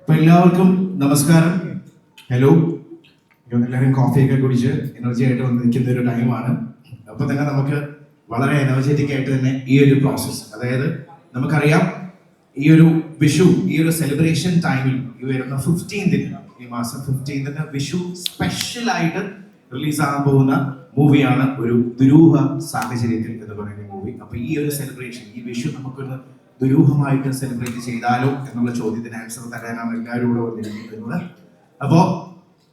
അപ്പൊ എല്ലാവർക്കും നമസ്കാരം. ഹലോ. എല്ലാവരും കോഫിയൊക്കെ കുടിച്ച് എനർജി ആയിട്ട് വന്ന് നിൽക്കുന്ന ഒരു ടൈമാണ്. അപ്പൊ തന്നെ നമുക്ക് വളരെ എനർജറ്റിക് ആയിട്ട് തന്നെ ഈ ഒരു പ്രോസസ്സ്, അതായത് നമുക്കറിയാം ഈ ഒരു വിഷു, ഈ ഒരു സെലിബ്രേഷൻ ടൈമിൽ ഈ വരുന്ന 15th, ഈ മാസം 15th വിഷു സ്പെഷ്യൽ ആയിട്ട് റിലീസാകാൻ പോകുന്ന മൂവിയാണ് ഒരു ദുരൂഹ സാഹചര്യത്തിൽ എന്ന് പറയുന്ന മൂവി. അപ്പൊ ഈ ഒരു സെലിബ്രേഷൻ, ഈ വിഷു നമുക്കൊന്ന് ദുരൂഹമായിട്ട് സെലിബ്രേറ്റ് ചെയ്താലോ എന്നുള്ള ചോദ്യത്തിന് ആൻസർ തരാനാണ് എല്ലാവരും ഇവിടെ വന്നിരിക്കുന്നത്. അപ്പോ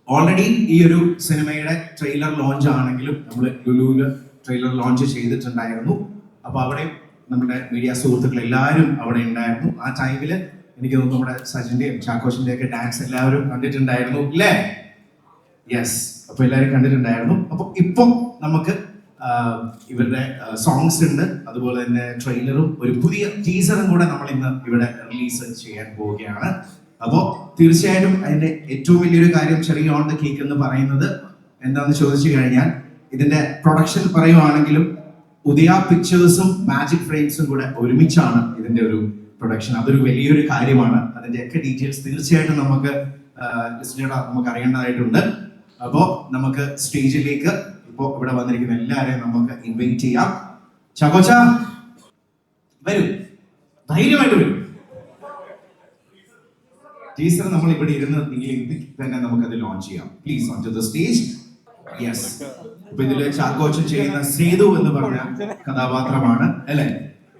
ഓൾറെഡി ഈ ഒരു സിനിമയുടെ ട്രെയിലർ ലോഞ്ച് ആണെങ്കിലും നമ്മൾ ലുലുവില് ട്രെയിലർ ലോഞ്ച് ചെയ്തിട്ടുണ്ടായിരുന്നു. അപ്പൊ അവിടെ നമ്മുടെ മീഡിയ സുഹൃത്തുക്കൾ എല്ലാവരും അവിടെ ഉണ്ടായിരുന്നു. ആ ടൈമിൽ എനിക്ക് തോന്നുന്നു നമ്മുടെ സജിന്റെയും ചാക്കോഷിന്റെയും ഒക്കെ ഡാൻസ് എല്ലാവരും കണ്ടിട്ടുണ്ടായിരുന്നു അല്ലേ? യെസ്. അപ്പൊ എല്ലാവരും കണ്ടിട്ടുണ്ടായിരുന്നു. അപ്പൊ ഇപ്പൊ നമുക്ക് ഇവരുടെ സോങ്സ് ഉണ്ട്, അതുപോലെ തന്നെ ട്രെയിലറും ഒരു പുതിയ ടീസറും കൂടെ നമ്മൾ ഇന്ന് ഇവിടെ റിലീസ് ചെയ്യാൻ പോവുകയാണ്. അപ്പോൾ തീർച്ചയായിട്ടും അതിന്റെ ഏറ്റവും വലിയൊരു കാര്യം ചെറിയ ഓൺ ദ കേക്ക് എന്ന് പറയുന്നത് എന്താണെന്ന് ചോദിച്ചു കഴിഞ്ഞാൽ, ഇതിന്റെ പ്രൊഡക്ഷൻ പറയുവാണെങ്കിലും ഉദയ പിക്ചേഴ്സും മാജിക് ഫ്രെയിംസും കൂടെ ഒരുമിച്ചാണ് ഇതിന്റെ ഒരു പ്രൊഡക്ഷൻ. അതൊരു വലിയൊരു കാര്യമാണ്. അതിന്റെ ഒക്കെ ഡീറ്റെയിൽസ് തീർച്ചയായിട്ടും നമുക്ക് അറിയേണ്ടതായിട്ടുണ്ട്. അപ്പോൾ നമുക്ക് സ്റ്റേജിലേക്ക് ഇപ്പോ ഇവിടെ വന്നിരിക്കുന്ന എല്ലാവരെയും നമുക്ക് ഇൻവൈറ്റ് ചെയ്യാം. ചാക്കോച്ച വരൂ, ധൈര്യമായിട്ട് വരൂ. ടീച്ചർ നമ്മൾ ഇവിടെ ഇരുന്ന് തന്നെ നമുക്കത് ലോഞ്ച് ചെയ്യാം. Please on to the stage. Yes. ഇപ്പൊ ഇതില് ചാക്കോച്ചൻ ചെയ്യുന്ന സേതു എന്ന് പറഞ്ഞ കഥാപാത്രമാണ് അല്ലെ?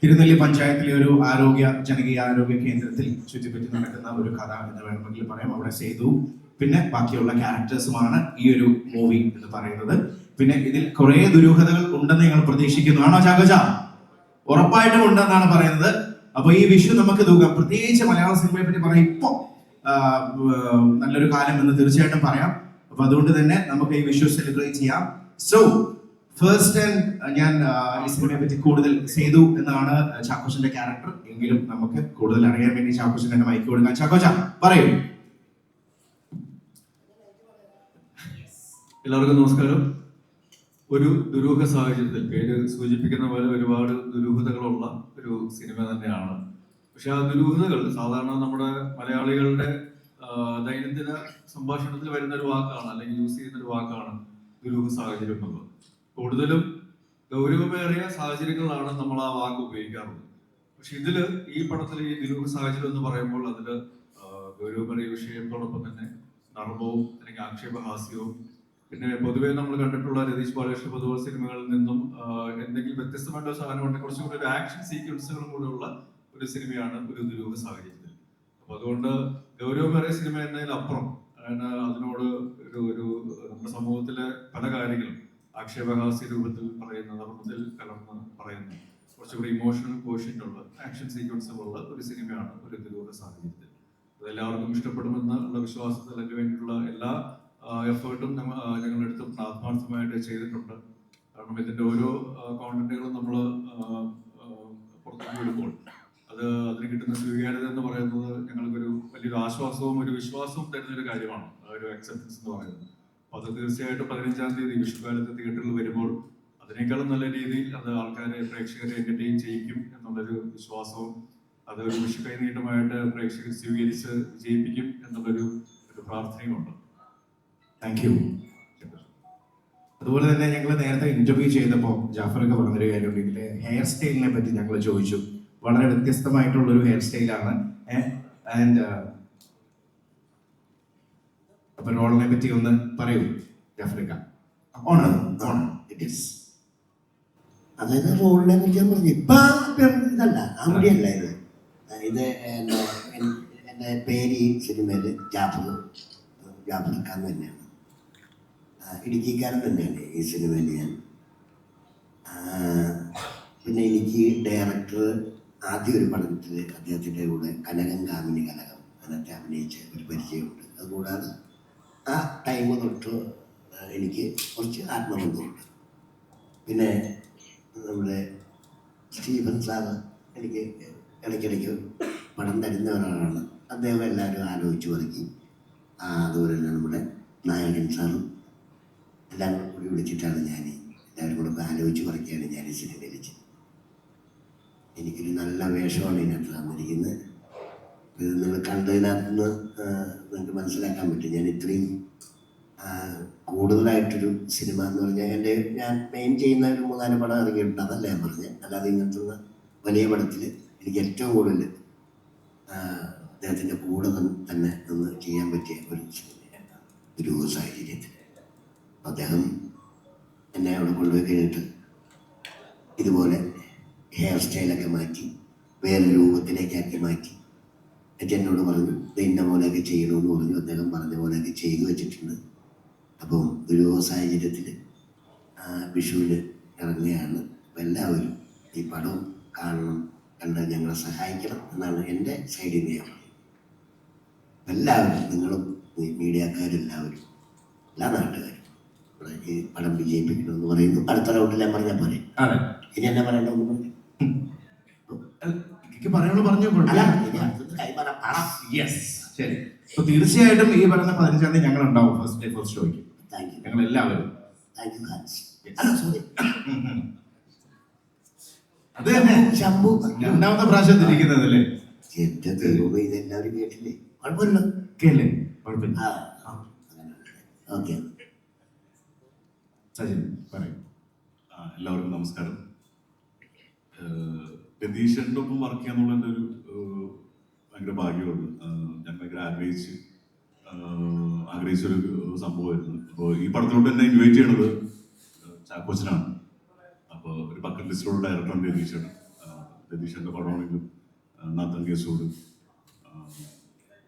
തിരുനെല്ലി പഞ്ചായത്തിലെ ഒരു ജനകീയ ആരോഗ്യ കേന്ദ്രത്തിൽ ചുറ്റിപ്പറ്റി നടക്കുന്ന ഒരു കഥ എന്ന് വേണമെങ്കിൽ പറയാം. അവിടെ സേതു പിന്നെ ബാക്കിയുള്ള ക്യാരക്ടേഴ്സുമാണ് ഈ ഒരു മൂവി എന്ന് പറയുന്നത്. പിന്നെ ഇതിൽ കുറെ ദുരൂഹതകൾ ഉണ്ടെന്ന് ഞങ്ങൾ പ്രതീക്ഷിക്കുന്നു. ആണോ ചാക്കോച്ച? ഉറപ്പായിട്ടും ഉണ്ടെന്നാണ് പറയുന്നത്. അപ്പൊ ഈ വിഷു നമുക്ക് തൂക്കാം. പ്രത്യേകിച്ച് മലയാള സിനിമയെ പറ്റി പറയാം, ഇപ്പൊ നല്ലൊരു കാലം എന്ന് തീർച്ചയായിട്ടും പറയാം. അപ്പൊ അതുകൊണ്ട് തന്നെ നമുക്ക് ഈ വിഷു സെലിബ്രേറ്റ് ചെയ്യാം. സോ ഫസ്റ്റ് ഞാൻ ഈ സിനിമയെ പറ്റി കൂടുതൽ സേതു എന്നാണ് ചാക്കോച്ചന്റെ ക്യാരക്ടർ എങ്കിലും നമുക്ക് കൂടുതൽ അറിയാൻ വേണ്ടി ചാക്കോച്ചന്റെ മൈക്ക് കൊടുക്കാം. ചാക്കോച്ച പറയൂ. എല്ലാവർക്കും നമസ്കാരം. ഒരു ദുരൂഹ സാഹചര്യത്തിൽ, പേര് സൂചിപ്പിക്കുന്ന പോലെ ഒരുപാട് ദുരൂഹതകളുള്ള ഒരു സിനിമ തന്നെയാണ്. പക്ഷെ ആ ദുരൂഹതകൾ സാധാരണ നമ്മുടെ മലയാളികളുടെ ദൈനംദിന സംഭാഷണത്തിൽ വരുന്ന ഒരു വാക്കാണ്, അല്ലെങ്കിൽ യൂസ് ചെയ്യുന്ന ഒരു വാക്കാണ് ദുരൂഹ സാഹചര്യം എന്നുള്ളത്. കൂടുതലും ഗൗരവമേറിയ സാഹചര്യങ്ങളിലാണ് നമ്മൾ ആ വാക്ക് ഉപയോഗിക്കാറുള്ളത്. പക്ഷെ ഇതില് ഈ പടത്തിൽ ഈ ദുരൂഹ സാഹചര്യം എന്ന് പറയുമ്പോൾ അതില് ഗൗരവമേറിയ വിഷയത്തോടൊപ്പം തന്നെ നർമ്മവും അല്ലെങ്കിൽ ആക്ഷേപഹാസ്യവും, പിന്നെ പൊതുവെ നമ്മൾ കണ്ടിട്ടുള്ള രതീഷ് ബാലകൃഷ്ണ പൊതുവെ സിനിമകളിൽ നിന്നും എന്തെങ്കിലും വ്യത്യസ്തമായിട്ട് സാധനം ഉണ്ടെങ്കിൽ കുറച്ചും കൂടി ഒരു ആക്ഷൻ സീക്വൻസുകളും കൂടെ ഉള്ള ഒരു സിനിമയാണ് ഒരു ദുരൂഹ സാഹചര്യത്തിൽ. അപ്പൊ അതുകൊണ്ട് ഗൗരവമേറിയ സിനിമ എന്നതിനപ്പുറം അതിനോട് ഒരു നമ്മുടെ സമൂഹത്തിലെ പല കാര്യങ്ങളും ആക്ഷേപഹാസ്യ രൂപത്തിൽ പറയുന്ന, നർമ്മത്തിൽ കലർന്ന് പറയുന്ന, കുറച്ചുകൂടി ഇമോഷണൽ കോഷ്യന്റ് ഉള്ള ആക്ഷൻ സീക്വൻസുകളുള്ള ഒരു സിനിമയാണ് ഒരു ദുരൂഹ സാഹചര്യത്തിൽ. അതെല്ലാവർക്കും ഇഷ്ടപ്പെടുമെന്നുള്ള വിശ്വാസത്തിൽ അതിന് വേണ്ടിയിട്ടുള്ള എല്ലാ എഫേർട്ടും ഞങ്ങളെടുത്ത് ആത്മാർത്ഥമായിട്ട് ചെയ്തിട്ടുണ്ട്. കാരണം ഇതിന്റെ ഓരോ കോണ്ടന്റുകളും നമ്മൾ പുറത്തേക്ക് വിടുമ്പോൾ അതിന് കിട്ടുന്ന സ്വീകാര്യത എന്ന് പറയുന്നത് ഞങ്ങൾക്കൊരു വലിയൊരു ആശ്വാസവും ഒരു വിശ്വാസവും തരുന്നൊരു കാര്യമാണ്, ഒരു അക്സെപ്റ്റൻസ് എന്ന് പറയുന്നത്. അപ്പൊ അത് തീർച്ചയായിട്ടും 15-ാം തീയതി വിഷുക്കാലത്ത് തിയേറ്ററിൽ വരുമ്പോൾ അതിനേക്കാളും നല്ല രീതിയിൽ അത് ആൾക്കാരെ, പ്രേക്ഷകരെ എന്റർടൈൻ ചെയ്യിക്കും എന്നുള്ളൊരു വിശ്വാസവും, അത് ഒരു വിഷു കൈനീട്ടമായിട്ട് പ്രേക്ഷകർ സ്വീകരിച്ച് വിജയിപ്പിക്കും എന്നുള്ളൊരു പ്രാർത്ഥനയുമുണ്ട്. Thank you. അതുപോലെ തന്നെ ഞങ്ങൾ നേരത്തെ ഇന്റർവ്യൂ ചെയ്തപ്പോൾ ജാഫറൊക്കെ പറഞ്ഞൊരു കാര്യം, ഇതിലെ ഹെയർ സ്റ്റൈലിനെ പറ്റി ഞങ്ങൾ ചോദിച്ചു. വളരെ വ്യത്യസ്തമായിട്ടുള്ള ഒരു ഹെയർ സ്റ്റൈലാണ്. ആൻഡ് അപ്പൊ റോളിനെ പറ്റി ഒന്ന് പറയൂ ജാഫറിക്ക. അതായത് റോളിനെ കുറിച്ച് ഞാൻ പറഞ്ഞു, ഇപ്പൊ ഇതല്ല, അവിടെയല്ല ഇത്. ഇത് എൻ്റെ പേര് ഈ സിനിമയിൽ ജാഫർ ഖാൻ തന്നെയാണ്. ഇടുക്കിക്കാരൻ തന്നെയാണ് ഈ സിനിമയിൽ ഞാൻ. പിന്നെ എനിക്ക് ഡയറക്ടർ ആദ്യം ഒരു പടത്തിൽ അദ്ദേഹത്തിൻ്റെ കൂടെ കനകം കാമിനി കനകം അതിനകത്ത് അഭിനയിച്ച ഒരു പരിചയമുണ്ട്. അതുകൂടാതെ ആ ടൈം തൊട്ട് എനിക്ക് കുറച്ച് ആത്മബന്ധമുണ്ട്. പിന്നെ നമ്മുടെ സ്റ്റീഫൻ സാറ് എനിക്ക് ഇടയ്ക്കിടയ്ക്ക് പടം തരുന്ന ഒരാളാണ്. അദ്ദേഹം എല്ലാവരും ആലോചിച്ച് ഒതുക്കി. അതുപോലെ തന്നെ നമ്മുടെ നായകൻ സാറും എല്ലാം കൂടി വിളിച്ചിട്ടാണ് എല്ലാവരും കൂടെ ആലോചിച്ച് പറയ്ക്കുകയാണ് ഞാൻ ഈ സിനിമയിൽ ചെയ്തത്. എനിക്കൊരു നല്ല വേഷമാണ് ഇതിനകത്ത് തന്നിരിക്കുന്നത്. ഇത് നിങ്ങൾ കണ്ടതിനകത്ത് നിന്ന് നിങ്ങൾക്ക് മനസ്സിലാക്കാൻ പറ്റും. ഞാൻ ഇത്രയും കൂടുതലായിട്ടൊരു സിനിമ എന്ന് പറഞ്ഞാൽ ഞാൻ മെയിൻ ചെയ്യുന്ന ഒരു 3-4 പടം ഇറങ്ങിയിട്ടുണ്ട്, അതല്ല ഞാൻ പറഞ്ഞത്. അല്ലാതെ ഇങ്ങനത്തെ വലിയ പടത്തിൽ എനിക്ക് ഏറ്റവും കൂടുതൽ അദ്ദേഹത്തിൻ്റെ കൂടെ തന്നെ നിന്ന് ചെയ്യാൻ പറ്റിയ ഒരു സിനിമയാണ് ഒരു സാഹചര്യത്തിൽ. അദ്ദേഹം എന്നെ അവിടെ കൊണ്ടുപോയി കഴിഞ്ഞിട്ട് ഇതുപോലെ ഹെയർ സ്റ്റൈലൊക്കെ മാറ്റി വേറൊരു രൂപത്തിലേക്കാക്കി മാറ്റി. എന്നിട്ട് എന്നോട് പറഞ്ഞു ഇന്ന പോലെയൊക്കെ ചെയ്യണമെന്ന് പറഞ്ഞു. അദ്ദേഹം പറഞ്ഞ പോലെയൊക്കെ ചെയ്തു വെച്ചിട്ടുണ്ട്. അപ്പം ഒരു സാഹചര്യത്തിൽ വിഷുവിന് ഇറങ്ങുകയാണ്. അപ്പം എല്ലാവരും ഈ പടം കാണണം, കണ്ട് ഞങ്ങളെ സഹായിക്കണം എന്നാണ് എൻ്റെ സൈഡിൽ നിന്ന് ഞാൻ പറയുന്നത്. എല്ലാവരും, നിങ്ങളും മീഡിയക്കാരെല്ലാവരും, എല്ലാ നാട്ടുകാരും ഇവിടെ ഈ പടം വിജയിപ്പിക്കണമെന്ന് പറയുന്നു. അടുത്ത റൗണ്ടിൽ ഞാൻ പറഞ്ഞാൽ പോലെ ഇനി എന്നെ പറയണമെന്ന് പറഞ്ഞു. പറയാനുള്ള ശരി. അപ്പൊ തീർച്ചയായിട്ടും ഈ പറയുന്ന 15-ാം തീയതി ഞങ്ങൾ ഉണ്ടാവും ഫസ്റ്റ് ഡേ ഫസ്റ്റ് ഷോയ്ക്ക്. ഞങ്ങൾ എല്ലാവരും അത് തന്നെ ശംഭു രണ്ടാമത്തെ പ്രാവശ്യം തിരിക്കുന്നതല്ലേ? എന്റെ ദൈവം ഇതെല്ലാവരും കേട്ടില്ലേ? കുഴപ്പമില്ലല്ലോ. കേട്ടില്ലേ? കുഴപ്പമില്ല. ഓക്കെ സജിൻ പറയും. എല്ലാവർക്കും നമസ്കാരം. രതീഷന്റെ ഒപ്പം വർക്ക് ചെയ്യാന്നുള്ള എൻ്റെ ഒരു ഭയങ്കര ഭാഗ്യമുള്ളൂ. ഞാൻ ഭയങ്കര ആഗ്രഹിച്ചൊരു സംഭവമായിരുന്നു. അപ്പോൾ ഈ പടത്തിലോട്ട് എന്നെ ഇൻവൈറ്റ് ചെയ്യണത് ചാക്കോച്ചനാണ്. അപ്പോൾ ഒരു ബക്കറ്റ് ലിസ്റ്റിലുള്ള ഡയറക്ടറാണ് രതീഷാണ്. രതീഷന്റെ പടമാണെങ്കിലും നാത്തൻ കേസോട്,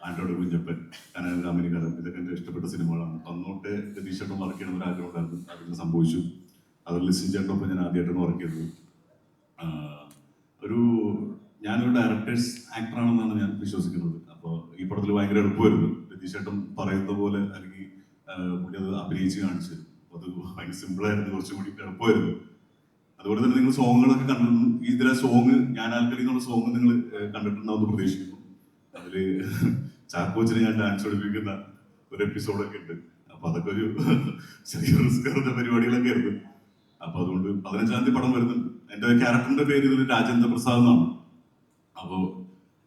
ആൻഡ്രോയിഡ് കുഞ്ഞപ്പൻ, കനക കാമിനി കലം, ഇതൊക്കെ എൻ്റെ ഇഷ്ടപ്പെട്ട സിനിമകളാണ്. അന്നോട്ട് രതീഷന്റെ ഒപ്പം വർക്ക് ചെയ്യണമെന്ന് ഒരു ആഗ്രഹം ഉണ്ടായിരുന്നു. അതിന് സംഭവിച്ചു. അത് ലിസിൻ ചേട്ടൻ്റെ ഒപ്പം ഞാൻ ആദ്യമായിട്ടാണ് വർക്ക് ചെയ്തത്. ഞാനൊരു ഡയറക്ടേഴ്സ് ആക്ടറാണെന്നാണ് ഞാൻ വിശ്വസിക്കുന്നത്. അപ്പോൾ ഈ പടത്തിൽ ഭയങ്കര എളുപ്പമായിരുന്നു. രതീഷേട്ടൻ പറയുന്ന പോലെ അല്ലെങ്കിൽ പുള്ളി അത് അഭിനയിച്ച് കാണിച്ചു തരും. അപ്പോൾ അത് ഭയങ്കര സിമ്പിളായിരുന്നു, കുറച്ചും കൂടി എളുപ്പമായിരുന്നു. അതുപോലെ തന്നെ നിങ്ങൾ സോങ്ങുകളൊക്കെ കണ്ടിരുന്നു. ഇതിലെ സോങ് ഞാൻ ആൽക്കലി എന്നുള്ള സോങ് നിങ്ങൾ കണ്ടിട്ടുണ്ടാവുമെന്ന് പ്രതീക്ഷിക്കുന്നു. അതിൽ ചാക്കോച്ചിനെ ഞാൻ ഡാൻസ് പഠിപ്പിക്കുന്ന ഒരു എപ്പിസോഡൊക്കെ ഉണ്ട്. അപ്പോൾ അതൊക്കെ ഒരു ചെറിയ റിസ്ക് ആയിരുന്ന പരിപാടികളൊക്കെ ആയിരുന്നു. അപ്പോൾ അതുകൊണ്ട് 15-ാം തീയതി പടം വരുന്നുണ്ട്. എൻ്റെ ക്യാരക്ടറിന്റെ പേര് ഇതിൽ രാജേന്ദ്ര പ്രസാദ് എന്നാണ്. അപ്പോൾ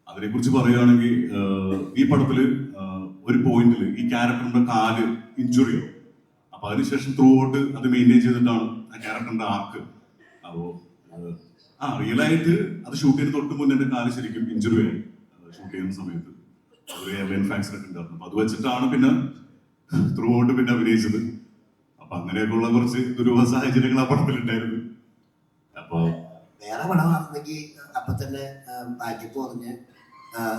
അതിനെക്കുറിച്ച് പറയുകയാണെങ്കിൽ ഈ പടത്തിൽ ഒരു പോയിന്റിൽ ഈ ക്യാരക്ടറിന്റെ കാല് ഇഞ്ചുറിയോ. അപ്പൊ അതിനുശേഷം ത്രൂ ഔട്ട് അത് മെയിൻറ്റെയിൻ ചെയ്തിട്ടാണ് ആ ക്യാരക്ടറിന്റെ ആർക്ക്. അപ്പോൾ റിയലായിട്ട് അത് ഷൂട്ട് ചെയ്ത് തൊട്ട് മുന്നേ എൻ്റെ കാല് ശരിക്കും ഇഞ്ചുറി ആയി ഷൂട്ട് ചെയ്യുന്ന സമയത്ത്. ഒരു എയർലൈൻ ആക്സിഡന്റ് ഉണ്ടായിരുന്നു. അപ്പൊ അത് വെച്ചിട്ടാണ് പിന്നെ ത്രൂ ഔട്ട് പിന്നെ അഭിനയിച്ചത്. അപ്പൊ അങ്ങനെയൊക്കെയുള്ള കുറച്ച് ദുരൂഹ സാഹചര്യങ്ങൾ ആ പടത്തിലുണ്ടായിരുന്നു. അപ്പൊ വേറെ പടമാണെന്നെങ്കിൽ അപ്പൊ തന്നെ പാറ്റിപ്പ് പറഞ്ഞ്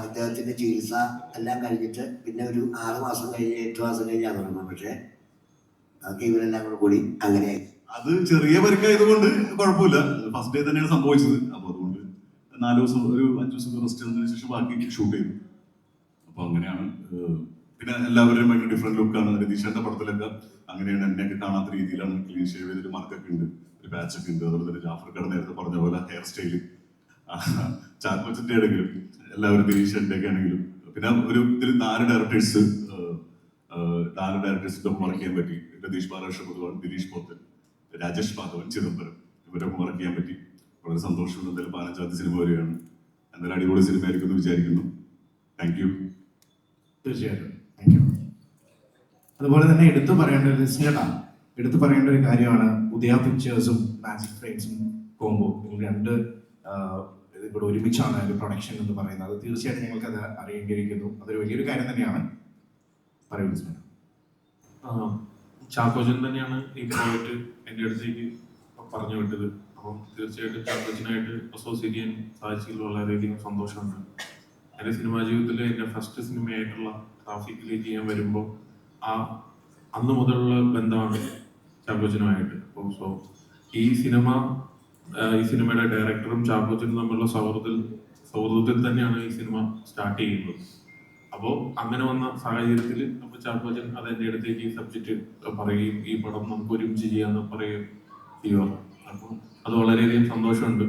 ഇദ്ദേഹത്തിന്റെ ചികിത്സ എല്ലാം കഴിഞ്ഞിട്ട് പിന്നെ ഒരു 6 മാസം കഴിഞ്ഞ് 8 മാസം കഴിഞ്ഞാൽ തുടങ്ങും. പക്ഷെ അതൊക്കെ ഇവരെല്ലാം കൂടി അങ്ങനെ അത് ചെറിയ പരിക്കായതുകൊണ്ട് കുഴപ്പമില്ല. ഫസ്റ്റ് ഡേ തന്നെയാണ് സംഭവിച്ചത്. അപ്പൊ അതുകൊണ്ട് 4 ദിവസം ഒരു 5 ദിവസം റെസ്റ്റ് ചെയ്തതിനു ശേഷം ബാക്കി ഷൂട്ട് ചെയ്തു. അപ്പൊ അങ്ങനെയാണ്. പിന്നെ എല്ലാവരുടെയും ഭയങ്കര ഡിഫറെന്റ് ലുക്കാണ്. രതീഷന്റെ പടത്തിലൊക്കെ അങ്ങനെയാണ്. എന്നെയൊക്കെ കാണാത്ത രീതിയിലാണ് ക്ലീൻ ഷേവ് ചെയ്തൊരു മാർക്കൊക്കെ ഉണ്ട്, ഒരു പാച്ചൊക്കെ ഉണ്ട്. അതുപോലെ തന്നെ ജാഫർക്കട നേരത്തെ പറഞ്ഞ പോലെ ഹെയർ സ്റ്റൈല്, ചാക്കോച്ചന്റെ ആണെങ്കിലും എല്ലാവരും രതീഷന്റെ ഒക്കെ ആണെങ്കിലും. പിന്നെ ഒരു ഇതിൽ 4 ഡയറക്ടേഴ്സിന്റെ ഒപ്പം വർക്ക് ചെയ്യാൻ പറ്റി. രതീഷ് ബാലകൃഷ്ണ പൊതുവാൾ, ദിലീഷ് പോത്തൻ, രാജേഷ് മാധവൻ, ചിദംബരം, ഇവരൊപ്പം വർക്ക് ചെയ്യാൻ പറ്റി. വളരെ സന്തോഷമുണ്ട്. എന്തായാലും 15-ാം തീയതി സിനിമ വരികയാണ്. എന്തായാലും അടിപൊളി സിനിമ ആയിരിക്കും എന്ന് വിചാരിക്കുന്നു. Thank you. തീർച്ചയായിട്ടും താങ്ക് യു. അതുപോലെ തന്നെ എടുത്തു പറയേണ്ട ഒരു കാര്യമാണ് ഉദയ പിക്ചേഴ്സും മാജിക് ഫ്രെയിംസും കോംബോ. രണ്ട് ഇതും കൂടെ ഒരുമിച്ചാണ് ഒരു പ്രൊഡക്ഷൻ എന്ന് പറയുന്നത്. തീർച്ചയായിട്ടും ഞങ്ങൾക്ക് അത് അറിയേണ്ടിയിരിക്കുന്നു. അതൊരു വലിയൊരു കാര്യം തന്നെയാണ്. പറയുന്നത് ചാക്കോച്ചൻ തന്നെയാണ് ഈ പ്രോജക്റ്റ് എൻ്റെ അടുത്തേക്ക് പറഞ്ഞു വിട്ടത്. അപ്പം തീർച്ചയായിട്ടും ചാക്കോച്ചനായിട്ട് അസോസിയേറ്റ് ചെയ്യാൻ സാധിച്ചതിൽ വളരെയധികം സന്തോഷമുണ്ട്. എൻ്റെ സിനിമാ ജീവിതത്തിൽ എൻ്റെ ഫസ്റ്റ് സിനിമയായിട്ടുള്ള ട്രാഫിക്കിലേക്ക് ചെയ്യാൻ വരുമ്പോൾ അന്ന് മുതലുള്ള ബന്ധമാണ് ചാക്കോച്ചനുമായിട്ട്. അപ്പോൾ ഈ സിനിമയുടെ ഡയറക്ടറും ചാക്കോച്ചനും തമ്മിലുള്ള സൗഹൃദത്തിൽ തന്നെയാണ് ഈ സിനിമ സ്റ്റാർട്ട് ചെയ്യുന്നത്. അപ്പോൾ അങ്ങനെ വന്ന സാഹചര്യത്തിൽ അപ്പോൾ ചാക്കോച്ചൻ അത് എൻ്റെ അടുത്തേക്ക് ഈ സബ്ജക്റ്റ് പറയുകയും ഈ പടം നമുക്ക് ഒരുമിച്ച് ചെയ്യാമെന്ന് പറയുകയും ചെയ്യുക. അപ്പോൾ അത് വളരെയധികം സന്തോഷമുണ്ട്.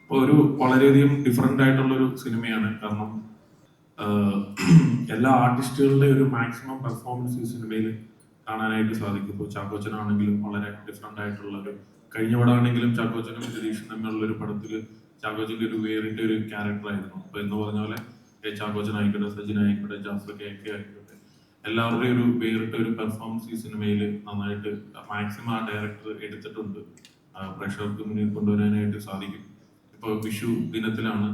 അപ്പോൾ ഒരു വളരെയധികം ഡിഫറെൻ്റ് ആയിട്ടുള്ളൊരു സിനിമയാണ്. കാരണം എല്ലാ ആർട്ടിസ്റ്റുകളുടെ ഒരു മാക്സിമം പെർഫോമൻസ് ഈ സിനിമയിൽ കാണാനായിട്ട് സാധിക്കും. ഇപ്പോൾ ചാക്കോച്ചനാണെങ്കിലും വളരെ ഡിഫറെൻ്റ് ആയിട്ടുള്ളൊരു, കഴിഞ്ഞ പടമാണെങ്കിലും ചാക്കോച്ചനും രതീഷും തമ്മിലുള്ള ഒരു പടത്തിൽ ചാക്കോച്ചൻ്റെ ഒരു വേറിട്ട ഒരു ക്യാരക്ടറായിരുന്നു. അപ്പോൾ എന്ന് പറഞ്ഞ പോലെ ചാക്കോച്ചനായിക്കോട്ടെ, സജിനായിക്കോട്ടെ, ജാഫർ കെ ആയിക്കോട്ടെ, എല്ലാവരുടെയും ഒരു വേറിട്ട ഒരു പെർഫോമൻസ് ഈ സിനിമയിൽ നന്നായിട്ട് മാക്സിമം ആ ഡയറക്ടർ എടുത്തിട്ടുണ്ട്. പ്രേക്ഷകർക്ക് മുന്നിൽ കൊണ്ടുവരാനായിട്ട് സാധിക്കും. ഇപ്പോൾ വിഷു ദിനത്തിലാണ്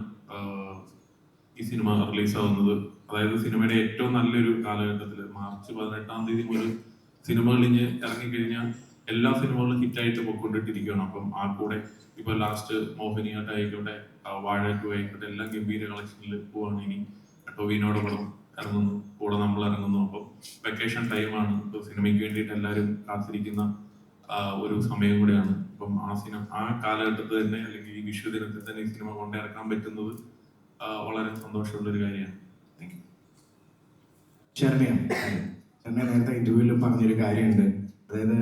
ഈ സിനിമ റിലീസാവുന്നത്. അതായത് സിനിമയുടെ ഏറ്റവും നല്ലൊരു കാലഘട്ടത്തിൽ മാർച്ച് 18-ാം തീയതി മുതൽ സിനിമകൾ ഇഞ്ഞ് ഇറങ്ങിക്കഴിഞ്ഞാൽ എല്ലാ സിനിമകളും ഹിറ്റായിട്ട് പോയിക്കൊണ്ടിട്ടിരിക്കുകയാണ്. അപ്പം ആ കൂടെ ഇപ്പൊ ലാസ്റ്റ് മോഹിനിയാട്ടായിക്കോട്ടെ, വാഴ 2 ആയിക്കോട്ടെ, എല്ലാം ഗംഭീര കളക്ഷനിൽ പോവാണ്. ഇനി ടൊവിനോയുടെ പടം ഇറങ്ങുന്നു, കൂടെ നമ്മൾ ഇറങ്ങുന്നു. അപ്പം വെക്കേഷൻ ടൈമാണ്, ഇപ്പൊ സിനിമയ്ക്ക് വേണ്ടിയിട്ട് എല്ലാവരും കാത്തിരിക്കുന്ന ഒരു സമയം കൂടെയാണ്. അപ്പം ആ കാലഘട്ടത്തിൽ തന്നെ, അല്ലെങ്കിൽ ഈ വിഷു ദിനത്തിൽ തന്നെ ഈ സിനിമ കൊണ്ടിറക്കാൻ പറ്റുന്നത് വളരെ സന്തോഷമുള്ള ഒരു കാര്യമാണ്. Thank you. ശരണ്യ നേരത്തെ ഇന്റർവ്യൂവിൽ പറഞ്ഞൊരു കാര്യമുണ്ട്. അതായത്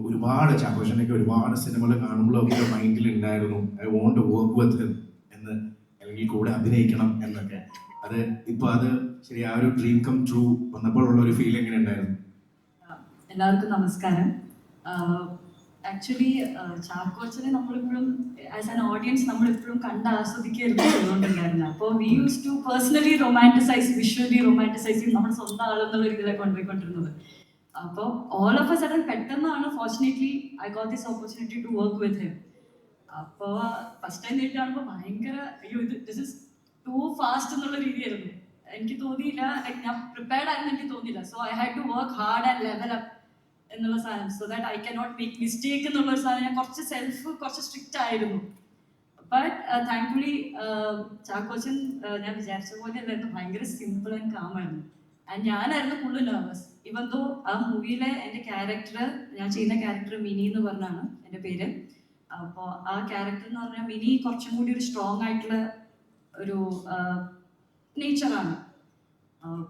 ഒരുപാട് ചാക്കോച്ചനൊക്കെ ഒരുപാട് സിനിമകൾ കാണുമ്പോഴൊക്കെ മൈൻഡിൽ ഉണ്ടായിരുന്നു I want to work with him എന്ന്, അല്ലെങ്കിൽ കൂടെ അഭിനയിക്കണം എന്നൊക്കെ. അത് ഇപ്പൊ അത് ശരി, ആ ഒരു ഡ്രീം കം ട്രൂ വന്നപ്പോഴുള്ള ഒരു ഫീൽ എങ്ങനെ ഉണ്ടായിരുന്നു? എല്ലാവർക്കും നമസ്കാരം. ആക്ച്വലി ചാക്കോച്ചനെ നമ്മളിപ്പോഴും ആസ് ആൻ ഓഡിയൻസ് നമ്മളിപ്പോഴും കണ്ട് ആസ്വദിക്കുകയായിരുന്നു ചെയ്തുകൊണ്ടിരുന്നത്. അപ്പോൾ we use to personally romanticize, visually romanticize നമ്മുടെ സ്വന്തം ആളെന്നുള്ള രീതിയിലാണ് കൊണ്ടുപോയിക്കൊണ്ടിരുന്നത്. അപ്പോൾ ഓൾ ഓഫ് എ സഡൻ പെട്ടെന്നാണ് fortunately I got this opportunity to work with him. അപ്പോൾ ഫസ്റ്റ് ടൈം നേരിട്ട് കാണുമ്പോൾ ഭയങ്കര അയ്യോ ദിസ് ഇസ് ടു ഫാസ്റ്റ് എന്നുള്ള രീതിയായിരുന്നു. എനിക്ക് തോന്നിയില്ല, ഞാൻ പ്രിപ്പയർഡ് ആയിരുന്നു എനിക്ക് തോന്നിയില്ല. So I had to work hard and level up എന്നുള്ള സാധനം, so that I can not make mistake എന്നുള്ള ഒരു സാധനം. ഞാൻ കുറച്ച് സ്ട്രിക്റ്റ് ആയിരുന്നു. ബട്ട് താങ്ക്ഫുള്ളി ചാക്കോച്ചൻ ഞാൻ വിചാരിച്ച പോലെ അല്ലായിരുന്നു, ഭയങ്കര സിമ്പിൾ ആൻഡ് കാമായിരുന്നു. ആൻഡ് ഞാനായിരുന്നു കൂടുതൽ നെർവസ്. ഇവൻ ദോ ആ മൂവിയിലെ എൻ്റെ ക്യാരക്ടർ, ഞാൻ ചെയ്യുന്ന ക്യാരക്ടർ മിനി എന്ന് പറഞ്ഞാണ് എൻ്റെ പേര്. അപ്പോൾ ആ ക്യാരക്ടർ എന്ന് പറഞ്ഞാൽ മിനി കുറച്ചും കൂടി ഒരു സ്ട്രോങ് ആയിട്ടുള്ള ഒരു നേച്ചറാണ്.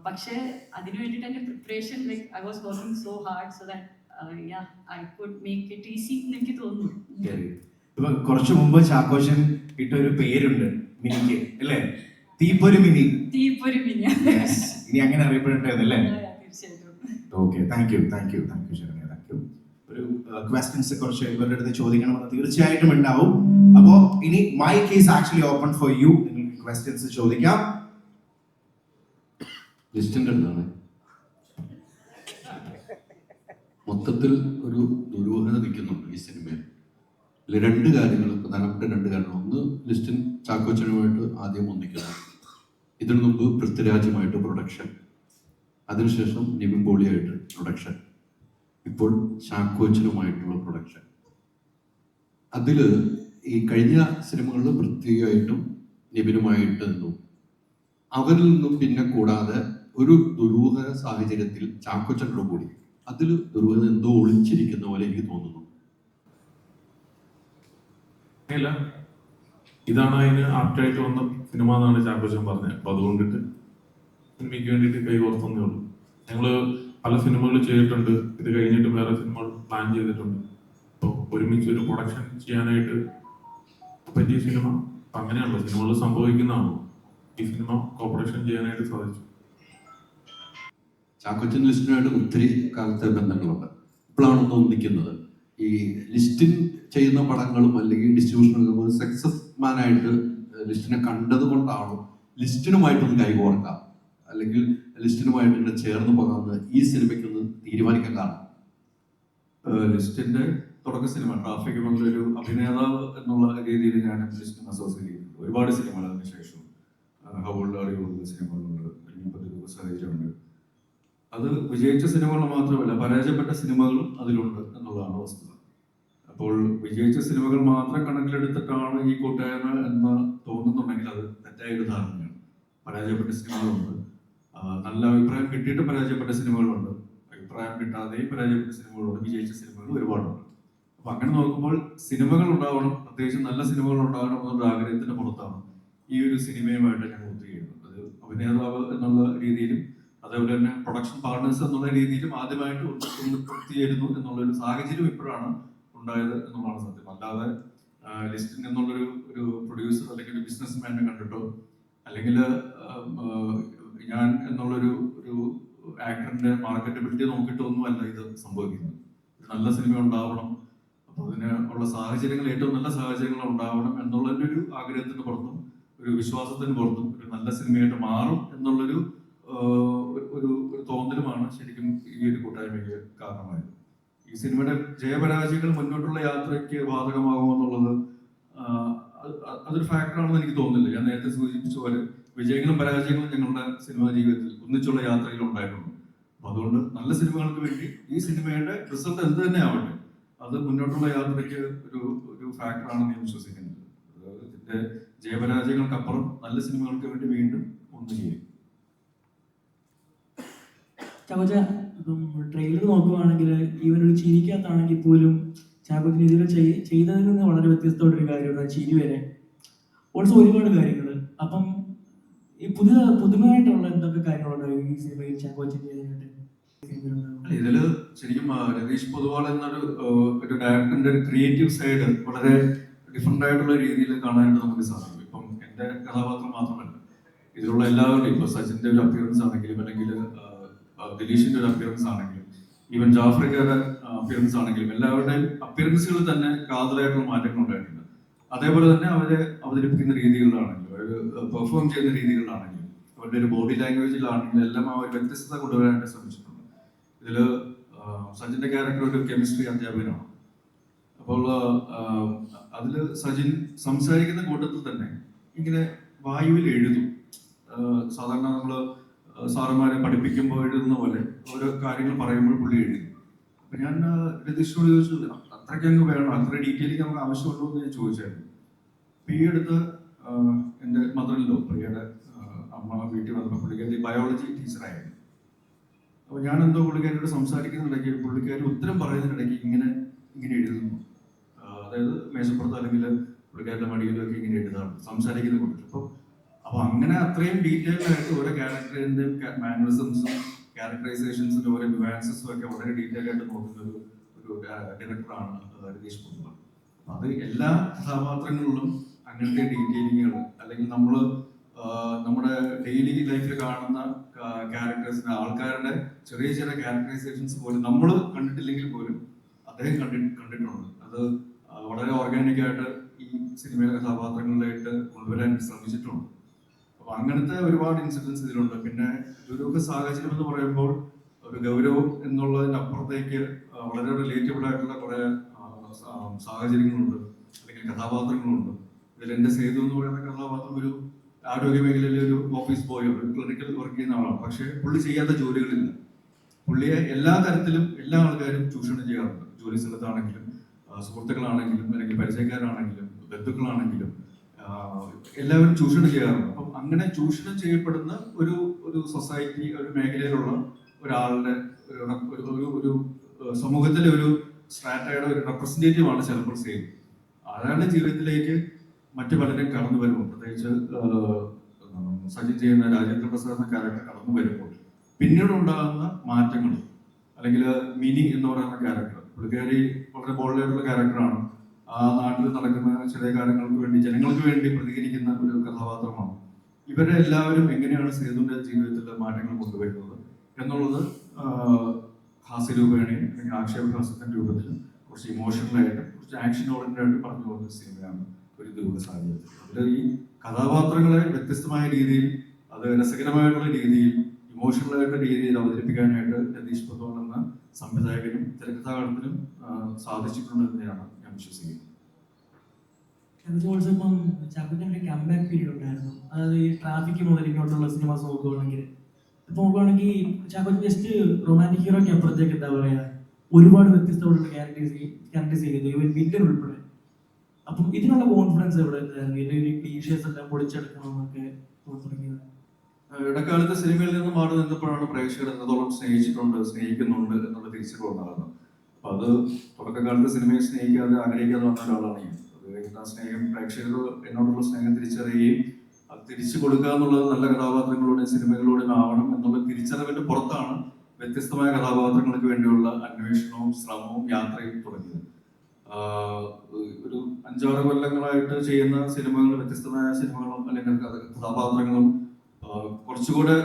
പക്ഷേ അതിനു വേണ്ടിയിട്ട് എൻ്റെ preparation, like I was working so hard so that I could make it easy എന്ന് എനിക്ക് തോന്നുന്നു. ഇപ്പൊ കുറച്ചു മുമ്പ് ചാക്കോച്ചൻ ഇട്ടൊരു പേരുണ്ട് മിനിക്ക്, അല്ലേ? തീപ്പൊരി മിനി. തീപ്പൊരി മിനി. ഇനി അങ്ങനെ അറിയപ്പെടട്ടെ അല്ലേ? തീർച്ചയായിട്ടും. Okay, thank you Saranya, thank you. ഒരു ക്വസ്റ്റ്യൻസ് കുറച്ച് ഇവരുടെ അടുത്ത് ചോദിക്കണമെന്ന് തീർച്ചയായിട്ടും ഉണ്ടാവും. അപ്പോ ഇനി mike is actually open for you. നിങ്ങൾക്ക് ക്വസ്റ്റ്യൻസ് ചോദിക്കാം. ലിസ്റ്റിൻ്റെ അടുത്താണ്. മൊത്തത്തിൽ ഒരു ദുരൂഹത നിൽക്കുന്നുണ്ട് ഈ സിനിമയിൽ. ഇതിൽ പ്രധാനപ്പെട്ട രണ്ട് കാര്യങ്ങൾ. ഒന്ന്, ലിസ്റ്റിൻ ചാക്കോച്ചനുമായിട്ട് ആദ്യം ഒന്നിക്കുന്നത്, ഇതിനു മുമ്പ് പൃഥ്വിരാജുമായിട്ട് പ്രൊഡക്ഷൻ, അതിനുശേഷം നിവിൻ പോളിയായിട്ട് പ്രൊഡക്ഷൻ, ഇപ്പോൾ ചാക്കോച്ചനുമായിട്ടുള്ള പ്രൊഡക്ഷൻ. അതിൽ ഈ കഴിഞ്ഞ സിനിമകളിൽ പൃഥ്വിയായിട്ടും നിവിനുമായിട്ട് നിന്നും, അവരിൽ നിന്നും പിന്നെ കൂടാതെ ഒരു ദുരൂഹ സാഹചര്യത്തിൽ ചാക്കോച്ചനോട് കൂടി, അതിൽ ദുരൂഹത എന്തോ ഒളിച്ചിരിക്കുന്ന പോലെ എനിക്ക് തോന്നുന്നു. ഇല്ല, ഇതാണ് അതിന് ആപ്റ്റായിട്ട് വന്ന സിനിമ എന്നാണ് ചാക്കോച്ചൻ പറഞ്ഞത്. അപ്പൊ അതുകൊണ്ടിട്ട് സിനിമയ്ക്ക് വേണ്ടിയിട്ട് കൈകോർത്തന്നേ ഉള്ളൂ. ഞങ്ങള് പല സിനിമകൾ ചെയ്തിട്ടുണ്ട്, ഇത് കഴിഞ്ഞിട്ട് വേറെ സിനിമകൾ പ്ലാൻ ചെയ്തിട്ടുണ്ട്. അപ്പോൾ ഒരുമിച്ച് ഒരു പ്രൊഡക്ഷൻ ചെയ്യാനായിട്ട് പറ്റിയ സിനിമ അങ്ങനെയുള്ള സിനിമകൾ സംഭവിക്കുന്നതാണ്. ഈ സിനിമ കോപ്പറേഷൻ ചെയ്യാനായിട്ട് സാധിച്ചു. ചാക്കോച്ചൻ ലിസ്റ്റിനായിട്ട് ഒത്തിരി കാലത്തെ ബന്ധങ്ങളുണ്ട്. ഇപ്പോഴാണ് ഒന്നിക്കുന്നത്. ഈ ലിസ്റ്റിൻ ചെയ്യുന്ന പടങ്ങളും അല്ലെങ്കിൽ ഡിസ്ട്രിബ്യൂഷനും സക്സസ് മാനായിട്ട് ലിസ്റ്റിനെ കണ്ടത് കൊണ്ടാണ് ലിസ്റ്റിനുമായിട്ടൊന്ന് കൈകോർക്കാം, അല്ലെങ്കിൽ ലിസ്റ്റിനുമായിട്ട് ഇങ്ങനെ ചേർന്ന് പോകാമെന്ന് ഈ സിനിമയ്ക്കൊന്ന് തീരുമാനിക്കാൻ കാരണം? ലിസ്റ്റിന്റെ തുടക്ക സിനിമ ട്രാഫിക് ഒരു അഭിനേതാവ് എന്നുള്ള രീതിയിൽ ഞാൻ ലിസ്റ്റിനെ അസോസിയേറ്റ് ചെയ്തിട്ടുണ്ട്. ഒരുപാട് സിനിമകൾ അതിനുശേഷം ഹൗൾഡ് അറിയുള്ള സിനിമകളുണ്ട്, സാഹചര്യമുണ്ട്. അത് വിജയിച്ച സിനിമകൾ മാത്രമല്ല, പരാജയപ്പെട്ട സിനിമകളും അതിലുണ്ട് എന്നുള്ളതാണ് വസ്തുത. അപ്പോൾ വിജയിച്ച സിനിമകൾ മാത്രം കണക്കിലെടുത്തിട്ടാണ് ഈ കൂട്ടായ്മ എന്ന് തോന്നുന്നുണ്ടെങ്കിൽ അത് തെറ്റായ ഒരു ധാരണയാണ്. പരാജയപ്പെട്ട സിനിമകളുണ്ട്, നല്ല അഭിപ്രായം കിട്ടിയിട്ട് പരാജയപ്പെട്ട സിനിമകളുണ്ട്, അഭിപ്രായം കിട്ടാതെയും പരാജയപ്പെട്ട സിനിമകളുണ്ട്, വിജയിച്ച സിനിമകൾ ഒരുപാടുണ്ട്. അപ്പൊ അങ്ങനെ നോക്കുമ്പോൾ സിനിമകൾ ഉണ്ടാവണം, പ്രത്യേകിച്ച് നല്ല സിനിമകൾ ഉണ്ടാവണം എന്നുള്ള ആഗ്രഹത്തിന്റെ പുറത്താണ് ഈ ഒരു സിനിമയുമായിട്ട് ഞാൻ ഒത്തുചേരുന്നത്. അത് അഭിനേതാവ് എന്നുള്ള രീതിയിലും അതേപോലെ തന്നെ പ്രൊഡക്ഷൻ പാർട്ട്നേഴ്സ് എന്നുള്ള രീതിയിലും ആദ്യമായിട്ട് ഒത്തുചേരുന്നു എന്നുള്ളൊരു സാഹചര്യം ഇപ്പോഴാണ് ഉണ്ടായത് എന്നുള്ളതാണ് സത്യം. അല്ലാതെ ലിസ്റ്റിൻ എന്നുള്ളൊരു പ്രൊഡ്യൂസർ അല്ലെങ്കിൽ ഒരു ബിസിനസ് മാനെ കണ്ടിട്ടോ, അല്ലെങ്കിൽ ഞാൻ എന്നുള്ളൊരു ആക്ടറിന്റെ മാർക്കറ്റബിലിറ്റി നോക്കിയിട്ടോ ഒന്നുമല്ല ഇത് സംഭവിക്കുന്നത്. ഒരു നല്ല സിനിമ ഉണ്ടാവണം, അപ്പോൾ അതിന് ഉള്ള സാഹചര്യങ്ങൾ, ഏറ്റവും നല്ല സാഹചര്യങ്ങൾ ഉണ്ടാവണം എന്നുള്ളതിൻ്റെ ഒരു ആഗ്രഹത്തിന് പുറത്തും ഒരു വിശ്വാസത്തിന് പുറത്തും ഒരു നല്ല സിനിമയായിട്ട് മാറും എന്നുള്ളൊരു ഒരു തോന്നലുമാണ് ശരിക്കും ഈ ഒരു കൂട്ടായ്മയ്ക്ക് കാരണമായത്. ഈ സിനിമയുടെ ജയപരാജയങ്ങൾ മുന്നോട്ടുള്ള യാത്രയ്ക്ക് ബാധകമാകുമോ എന്നുള്ളത് അതൊരു ഫാക്ടറാണെന്ന് എനിക്ക് തോന്നുന്നില്ല. ഞാൻ നേരത്തെ സൂചിപ്പിച്ച പോലെ വിജയങ്ങളും പരാജയങ്ങളും ഞങ്ങളുടെ സിനിമാ ജീവിതത്തിൽ ഒന്നിച്ചുള്ള യാത്രയിൽ ഉണ്ടായിട്ടുണ്ട്. അപ്പൊ അതുകൊണ്ട് നല്ല സിനിമകൾക്ക് വേണ്ടി ഈ സിനിമയുടെ റിസൾട്ട് എന്ത് തന്നെ ആവട്ടെ, അത് മുന്നോട്ടുള്ള യാത്രയ്ക്ക് ഒരു ഫാക്ടറാണെന്ന് ഞാൻ വിശ്വസിക്കുന്നത്. ഇതിന്റെ ജയപരാജയങ്ങൾക്കപ്പുറം നല്ല സിനിമകൾക്ക് വേണ്ടി വീണ്ടും ഒന്ന് ചെയ്യും. ചാക്കോച്ച, ഇപ്പം ട്രെയിലർ നോക്കുവാണെങ്കിൽ ഈവൻ ഒരു ചിരിക്കകത്താണെങ്കിൽ പോലും ചാക്കോച്ചിന് ഇതുവരെ ചെയ്തതിൽ നിന്ന് വളരെ വ്യത്യസ്തമായിട്ടൊരു കാര്യമാണ് ചിരി വരെ. ഓൾസോ ഒരുപാട് കാര്യങ്ങൾ. അപ്പം ഈ പുതുമയായിട്ടുള്ള എന്തൊക്കെ കാര്യങ്ങളുണ്ടാവും ഈ സിനിമയിൽ ചാക്കോച്ചൻ ചെയ്തതിനായിട്ട്? ഇതില് ശരിക്കും രതീഷ് പൊതുവാൾ ഒരു ഡയറക്ടറിന്റെ ഒരു ക്രിയേറ്റീവ് സൈഡ് വളരെ ഡിഫറെന്റ് ആയിട്ടുള്ള രീതിയിൽ കാണാനായിട്ട് നമുക്ക് സാധിക്കും. ഇപ്പം എന്റെ കഥാപാത്രം മാത്രമല്ല, ഇതിലുള്ള എല്ലാവരുടെയും ഇപ്പൊ സച്ചിന്റെ ഒരു അപ്പിയറൻസ് ആണെങ്കിലും, അല്ലെങ്കിൽ ദിലീഷിന്റെ ഒരു അപ്പിയറൻസ് ആണെങ്കിലും, ഈവൻ ജാഫ്രിക്കയുടെ അപ്പിയറൻസ് ആണെങ്കിലും, എല്ലാവരുടെയും അപ്പിയറൻസുകൾ തന്നെ കാതലായിട്ടുള്ള മാറ്റങ്ങൾ ഉണ്ടായിട്ടുണ്ട്. അതേപോലെ തന്നെ അവരെ അവതരിപ്പിക്കുന്ന രീതികളിലാണെങ്കിലും, അവർ പെർഫോം ചെയ്യുന്ന രീതികളിലാണെങ്കിലും, അവരുടെ ഒരു ബോഡി ലാംഗ്വേജിലാണെങ്കിലും എല്ലാം അവർ വ്യത്യസ്തത കൊണ്ടുവരാനായിട്ട് ശ്രമിച്ചിട്ടുണ്ട്. ഇതില് സജിന്റെ ക്യാരക്ടർ ഒരു കെമിസ്ട്രി അധ്യാപകനാണ്. അപ്പോൾ അതില് സജിൻ സംസാരിക്കുന്ന കൂട്ടത്തിൽ തന്നെ ഇങ്ങനെ വായുവിൽ എഴുതും. സാധാരണ നമ്മള് സാറന്മാരെ പഠിപ്പിക്കുമ്പോൾ എഴുതുന്ന പോലെ ഓരോ കാര്യങ്ങൾ പറയുമ്പോൾ പുള്ളി എഴുതും. അപ്പൊ ഞാൻ രതീഷിനോട് ചോദിച്ചു, അത്രയ്ക്ക് അങ്ങ് വേണം, അത്ര ഡീറ്റെയിലിംഗ് നമുക്ക് ആവശ്യമുള്ളൂ എന്ന് ഞാൻ ചോദിച്ചായിരുന്നു. അപ്പൊ ഈ അടുത്ത് എൻ്റെ മദറിലോ, പ്രിയയുടെ അമ്മ വീട്ടിൽ വന്നപ്പോൾ പുള്ളിക്കാരി ബയോളജി ടീച്ചറായിരുന്നു. അപ്പൊ ഞാൻ എന്തോ പുള്ളിക്കാരിയോട് സംസാരിക്കുന്നിടയ്ക്ക് പുള്ളിക്കാരി ഉത്തരം പറയുന്നതിനിടയ്ക്ക് ഇങ്ങനെ എഴുതുന്നു. അതായത് മേശപ്പുറത്ത് അല്ലെങ്കിൽ പുള്ളിക്കാരുടെ മടിയിലൊക്കെ ഇങ്ങനെ എഴുതാണ് സംസാരിക്കുന്ന കൂട്ടത്തിൽ. അപ്പൊ അങ്ങനെ അത്രയും ഡീറ്റെയിൽ ആയിട്ട് ഓരോ ക്യാരക്ടറിന്റെ മാനറിസംസും ക്യാരക്ടറൈസേഷൻസിന്റെ ഓരോ ന്യൂആൻസസും ഒക്കെ വളരെ ഡീറ്റെയിൽ ആയിട്ട് നോക്കുന്ന ഒരു ഡയറക്ടറാണ് രതീഷ് പൊതുവാൾ. അത് എല്ലാ കഥാപാത്രങ്ങളിലും അങ്ങനത്തെ ഡീറ്റെയിലിങ്ങുകൾ, അല്ലെങ്കിൽ നമ്മുടെ ഡെയിലി ലൈഫിൽ കാണുന്ന ക്യാരക്ടേഴ്സിന്റെ ആൾക്കാരുടെ ചെറിയ ചെറിയ ക്യാരക്ടറൈസേഷൻസ് പോലും നമ്മൾ കണ്ടിട്ടില്ലെങ്കിൽ പോലും അദ്ദേഹം കണ്ടിട്ടുണ്ട്. അത് വളരെ ഓർഗാനിക് ആയിട്ട് ഈ സിനിമയിലെ കഥാപാത്രങ്ങളിലായിട്ട് കൊണ്ടുവരാൻ ശ്രമിച്ചിട്ടുണ്ട്. അപ്പൊ അങ്ങനത്തെ ഒരുപാട് ഇൻസിഡൻസ് ഇതിലുണ്ട്. പിന്നെ ദുരൂഹ സാഹചര്യം എന്ന് പറയുമ്പോൾ ഒരു ഗൗരവം എന്നുള്ളതിന്റെ അപ്പുറത്തേക്ക് വളരെ റിലേറ്റബിൾ ആയിട്ടുള്ള കുറെ സാഹചര്യങ്ങളുണ്ട്, അല്ലെങ്കിൽ കഥാപാത്രങ്ങളുണ്ട്. ഇതിൽ എന്റെ സേതു എന്ന് പറയുന്ന കഥാപാത്രം ഒരു ആരോഗ്യ മേഖലയിലെ ഒരു ഓഫീസ് ബോയോ, ഒരു ക്ലിനിക്കൽ വർക്ക് ചെയ്യുന്ന ആളാണ്. പക്ഷെ പുള്ളി ചെയ്യാത്ത ജോലികളില്ല. പുള്ളിയെ എല്ലാ തരത്തിലും എല്ലാ ആൾക്കാരും ചൂഷണം ചെയ്യാറുണ്ട്. ജോലി സ്ഥലത്താണെങ്കിലും, സുഹൃത്തുക്കളാണെങ്കിലും, അല്ലെങ്കിൽ പരിചയക്കാരാണെങ്കിലും, ബന്ധുക്കളാണെങ്കിലും എല്ലാവരും ചൂഷണം ചെയ്യാറുണ്ട്. അപ്പം അങ്ങനെ ചൂഷണം ചെയ്യപ്പെടുന്ന ഒരു സൊസൈറ്റി, ഒരു മേഖലയിലുള്ള ഒരാളുടെ ഒരു സമൂഹത്തിലെ ഒരു സ്ട്രാറ്റയുടെ ഒരു റെപ്രസെന്റേറ്റീവ് ആണ് ചിലപ്പോൾ സേതു. അയാളുടെ ജീവിതത്തിലേക്ക് മറ്റു പലരും കടന്നു വരുമ്പോൾ, പ്രത്യേകിച്ച് സജിൻ ചെയ്യുന്ന രാജേന്ദ്ര പ്രസാദ് എന്ന ക്യാരക്ടർ കടന്നു വരുമ്പോൾ പിന്നീട് ഉണ്ടാകുന്ന മാറ്റങ്ങൾ, അല്ലെങ്കിൽ മിനി എന്ന് പറയുന്ന ക്യാരക്ടർ, പുള്ളിക്കാരി വളരെ ബോൾഡായിട്ടുള്ള ക്യാരക്ടറാണ്. ആ നാട്ടിൽ നടക്കുന്ന ചെറിയ കാര്യങ്ങൾക്ക് വേണ്ടി, ജനങ്ങൾക്ക് വേണ്ടി പ്രതികരിക്കുന്ന ഒരു കഥാപാത്രമാണ്. ഇവരെ എല്ലാവരും എങ്ങനെയാണ് സേതുവിന്റെ ജീവിതത്തിലെ മാറ്റങ്ങൾ കൊണ്ടുവരുന്നത് എന്നുള്ളത് ഹാസ്യരൂപേണയും അല്ലെങ്കിൽ ആക്ഷേപഹാസ്യത്തിന്റെ രൂപത്തിൽ കുറച്ച് ഇമോഷണലായിട്ട്, കുറച്ച് ആക്ഷൻ ഓറിയന്റഡ് ആയിട്ട് പറഞ്ഞു പോകുന്ന സിനിമയാണ് ഒരു ദുരൂഹ സാഹചര്യം. അതിൽ ഈ കഥാപാത്രങ്ങളെ വ്യത്യസ്തമായ രീതിയിൽ, അത് രസകരമായിട്ടുള്ള രീതിയിൽ, ഇമോഷണലായിട്ടുള്ള രീതിയിൽ അവതരിപ്പിക്കാനായിട്ട് രതീഷ് പൊതുവാൾ എന്ന സംവിധായകനും തിരക്കഥാകൃത്തിനും സാധിച്ചിട്ടുണ്ട് തന്നെയാണ് ഞാൻ വിശ്വസിക്കുന്നത്. ഇപ്പം ചാക്കോച്ചൻ്റെ കംബാക്ക് പീരീഡ് ഉണ്ടായിരുന്നു. അതായത് ഈ ട്രാഫിക് മുതൽ ഇങ്ങോട്ടുള്ള സിനിമാസ് നോക്കുകയാണെങ്കിൽ, ഇപ്പൊ നോക്കുകയാണെങ്കിൽ ചാക്കോച്ചൻ ജസ്റ്റ് റൊമാൻറ്റിക് ഹീറോയ്ക്ക് അപ്പുറത്തേക്ക് എന്താ പറയാ, ഒരുപാട് വ്യത്യസ്തമായിട്ടുള്ള ക്യാരക്ടേഴ്സ് ചെയ്ത് ഈവൻ വില്ലൻ ഉൾപ്പെടെ. അപ്പം ഇതിനുള്ള കോൺഫിഡൻസ് എവിടെ ക്ലീഷേഴ്സ് എല്ലാം പൊളിച്ചെടുക്കണമെന്നൊക്കെ തുടങ്ങിയത്? ഇടക്കാലത്ത് സിനിമയിൽ നിന്ന് മാറി നിന്നപ്പോഴാണ് പ്രേക്ഷകർ എന്നതോളം സ്നേഹിക്കുന്നുണ്ട് എന്നുള്ള തിരിച്ചറിവുണ്ടാകുന്നത്. അപ്പൊ അത് തുടക്കകാലത്ത് സിനിമയെ സ്നേഹിക്കാതെ ആഗ്രഹിക്കാതെ വന്ന ഒരാളാണ് ഞാൻ. അത് ആ സ്നേഹം, പ്രേക്ഷകർ എന്നോടുള്ള സ്നേഹം തിരിച്ചറിയുകയും അത് തിരിച്ചു കൊടുക്കുക എന്നുള്ളത് നല്ല കഥാപാത്രങ്ങളുടെയും സിനിമകളുടെയും ആവണം എന്നുള്ള തിരിച്ചറിവിന്റെ പുറത്താണ് വ്യത്യസ്തമായ കഥാപാത്രങ്ങൾക്ക് വേണ്ടിയുള്ള അന്വേഷണവും ശ്രമവും യാത്രയും തുടങ്ങിയത്. ഒരു 5-6 കൊല്ലങ്ങളായിട്ട് ചെയ്യുന്ന സിനിമകൾ, വ്യത്യസ്തമായ സിനിമകളും അല്ലെങ്കിൽ കഥാപാത്രങ്ങളും കുറച്ചുകൂടെ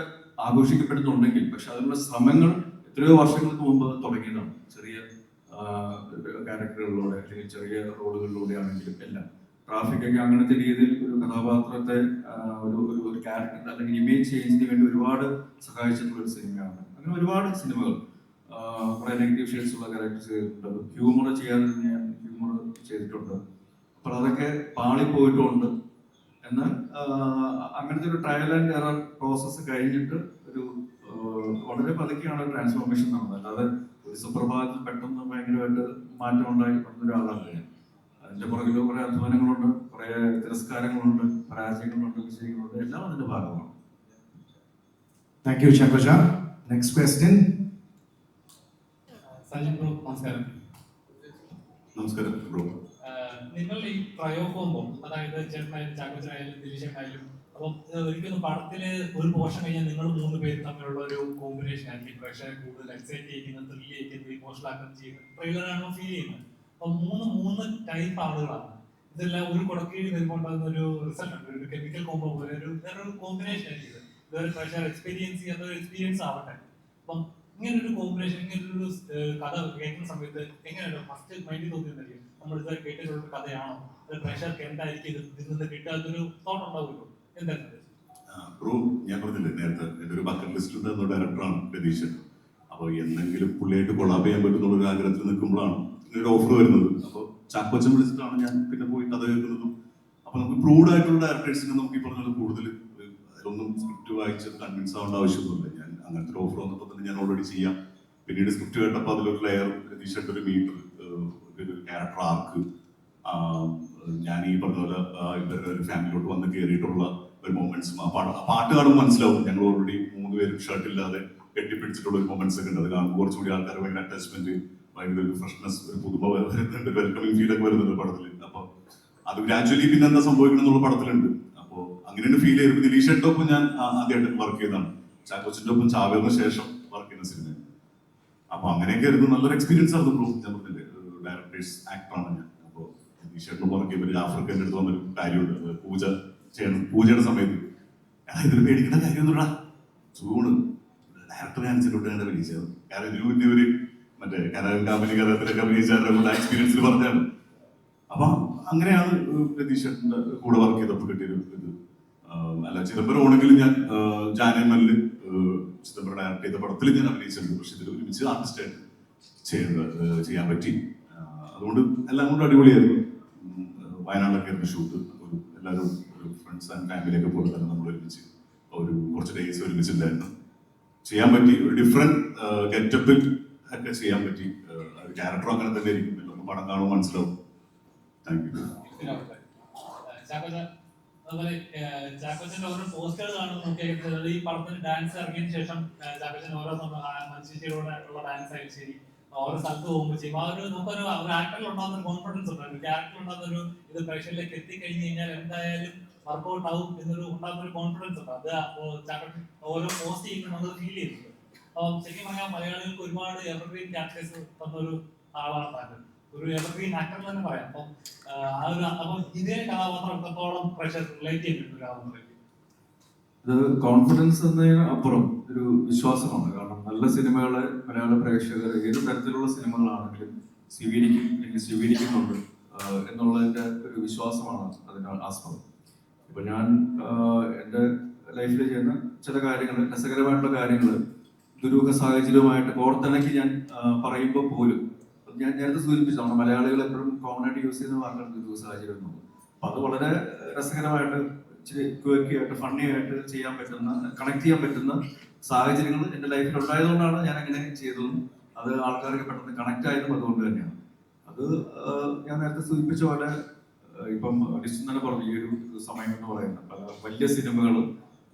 ആഘോഷിക്കപ്പെടുന്നുണ്ടെങ്കിൽ, പക്ഷെ അതിനുള്ള ശ്രമങ്ങൾ എത്രയോ വർഷങ്ങൾക്ക് മുമ്പ് തുടങ്ങിയതാണ്. ചെറിയ ക്യാരക്ടറുകളിലൂടെ അല്ലെങ്കിൽ ചെറിയ റോളുകളിലൂടെ ആണെങ്കിലും എല്ലാം. ട്രാഫിക്കൊക്കെ അങ്ങനത്തെ രീതിയിൽ ഒരു കഥാപാത്രത്തെ ഒരു ക്യാരക്ടർ അല്ലെങ്കിൽ ഇമേജ് ചേഞ്ചിന് വേണ്ടി ഒരുപാട് സഹായിച്ചിട്ടുള്ള ഒരു സിനിമയാണ്. അങ്ങനെ ഒരുപാട് സിനിമകൾ കുറെ നെഗറ്റീവ് ഷെയ്ഡ്സ് ഉള്ള ക്യാരക്ടേഴ്സ് ചെയ്തിട്ടുണ്ട്. ഹ്യൂമർ ചെയ്യാതെ ഞാൻ ഹ്യൂമർ ചെയ്തിട്ടുണ്ട്. അപ്പോൾ അതൊക്കെ പാളിപ്പോയിട്ടുണ്ട്. എന്നാൽ അങ്ങനത്തെ ഒരു ട്രയൽ ആൻഡ് എറർ പ്രോസസ്സ് കഴിഞ്ഞിട്ട് ഒരു വളരെ പതുക്കെയാണ് ട്രാൻസ്ഫോർമേഷൻ നടന്നത്. അല്ലാതെ ഒരു സുപ്രഭാതത്തിൽ പെട്ടെന്ന് ഭയങ്കരമായിട്ട് മാറ്റം ഉണ്ടായി വന്ന ഒരാളാണ് ഞാൻ. അതിന്റെ പുറകിൽ കുറെ അധ്വാനങ്ങളുണ്ട്, കുറെ തിരസ്കാരങ്ങളുണ്ട്, പരാജയങ്ങളുണ്ട്, വിജയങ്ങളുണ്ട്, എല്ലാം അതിന്റെ ഭാഗമാണ്. താങ്ക് യു ചാക്കോച്ച. Next question. സജിൻ ബ്രോ, നമസ്കാരം. നമസ്കാരം ബ്രോ. നിങ്ങൾ ഈ പ്രയോഗം, അതായത് ചേട്ടനായാലും ചാക്കോച്ചനായാലും ദിലീഷനായാലും, അപ്പം ഒരിക്കലും പടത്തില് ഒരു പോർഷൻ കഴിഞ്ഞാൽ നിങ്ങൾ 3 പേര് തമ്മിലുള്ള ഒരു കോമ്പിനേഷൻ ആയിരിക്കും പ്രേക്ഷകരെ കൂടുതൽ എക്സൈറ്റ് ചെയ്യിക്കുന്നത്, ത്രില്ല് ചെയ്യിക്കുന്നത്, ഇമോഷണൽ ആക്കുന്നത് ചെയ്യുന്നത്. ട്രെയിലറാണോ ഫീൽ ചെയ്യുന്നത്? അപ്പം 3 ടൈപ്പ് ആളുകളാണ്. ഇതെല്ലാം ഒരു കുടക്കീഴിൽ വരുമ്പോണ്ടാകുന്ന ഒരു റിസൾട്ട് ഉണ്ട്, ഒരു കെമിക്കൽ കോമ്പോ പോലെ വേറൊരു കോമ്പിനേഷൻ ആയിരിക്കും ഇത്. ഇതൊരു പ്രേക്ഷകർ എക്സ്പീരിയൻസ് ചെയ്യാത്ത ഒരു എക്സ്പീരിയൻസ് ആവട്ടെ. അപ്പം ഇങ്ങനൊരു കോമ്പിനേഷൻ, ഇങ്ങനൊരു കഥ കേൾക്കുന്ന സമയത്ത് എങ്ങനെയാണ് ഫസ്റ്റ് മൈൻഡിൽ തോന്നിയിരുന്നില്ല നമ്മളിത് കേട്ടിട്ടുള്ള കഥയാണോ, അത് പ്രേക്ഷകർക്ക് എന്തായിരിക്കും ഇതിൽ നിന്ന് കിട്ടാത്തൊരു തോട്ട് ഉണ്ടാവുമല്ലോ, എന്തായിരുന്നു? ബ്രോ, ഞാൻ പറഞ്ഞില്ലേ നേരത്തെ എൻ്റെ ഒരു ബക്കറ്റ് ലിസ്റ്റിൽ നിന്ന ഡയറക്ടറാണ് രതീശൻ. അപ്പോൾ എന്തെങ്കിലും പുള്ളിയായിട്ട് കൊളാബ് ചെയ്യാൻ പറ്റുന്ന ഒരു ആഗ്രഹത്തിൽ നിൽക്കുമ്പോഴാണ് ഒരു ഓഫർ വരുന്നത്. അപ്പോൾ ചാക്കോച്ചൻ വിളിച്ചിട്ടാണ് ഞാൻ പിന്നെ പോയി കഥ കേൾക്കുന്നതും. അപ്പോൾ നമുക്ക് പ്രൂവ്ഡ് ആയിട്ടുള്ള ഡയറക്ടേഴ്സിനെ നമുക്ക് ഈ പറഞ്ഞത് കൂടുതൽ അതിലൊന്നും സ്ക്രിപ്റ്റ് വായിച്ച് കൺവിൻസ് ആവേണ്ട ആവശ്യമൊന്നുമില്ല. ഞാൻ അങ്ങനത്തെ ഒരു ഓഫർ വന്നപ്പോൾ തന്നെ ഞാൻ ഓൾറെഡി ചെയ്യാം. പിന്നീട് സ്ക്രിപ്റ്റ് കേട്ടപ്പോൾ അതിലൊരു ലെയർ, രതീഷൻ്റെ ഒരു മീറ്റർ, ഒരു ക്യാരക്ടർ ആർക്ക്, ഞാൻ ഈ പറഞ്ഞ പോലെ ഇവരുടെ ഒരു ഫാമിലിയിലോട്ട് വന്ന് കയറിയിട്ടുള്ള ഒരു മൊമെന്റ്സും ആ പാട്ട് കാണുമ്പോൾ മനസ്സിലാവും. ഞങ്ങൾ ഓൾറെഡി 3 പേരും ഷർട്ട് ഇല്ലാതെ കെട്ടിപ്പിടിച്ചിട്ടുള്ള ഒരു മൊമെന്റ്സ് ഒക്കെ ഉണ്ട്. അത് കാണുമ്പോൾ കുറച്ചുകൂടി ആൾക്കാർ ഭയങ്കര അറ്റാച്ച്മെന്റ്, ഭയങ്കര ഒരു ഫ്രഷ്നെസ്, ഒരു പുതുമ വരുന്നുണ്ട്, വെൽക്കമിങ് ഫീൽ ഒക്കെ വരുന്നുണ്ട് പടത്തിൽ. അപ്പോൾ അത് ഗ്രാജുവലി പിന്നെ എന്താ സംഭവിക്കണം എന്നുള്ള പടത്തിലുണ്ട്. അപ്പോൾ അങ്ങനെയാണ് ഫീൽ ചെയ്തത്. ദിലീഷന്റെ ഒപ്പം ഞാൻ ആദ്യമായിട്ട് വർക്ക് ചെയ്തതാണ്. ചാക്കോച്ചിന്റെ ഒപ്പം ചാവേറിന് ശേഷം വർക്ക് ചെയ്യുന്ന സിനിമ. അപ്പൊ അങ്ങനെയൊക്കെ ആയിരുന്നു. നല്ലൊരു എക്സ്പീരിയൻസ് ആയിരുന്നു. ഞാൻ പറഞ്ഞില്ലേ, ഡയറക്ടേഴ്സ് ആക്ടറാണ് ഞാൻ. അപ്പോൾ ദിലീഷേട്ടന് വർക്ക് ചെയ്യുമ്പോൾ ജാഫർക്ക് എൻ്റെ അടുത്ത് വന്നൊരു കാര്യമുണ്ട്. പൂജയുടെ സമയത്ത് ഇതിൽ പേടിക്കേണ്ട കാര്യമൊന്നുമില്ല, ചൂണ് ഡയറക്ടർ കാണിച്ചിട്ടുണ്ട് എന്നെ വിളിച്ചത്. കാരണം ഇതിനു മുന്നേ ഒരു മറ്റേ കനകൻ കാമിനി കഥത്തിലൊക്കെ അഭിനയിച്ചാരുടെ എക്സ്പീരിയൻസിൽ പറഞ്ഞാണ്. അപ്പൊ അങ്ങനെയാണ് രതീഷേട്ടൻ്റെ കൂടെ വർക്ക് ചെയ്തപ്പോൾ കിട്ടിയൊരു ഇത്. അല്ല, ചിദംബരം ആണെങ്കിലും ഞാൻ ജാനമല്ല് ചിദംബരം ഡയറക്ട് ചെയ്ത പടത്തിൽ ഞാൻ അഭിനയിച്ചിട്ടുണ്ട്. പക്ഷെ ഇതിൽ ഒരുമിച്ച് ആർട്ടിസ്റ്റായിട്ട് ചെയ്യാൻ പറ്റി. അതുകൊണ്ട് എല്ലാം കൊണ്ടും അടിപൊളിയായിരുന്നു. വയനാട്ടിലൊക്കെ ആയിരുന്നു ഷൂട്ട്. എല്ലാവരും ഫ്രണ്ട്സ് ആൻഡ് ഫാമിലിയൊക്കെ പോലെ തന്നെ നമ്മൾ ഒരുമിച്ച് കുറച്ച് ഡേയ്സ് ഒരുമിച്ചുണ്ടായിരുന്നു. ചെയ്യാൻ പറ്റി. ഒരു ഡിഫറെന്റ് ഗെറ്റപ്പിൽ ഒക്കെ ചെയ്യാൻ പറ്റി. ക്യാരക്ടർ അങ്ങനെ തന്നെ ആയിരിക്കും. എല്ലാവർക്കും പടം കാണുമ്പോൾ മനസ്സിലാവും. Thank you. അതുപോലെ ചാക്കോച്ചന്റെ ഓരോ പോസ്റ്റർ കാണുമ്പോൾ ഈ പടത്തിന് ഡാൻസ് ഇറങ്ങിയതിനു ശേഷം ചാക്കോച്ചൻ ഓരോ മനുഷ്യരോട് ഉള്ള ഡാൻസ് ആയാലും ശരി, ഓരോ സ്ഥലത്ത് പോകുമ്പോൾ ചെയ്യും. ആ ഒരു നമുക്കൊരു ആക്ടറിൽ ഉണ്ടാകുന്ന ഒരു കോൺഫിഡൻസ് ഉണ്ട്, ഒരു ക്യാരക്ടർ ഉണ്ടാകുന്ന ഒരു ഇത് പ്രേക്ഷകരിലേക്ക് എത്തിക്കഴിഞ്ഞ് കഴിഞ്ഞാൽ എന്തായാലും വർക്ക്ഔട്ട് ആവും എന്നൊരു ഉണ്ടാകുന്ന ഒരു കോൺഫിഡൻസ് ഉണ്ട്. അത് ചാക്കോച്ചൻ ഓരോ പോസ്റ്റ് ചെയ്യുമ്പോൾ നമുക്ക് ഫീൽ ചെയ്യുന്നുണ്ട്. അപ്പം ശരിക്കും പറഞ്ഞാൽ മലയാളികൾക്ക് ഒരുപാട് എവർഗ്രീൻ ക്യാരക്ടേഴ്സ് തന്നൊരു ആളാണ് താങ്കൾ, ഒരു എവർഗ്രീൻ ആക്ടർ തന്നെ പറയാം. അപ്പം ഇതേ കഥാപാത്രം എത്രത്തോളം പ്രേക്ഷകർ റിലേറ്റ് ചെയ്യുന്നുണ്ട്? ഇത് കോൺഫിഡൻസ് എന്നതിന് അപ്പുറം ഒരു വിശ്വാസമാണ്. കാരണം നല്ല സിനിമകളെ മലയാള പ്രേക്ഷകർ ഏത് തരത്തിലുള്ള സിനിമകളാണെങ്കിലും സ്വീകരിക്കും, അല്ലെങ്കിൽ സ്വീകരിക്കുന്നുണ്ട് എന്നുള്ളതിന്റെ ഒരു വിശ്വാസമാണ് അതിന് ആസ്പദം. ഇപ്പൊ ഞാൻ എൻ്റെ ലൈഫിൽ ചെയ്യുന്ന ചില കാര്യങ്ങൾ, രസകരമായിട്ടുള്ള കാര്യങ്ങൾ ദുരൂഹ സാഹചര്യവുമായിട്ട് കോർത്തിണക്കി ഞാൻ പറയുമ്പോൾ പോലും, ഞാൻ നേരത്തെ സൂചിപ്പിച്ചു, നമ്മുടെ മലയാളികൾ എപ്പോഴും കോമൺ ആയിട്ട് യൂസ് ചെയ്യുന്ന വാക്കാണ് ദുരൂഹ സാഹചര്യം എന്നുള്ളത്. അപ്പൊ അത് വളരെ രസകരമായിട്ട്, ഇച്ചിരി ക്വേക്കിയായിട്ട്, ഫണ്ണി ആയിട്ട് ചെയ്യാൻ പറ്റുന്ന, കണക്ട് ചെയ്യാൻ പറ്റുന്ന സാഹചര്യങ്ങൾ എൻ്റെ ലൈഫിൽ ഉണ്ടായതുകൊണ്ടാണ് ഞാൻ അങ്ങനെ ചെയ്തതും അത് ആൾക്കാർക്ക് പെട്ടെന്ന് കണക്ട് ആയതും അതുകൊണ്ട് തന്നെയാണ്. അത് ഞാൻ നേരത്തെ സൂചിപ്പിച്ച പോലെ ഇപ്പം ഡിസ്റ്റൻ തന്നെ പറഞ്ഞു, ഈ ഒരു സമയം എന്ന് പറയുന്നത് പല വലിയ സിനിമകളും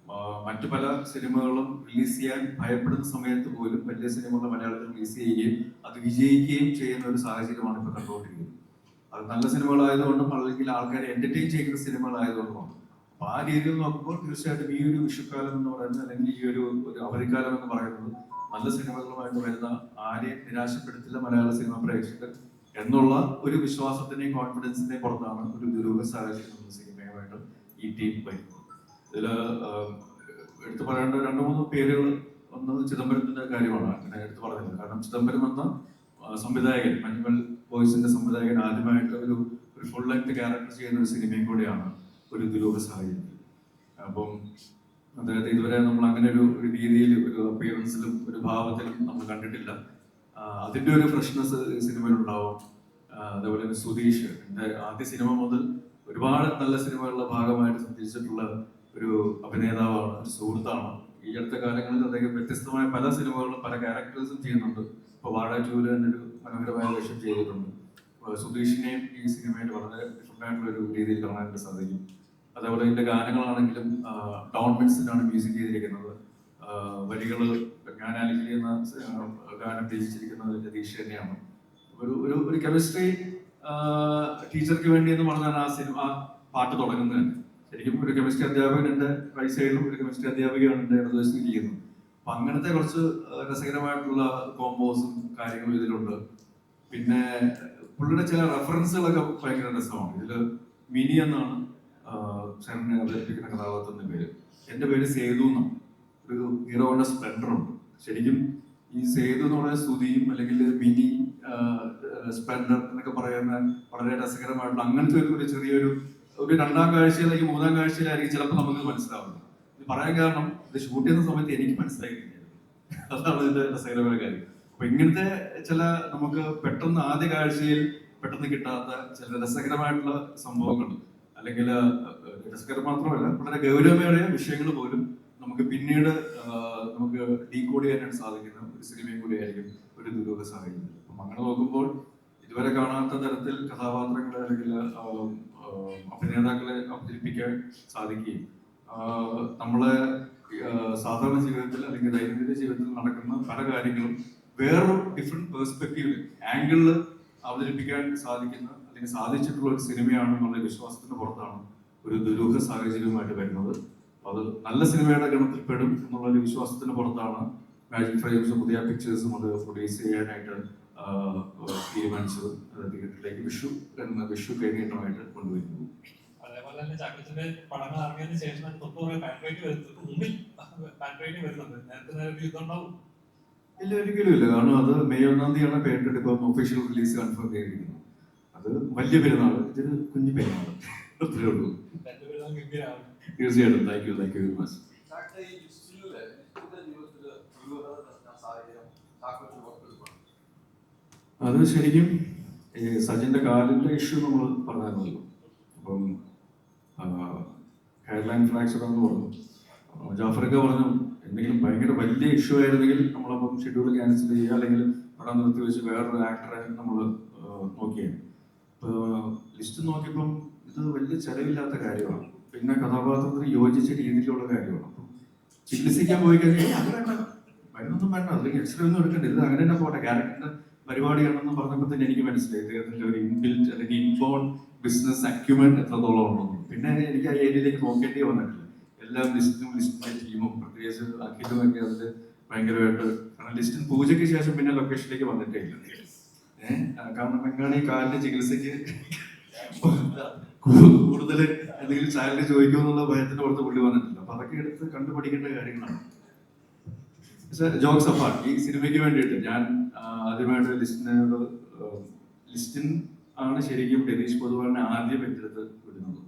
മറ്റു പല സിനിമകളും റിലീസ് ചെയ്യാൻ ഭയപ്പെടുന്ന സമയത്ത് പോലും വലിയ സിനിമകൾ മലയാളത്തിൽ റിലീസ് ചെയ്യുകയും അത് വിജയിക്കുകയും ചെയ്യുന്ന ഒരു സാഹചര്യമാണ് ഇപ്പോൾ കണ്ടുകൊണ്ടിരിക്കുന്നത്. അത് നല്ല സിനിമകളായതുകൊണ്ടും അല്ലെങ്കിൽ ആൾക്കാരെ എന്റർടൈൻ ചെയ്യുന്ന സിനിമകളായതുകൊണ്ടുമാണ്. അപ്പൊ ആ രീതിയിൽ നോക്കുമ്പോൾ തീർച്ചയായിട്ടും ഈ ഒരു വിഷുക്കാലം എന്ന് പറയുന്നത്, അല്ലെങ്കിൽ ഈ ഒരു അവധിക്കാലം എന്ന് പറയുന്നത് നല്ല സിനിമകളുമായിട്ട് വരുന്ന ആരെയും നിരാശപ്പെടുത്തില്ല മലയാള സിനിമ പ്രേക്ഷകർ എന്നുള്ള ഒരു വിശ്വാസത്തിന്റെയും കോൺഫിഡൻസിന്റെയും പുറത്താണ് ഒരു ദുരൂഹ സാഹചര്യം എന്ന സിനിമയുമായിട്ട് ഈ ടീം വരുന്നത്. ഇതിൽ എടുത്തു പറയേണ്ട 2-3 പേരുകൾ, ഒന്ന് ചിദംബരത്തിന്റെ കാര്യമാണ് അങ്ങനെ എടുത്തു പറഞ്ഞത്. കാരണം ചിദംബരം എന്ന സംവിധായകൻ, മഞ്ഞുമൽ ബോയ്സിന്റെ സംവിധായകൻ ആദ്യമായിട്ട് ഒരു ഒരു ഫുൾ ലെങ്ത് ക്യാരക്ടർ ചെയ്യുന്ന ഒരു സിനിമയും കൂടിയാണ് ഒരു ദുരൂഹ സാഹചര്യം. അപ്പം അദ്ദേഹത്തെ ഇതുവരെ നമ്മൾ അങ്ങനെ ഒരു രീതിയിൽ ഒരു അപ്പിയറൻസിലും ഒരു ഭാവത്തിലും നമ്മൾ കണ്ടിട്ടില്ല. അതിൻ്റെ ഒരു ഫ്രഷ്നെസ് സിനിമയിലുണ്ടാവും. അതേപോലെ തന്നെ സുധീഷ്, എൻ്റെ ആദ്യ സിനിമ മുതൽ ഒരുപാട് നല്ല സിനിമകളുടെ ഭാഗമായിട്ട് സഞ്ചരിച്ചിട്ടുള്ള ഒരു അഭിനേതാവാണ്, ഒരു സുഹൃത്താണ്. ഈ അടുത്ത കാലങ്ങളിൽ അദ്ദേഹം വ്യത്യസ്തമായ പല സിനിമകളും പല ക്യാരക്ടേഴ്സും ചെയ്യുന്നുണ്ട്. ഇപ്പോൾ വാഴ 2 തന്നെ ഒരു മനോഹരമായ വേഷം ചെയ്തിട്ടുണ്ട്. സുധീഷിനെയും ഈ സിനിമയിൽ വളരെ ഡിഫറെൻ്റ് ആയിട്ടുള്ള ഒരു രീതിയിൽ കാണാനായിട്ട് സാധിക്കും. അതേപോലെ ഇതിൻ്റെ ഗാനങ്ങളാണെങ്കിലും ഡോൺ മിൻസിനാണ് മ്യൂസിക് ചെയ്തിരിക്കുന്നത്. വരികൾ ഞാൻ അലിഖിലി എന്ന ഗാനം രചിച്ചിരിക്കുന്നത് രതീഷ് തന്നെയാണ്. ഒരു കെമിസ്ട്രി ടീച്ചർക്ക് വേണ്ടി എന്ന് പറഞ്ഞാണ് ആ സിനിമ പാട്ട് തുടങ്ങുന്നത്. ശരിക്കും ഒരു കെമിസ്ട്രി അധ്യാപകൻ എൻ്റെ റൈറ്റ് സൈഡിലും ഒരു കെമിസ്ട്രി അധ്യാപികയാണ് എൻ്റെ ഇടതുവശത്ത് ഇരിക്കുന്നത്. അപ്പൊ അങ്ങനത്തെ കുറച്ച് രസകരമായിട്ടുള്ള കോമ്പോസും കാര്യങ്ങളും ഇതിലുണ്ട്. പിന്നെ പുള്ളിയുടെ ചില റെഫറൻസുകളൊക്കെ ഭയങ്കര രസമാണ്. ഇതിൽ മിനി എന്നാണ് ശരണ്യ അവതരിപ്പിക്കുന്ന കഥാപാത്രത്തിന്റെ പേര്. എൻ്റെ പേര് സേതു എന്നാണ്. ഒരു ഹീറോയുടെ സ്പ്ലെൻഡർ ഉണ്ട്. ശരിക്കും ഈ സേതു എന്ന് പറയുന്ന സ്തുതിയും അല്ലെങ്കിൽ മിനി സ്പ്ലെൻഡർ എന്നൊക്കെ പറയുന്ന വളരെ രസകരമായിട്ടുള്ള അങ്ങനത്തെ ഒരു ചെറിയൊരു രണ്ടാം കാഴ്ചയിലേക്ക് മൂന്നാം കാഴ്ചയിലായിരിക്കും ചിലപ്പോൾ നമുക്ക് മനസ്സിലാവുന്നത്. ഇത് പറയാൻ കാരണം ഇത് ഷൂട്ട് ചെയ്യുന്ന സമയത്ത് എനിക്ക് മനസ്സിലായിട്ടില്ല. അതാണ് ഇതിന്റെ രസകരമായ കാര്യം. അപ്പൊ ഇങ്ങനത്തെ ചില നമുക്ക് പെട്ടെന്ന് ആദ്യ കാഴ്ചയിൽ പെട്ടെന്ന് കിട്ടാത്ത ചില രസകരമായിട്ടുള്ള സംഭവങ്ങൾ, അല്ലെങ്കിൽ രസകരം മാത്രമല്ല വളരെ ഗൗരവമേറിയ വിഷയങ്ങൾ പോലും നമുക്ക് പിന്നീട് നമുക്ക് ഡീകോഡ് ചെയ്യാനായിട്ട് സാധിക്കുന്ന ഒരു സിനിമയും കൂടിയായിരിക്കും ഒരു ദുരൂഹ സാഹചര്യം. അപ്പം അങ്ങനെ നോക്കുമ്പോൾ ഇതുവരെ കാണാത്ത തരത്തിൽ കഥാപാത്രങ്ങളെ അല്ലെങ്കിൽ അഭിനേതാക്കളെ അവതരിപ്പിക്കാൻ സാധിക്കുകയും നമ്മളെ സാധാരണ ജീവിതത്തിൽ അല്ലെങ്കിൽ ദൈനംദിന ജീവിതത്തിൽ നടക്കുന്ന പല കാര്യങ്ങളും വേറൊരു ഡിഫറെന്റ് പെർസ്പെക്റ്റീവിൽ ആംഗിളിൽ അവതരിപ്പിക്കാൻ സാധിക്കുന്ന അല്ലെങ്കിൽ സാധിച്ചിട്ടുള്ള ഒരു സിനിമയാണെന്നുള്ള വിശ്വാസത്തിന് പുറത്താണ് ഒരു ദുരൂഹ സാഹചര്യവുമായിട്ട് വരുന്നത്. അത് നല്ല സിനിമയുടെ ഗണത്തിൽ പെടും എന്നുള്ള ഒരു വിശ്വാസത്തിന് പുറത്താണ് മാജിക് ഫ്രെയിംസും പുതിയ പിക്ചേഴ്സും അത് പ്രൊഡ്യൂസ് ചെയ്യാനായിട്ട് തീരുമാനിച്ചത്. തിയേറ്ററിലേക്ക് വിഷു കൈനീട്ടമായിട്ട് കൊണ്ടുവരുന്നു. അതേപോലെ തന്നെ ചാക്കോച്ചന്റെ പടങ്ങൾ ഇറങ്ങിയതിന് ശേഷം തൊണ്ണൂറ് പാൻട്രേറ്റ് വരുന്നുണ്ട്. നേരത്തെ ഇതുണ്ടാവും? ഇല്ല, ഒരിക്കലും ഇല്ല. കാരണം അത് മെയ് 1-ാം തീയതിയാണ് പേരിട്ട് ഇപ്പം ഒഫീഷ്യൽ റിലീസ് കൺഫേം ചെയ്തിരിക്കുന്നത്. അത് വലിയ പെരുന്നാള്, ഇതൊരു കുഞ്ഞു പെരുന്നാള്, അത്രേ ഉള്ളൂ. തീർച്ചയായിട്ടും. Thank you very much. അത് ശരിക്കും ഈ സജിന്റെ കാലിന്റെ ഇഷ്യൂ നമ്മൾ പറഞ്ഞായിരുന്നല്ലോ. അപ്പം ഹെയർലൈൻ ഫ്രാക്ചർ എന്ന് പറഞ്ഞു. ജാഫറൊക്കെ പറഞ്ഞു എന്തെങ്കിലും ഭയങ്കര വലിയ ഇഷ്യൂ ആയിരുന്നെങ്കിൽ നമ്മളപ്പം ഷെഡ്യൂൾ ക്യാൻസൽ ചെയ്യുക അല്ലെങ്കിൽ പടം നിർത്തി വെച്ച് വേറൊരു ആക്ടറെ നമ്മൾ നോക്കിയാണ്. ഇപ്പോൾ ലിസ്റ്റ് നോക്കിയപ്പം ഇത് വലിയ ചെലവില്ലാത്ത കാര്യമാണ്. പിന്നെ കഥാപാത്രത്തിന് യോജിച്ച രീതിയിലുള്ള കാര്യമാണ്. അപ്പം ചികിത്സിക്കാൻ പോയി കഴിഞ്ഞാൽ അത് വേണ്ട, മരുന്നൊന്നും വേണ്ട, അല്ലെങ്കിൽ എക്സ്റേ ഒന്നും എടുക്കേണ്ട, ഇത് അങ്ങനെ തന്നെ പോട്ടെ, ക്യാരക്ടറിന്റെ പരിപാടിയാണെന്ന് പറഞ്ഞപ്പോൾ തന്നെ എനിക്ക് മനസ്സിലായി ഇദ്ദേഹത്തിന്റെ ഒരു ഇൻബിൽറ്റ് അല്ലെങ്കിൽ ഇൻബോൺ ബിസിനസ് അക്യുമെന്റ് എത്രത്തോളം ഉണ്ടെന്ന്. പിന്നെ എനിക്ക് ആ ഏരിയയിലേക്ക് നോക്കേണ്ടി വന്നിട്ടില്ല. എല്ലാം ലിസ്റ്റിന്റെ ടീമും പ്രത്യേകിച്ച് അഖിലും ഒക്കെ അതിൽ ഭയങ്കരമായിട്ട്, കാരണം ലിസ്റ്റിൻ പൂജയ്ക്ക് ശേഷം പിന്നെ ലൊക്കേഷനിലേക്ക് വന്നിട്ടേ ഇല്ല. കാരണം എങ്ങാണ് ഈ കാലിന്റെ ചികിത്സയ്ക്ക് കൂടുതൽ എന്തെങ്കിലും സാലറി ചോദിക്കുമെന്നുള്ള ഭയത്തിന്റെ പുറത്ത് പുള്ളി വന്നിട്ടില്ല. അപ്പൊ അതൊക്കെ എടുത്ത് കണ്ടുപഠിക്കേണ്ട കാര്യങ്ങളാണ്. ജോക്സ് അപ്പാർട്ട്, ഈ സിനിമയ്ക്ക് വേണ്ടിയിട്ട് ഞാൻ ആദ്യമായിട്ട് ലിസ്റ്റിൻ ആണ് ശരിക്കും രതീഷ് പൊതുവാളിനെ ആദ്യം ഏറ്റെടുത്ത് വിടുന്നത്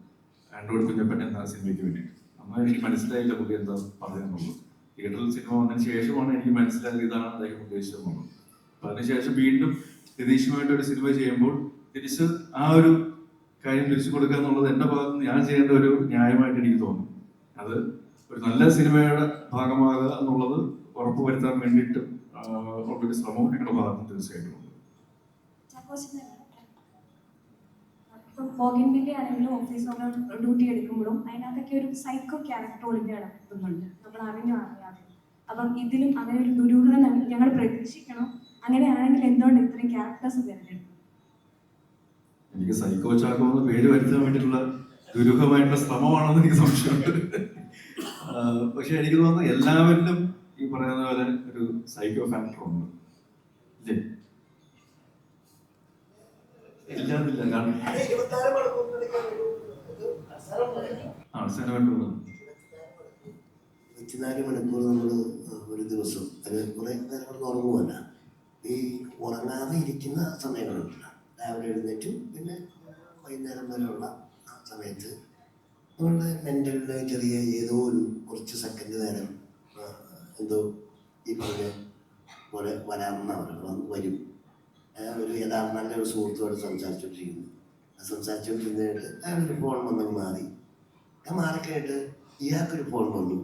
ആൻഡ്രോയിഡ് കുഞ്ഞപ്പൻ എന്ന സിനിമയ്ക്ക് വേണ്ടിയിട്ട്. അന്ന് എനിക്ക് മനസ്സിലായില്ല പുള്ളി എന്താ പറയുന്നുള്ളൂ. തിയേറ്ററിൽ സിനിമ വന്നതിന് ശേഷമാണ് എനിക്ക് മനസ്സിലായത് ഇതാണ് അദ്ദേഹം ഉദ്ദേശിച്ചത്. അപ്പൊ അതിനുശേഷം വീണ്ടും രതീഷുമായിട്ട് ഒരു സിനിമ ചെയ്യുമ്പോൾ തിരിച്ച് ആ ഒരു കാര്യം തിരിച്ചു കൊടുക്കുക എന്നുള്ളത് എൻ്റെ ഭാഗത്ത് നിന്ന് ഞാൻ ചെയ്യേണ്ട ഒരു ന്യായമായിട്ട് എനിക്ക് തോന്നി. അത് ഒരു നല്ല സിനിമയുടെ ഭാഗമാകുക എന്നുള്ളത് ഉറപ്പുവരുത്താൻ വേണ്ടിയിട്ട് ഉള്ളൊരു ശ്രമവും ഞങ്ങളുടെ ഭാഗത്ത് തീർച്ചയായിട്ടും ഉണ്ട്. ബോഗിൻവില്ലെ ആണെങ്കിലും ഓഫീസർ ഡ്യൂട്ടി എടുക്കുമ്പോഴും അതിനകത്തൊക്കെ ഒരു സൈക്കോ ക്യാരക്ടർ ഒളിഞ്ഞ് കിടക്കുന്നുണ്ട്, നമ്മൾ അറിഞ്ഞോ അറിയാതെ. അപ്പം ഇതിലും അങ്ങനെ ഒരു ദുരൂഹത ഞങ്ങൾ പ്രതീക്ഷിക്കണം. അങ്ങനെയാണെങ്കിൽ എന്തുകൊണ്ട് ഇത്രയും ക്യാരക്ടേഴ്സ് തിരഞ്ഞെടുക്കും? എനിക്ക് സൈക്കോ ചാക്കോ എന്ന പേര് വരുത്താൻ വേണ്ടിയിട്ടുള്ള ദുരൂഹമായിട്ടുള്ള ശ്രമമാണെന്ന് എനിക്ക് സംശയമുണ്ട്. പക്ഷെ എനിക്ക് തോന്നുന്നു എല്ലാവരിലും ഈ പറയുന്ന പോലെ ഒരു സൈക്കോ ഫാക്ടർ ഉണ്ട്. ഇല്ലേ? ഇല്ലാതില്ല, കാരണം 24 മണിക്കൂർ നമ്മൾ ഒരു ദിവസം അത് കുറെ നേരം ഉറങ്ങുമല്ല. ഈ ഉറങ്ങാതെ ഇരിക്കുന്ന സമയങ്ങളുണ്ടല്ല, രാവിലെ എഴുന്നേറ്റും പിന്നെ വൈകുന്നേരം വരെയുള്ള ആ സമയത്ത് നമ്മളുടെ മെൻ്റലിന് ചെറിയ ഏതോ ഒരു കുറച്ച് സെക്കൻഡ് നേരം എന്തോ ഈ പറഞ്ഞ പോലെ വരാമെന്നാണ് വരും. ഒരു യഥാർത്ഥ നല്ലൊരു സുഹൃത്തുമായിട്ട് സംസാരിച്ചുകൊണ്ടിരുന്നിട്ട് അയാളൊരു ഫോൺ വന്നങ്ങ് മാറി. ഞാൻ മാറിക്കഴിഞ്ഞിട്ട് ഇയാൾക്കൊരു ഫോൺ വന്നു.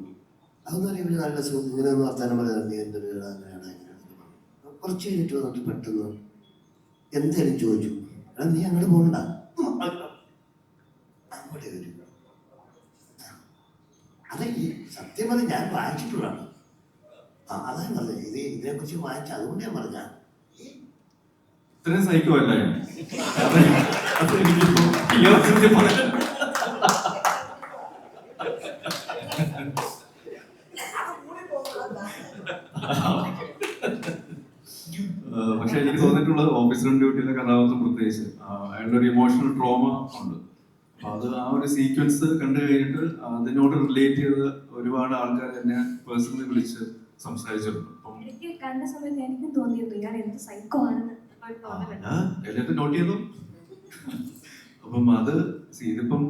അതെന്ന് പറയുമ്പോൾ ഇവർ നല്ല സുഹൃത്ത് ഇങ്ങനെ ഒന്ന് വർത്താനം പറയുന്നത് എന്തൊരു അങ്ങനെയാണ് എങ്ങനെയാണെന്ന് പറഞ്ഞു. കുറച്ച് കഴിഞ്ഞിട്ട് വന്നിട്ട് പെട്ടെന്ന് എന്തേലും ചോദിച്ചു, എടാ നീ അങ്ങോട്ട് പോകണ്ട, അങ്ങോട്ട് വരും. അത് ഈ സത്യം പറഞ്ഞ് ഞാൻ വായിച്ചിട്ടുള്ളതാണ്. അതാണ് പറഞ്ഞത്. ഇതിനെക്കുറിച്ച് വായിച്ച അതുകൊണ്ട് ഞാൻ പറഞ്ഞ ഇത്രയും സൈക്കോ അല്ല ഞാൻ. പക്ഷെ എനിക്ക് തോന്നിയിട്ടുള്ളത് ഓഫീസർ ഡ്യൂട്ടിയിലെ കഥാപാത്രം പ്രത്യേകിച്ച് അയാളുടെ ഒരു ഇമോഷണൽ ട്രോമ ഉണ്ട്. അപ്പൊ അത് ആ ഒരു സീക്വൻസ് കണ്ടു കഴിഞ്ഞിട്ട് അതിനോട് റിലേറ്റ് ചെയ്ത് ഒരുപാട് ആൾക്കാർ എന്നെ പേഴ്സണലി വിളിച്ച് സംസാരിച്ചിട്ടുണ്ട്. അപ്പം എനിക്ക് കണ്ട സമയത്ത് എനിക്കും തോന്നിയിരുന്നു ഇയാൾ എന്ത് സൈക്കോ ആണെന്ന്. എല്ലാത്തും നോട്ട് ചെയ്തു. അപ്പം അത് ഇതിപ്പം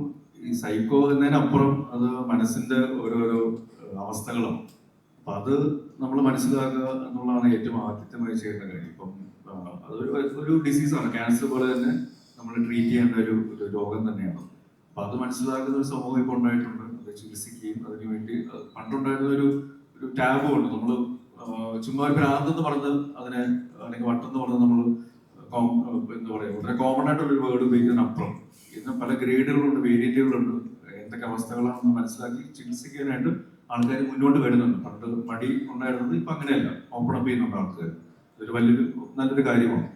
ഈ സൈക്കോ എന്നതിനപ്പുറം അത് മനസ്സിന്റെ ഓരോരോ അവസ്ഥകളാണ്. അപ്പൊ അത് നമ്മൾ മനസ്സിലാക്കുക എന്നുള്ളതാണ് ഏറ്റവും ആദ്യമായി ചെയ്യേണ്ട കാര്യം. ഇപ്പം അതൊരു ഡിസീസാണ്, ക്യാൻസർ പോലെ തന്നെ നമ്മൾ ട്രീറ്റ് ചെയ്യേണ്ട ഒരു രോഗം തന്നെയാണ്. അപ്പൊ അത് മനസ്സിലാക്കുന്ന ഒരു സമൂഹം ഇപ്പോൾ ഉണ്ടായിട്ടുണ്ട്. അത് ചികിത്സിക്കുകയും അതിനുവേണ്ടി പണ്ടുണ്ടായിരുന്ന ഒരു ടാബും ഉണ്ട്. നമ്മൾ ചുമ്മാ ഒരു ഭ്രാന്തെന്ന് പറഞ്ഞ് അതിനെ അല്ലെങ്കിൽ വട്ടെന്ന് പറഞ്ഞ് നമ്മൾ എന്താ പറയുക വളരെ കോമൺ ആയിട്ടുള്ളൊരു വേർഡ് ഉപയോഗിക്കുന്നതിനപ്പുറം ഇന്ന് പല ഗ്രേഡുകളുണ്ട്, വേരിയന്റുകളുണ്ട്. എന്തൊക്കെ അവസ്ഥകളാണെന്ന് മനസ്സിലാക്കി ചികിത്സിക്കാനായിട്ട് ആൾക്കാർ മുന്നോട്ട് വരുന്നുണ്ട്. പണ്ട് മടി ഉണ്ടായിരുന്നത് ഇപ്പം അങ്ങനെയല്ല, ഓപ്പൺ അപ്പ് ചെയ്യുന്നുണ്ട് ആൾക്കാർ. ഇതൊരു നല്ലൊരു കാര്യമാണ്.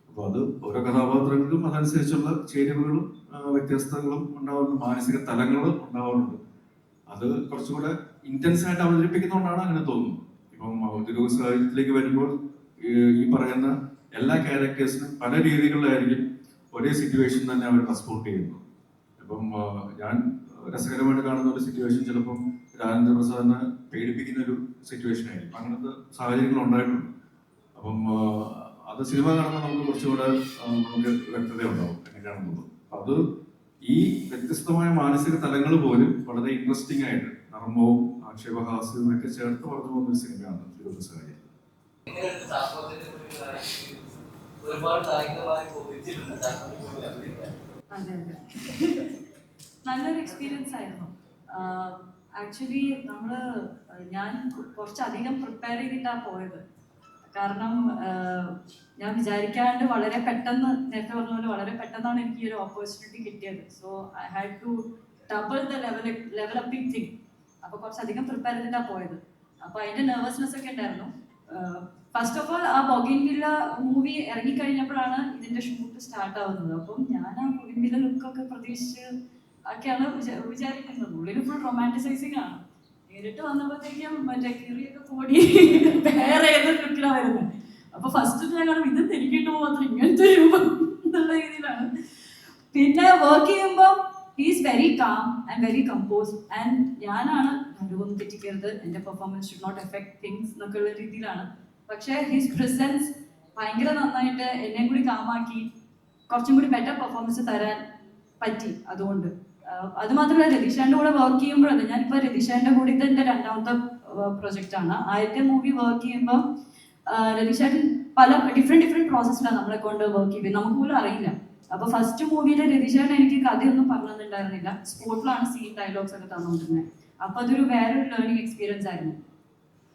അപ്പോൾ അത് ഓരോ കഥാപാത്രങ്ങൾക്കും അതനുസരിച്ചുള്ള ചേരുവകളും വ്യത്യസ്തതകളും ഉണ്ടാവുന്നുണ്ട്, മാനസിക തലങ്ങളും ഉണ്ടാവുന്നുണ്ട്. അത് കുറച്ചുകൂടെ ഇന്റൻസ് ആയിട്ട് അവതരിപ്പിക്കുന്നതുകൊണ്ടാണ് അങ്ങനെ തോന്നുന്നത്. ഇപ്പം ദുരൂഹ സാഹചര്യത്തിലേക്ക് വരുമ്പോൾ ഈ പറയുന്ന എല്ലാ ക്യാരക്ടേഴ്സിനും പല രീതികളിലായിരിക്കും ഒരേ സിറ്റുവേഷൻ തന്നെ അവർ റെസ്പോണ്ട് ചെയ്യുന്നത്. ഇപ്പം ഞാൻ രസകരമായിട്ട് കാണുന്ന ഒരു സിറ്റുവേഷൻ ചിലപ്പം രാജേന്ദ്ര പ്രസാദിനെ പേടിപ്പിക്കുന്ന ഒരു സിറ്റുവേഷൻ ആയിരിക്കും. അങ്ങനത്തെ സാഹചര്യങ്ങൾ ഉണ്ടായിട്ടുണ്ട്. അപ്പം അത് സിനിമ കാണുമ്പോൾ നമുക്ക് കുറച്ചുകൂടെ നമുക്ക് വ്യക്തത ഉണ്ടാവും എങ്ങനെയാണെന്നുള്ളത്. അത് ഈ വ്യത്യസ്തമായ മാനസിക തലങ്ങൾ പോലും വളരെ ഇൻട്രസ്റ്റിംഗ് ആയിട്ട് നർമ്മവും ആക്ഷേപഹാസ്യവും ഒക്കെ ചേർത്ത് പറഞ്ഞു പോകുന്ന ഒരു സിനിമയാണ് ദുരൂഹ സാഹചര്യം. അതെ അതെ, നല്ലൊരു എക്സ്പീരിയൻസ് ആയിരുന്നു. ആക്ച്വലി ഞാൻ കുറച്ചധികം പ്രിപ്പയർ ചെയ്തിട്ടാണ് പോയത്. കാരണം ഞാൻ വിചാരിക്കാണ്ട് വളരെ പെട്ടെന്ന്, നേരത്തെ പറഞ്ഞ പോലെ വളരെ പെട്ടെന്നാണ് എനിക്ക് ഈ ഒരു ഓപ്പർച്യൂണിറ്റി കിട്ടിയത്. So I had to double the levelling up thing. അപ്പോൾ കുറച്ചധികം പ്രിപ്പയർ ചെയ്തിട്ടാണ് പോയത്. അപ്പോൾ അതിൻ്റെ നെർവസ്നെസ് ഒക്കെ ഉണ്ടായിരുന്നു. ഫസ്റ്റ് ഓഫ് ഓൾ ആ ബൊഗൈൻവില്ല മൂവി ഇറങ്ങിക്കഴിഞ്ഞപ്പോഴാണ് ഇതിൻ്റെ ഷൂട്ട് സ്റ്റാർട്ട് ആവുന്നത്. അപ്പം ഞാൻ ആ ബൊഗൈൻവില്ല ലുക്കൊക്കെ പ്രതീക്ഷിച്ച് ഒക്കെയാണ് വിചാരിക്കുന്നത്. ഉള്ളിൽ ഫുൾ റൊമാൻറ്റിസൈസിങ് ആണ്. നേരിട്ട് വന്നപ്പോഴത്തേക്കും മറ്റേ കീറിയൊക്കെ കൂടി വേറെ ഏത് ലുക്കിലാണ് വരുന്നത്. അപ്പൊ ഫസ്റ്റ് ഞാൻ കാണും ഇത് തിരിക്കിട്ട് മാത്രം ഇങ്ങനത്തെ രൂപം എന്നുള്ള രീതിയിലാണ്. പിന്നെ വർക്ക് ചെയ്യുമ്പോൾ he's very calm and very composed. And ഞാനാണ് രൂപം തെറ്റിക്കരുത്, എൻ്റെ performance should not effect things എന്നൊക്കെയുള്ള രീതിയിലാണ്. പക്ഷേ ഹിസ് പ്രസൻസ് ഭയങ്കര നന്നായിട്ട് എന്നെയും കൂടി കാമാക്കി കുറച്ചും കൂടി ബെറ്റർ പെർഫോമൻസ് തരാൻ പറ്റി. അതുകൊണ്ട് അത് മാത്രമല്ല, രതീഷേൻ്റെ കൂടെ വർക്ക് ചെയ്യുമ്പോഴത് ഞാനിപ്പോൾ രതീഷേൻ്റെ കൂടെ ഇത് എൻ്റെ രണ്ടാമത്തെ പ്രൊജക്റ്റാണ്. ആദ്യത്തെ മൂവി വർക്ക് ചെയ്യുമ്പോൾ രതീഷേട്ടൻ പല ഡിഫറെൻറ്റ് പ്രോസസ്സിലാണ് നമ്മളെ കൊണ്ട് വർക്ക് ചെയ്യുന്നത്, നമുക്ക് പോലും അറിയില്ല. അപ്പോൾ ഫസ്റ്റ് മൂവിയിൽ രതീഷേട്ടൻ എനിക്ക് കഥയൊന്നും പറഞ്ഞു തന്നിട്ടുണ്ടായിരുന്നില്ല, സ്പോട്ടിലാണ് സീൻ ഡയലോഗ്സ് ഒക്കെ തന്നുകൊണ്ടിരുന്നത്. അപ്പോൾ അതൊരു വേറൊരു ലേണിംഗ് എക്സ്പീരിയൻസ് ആയിരുന്നു.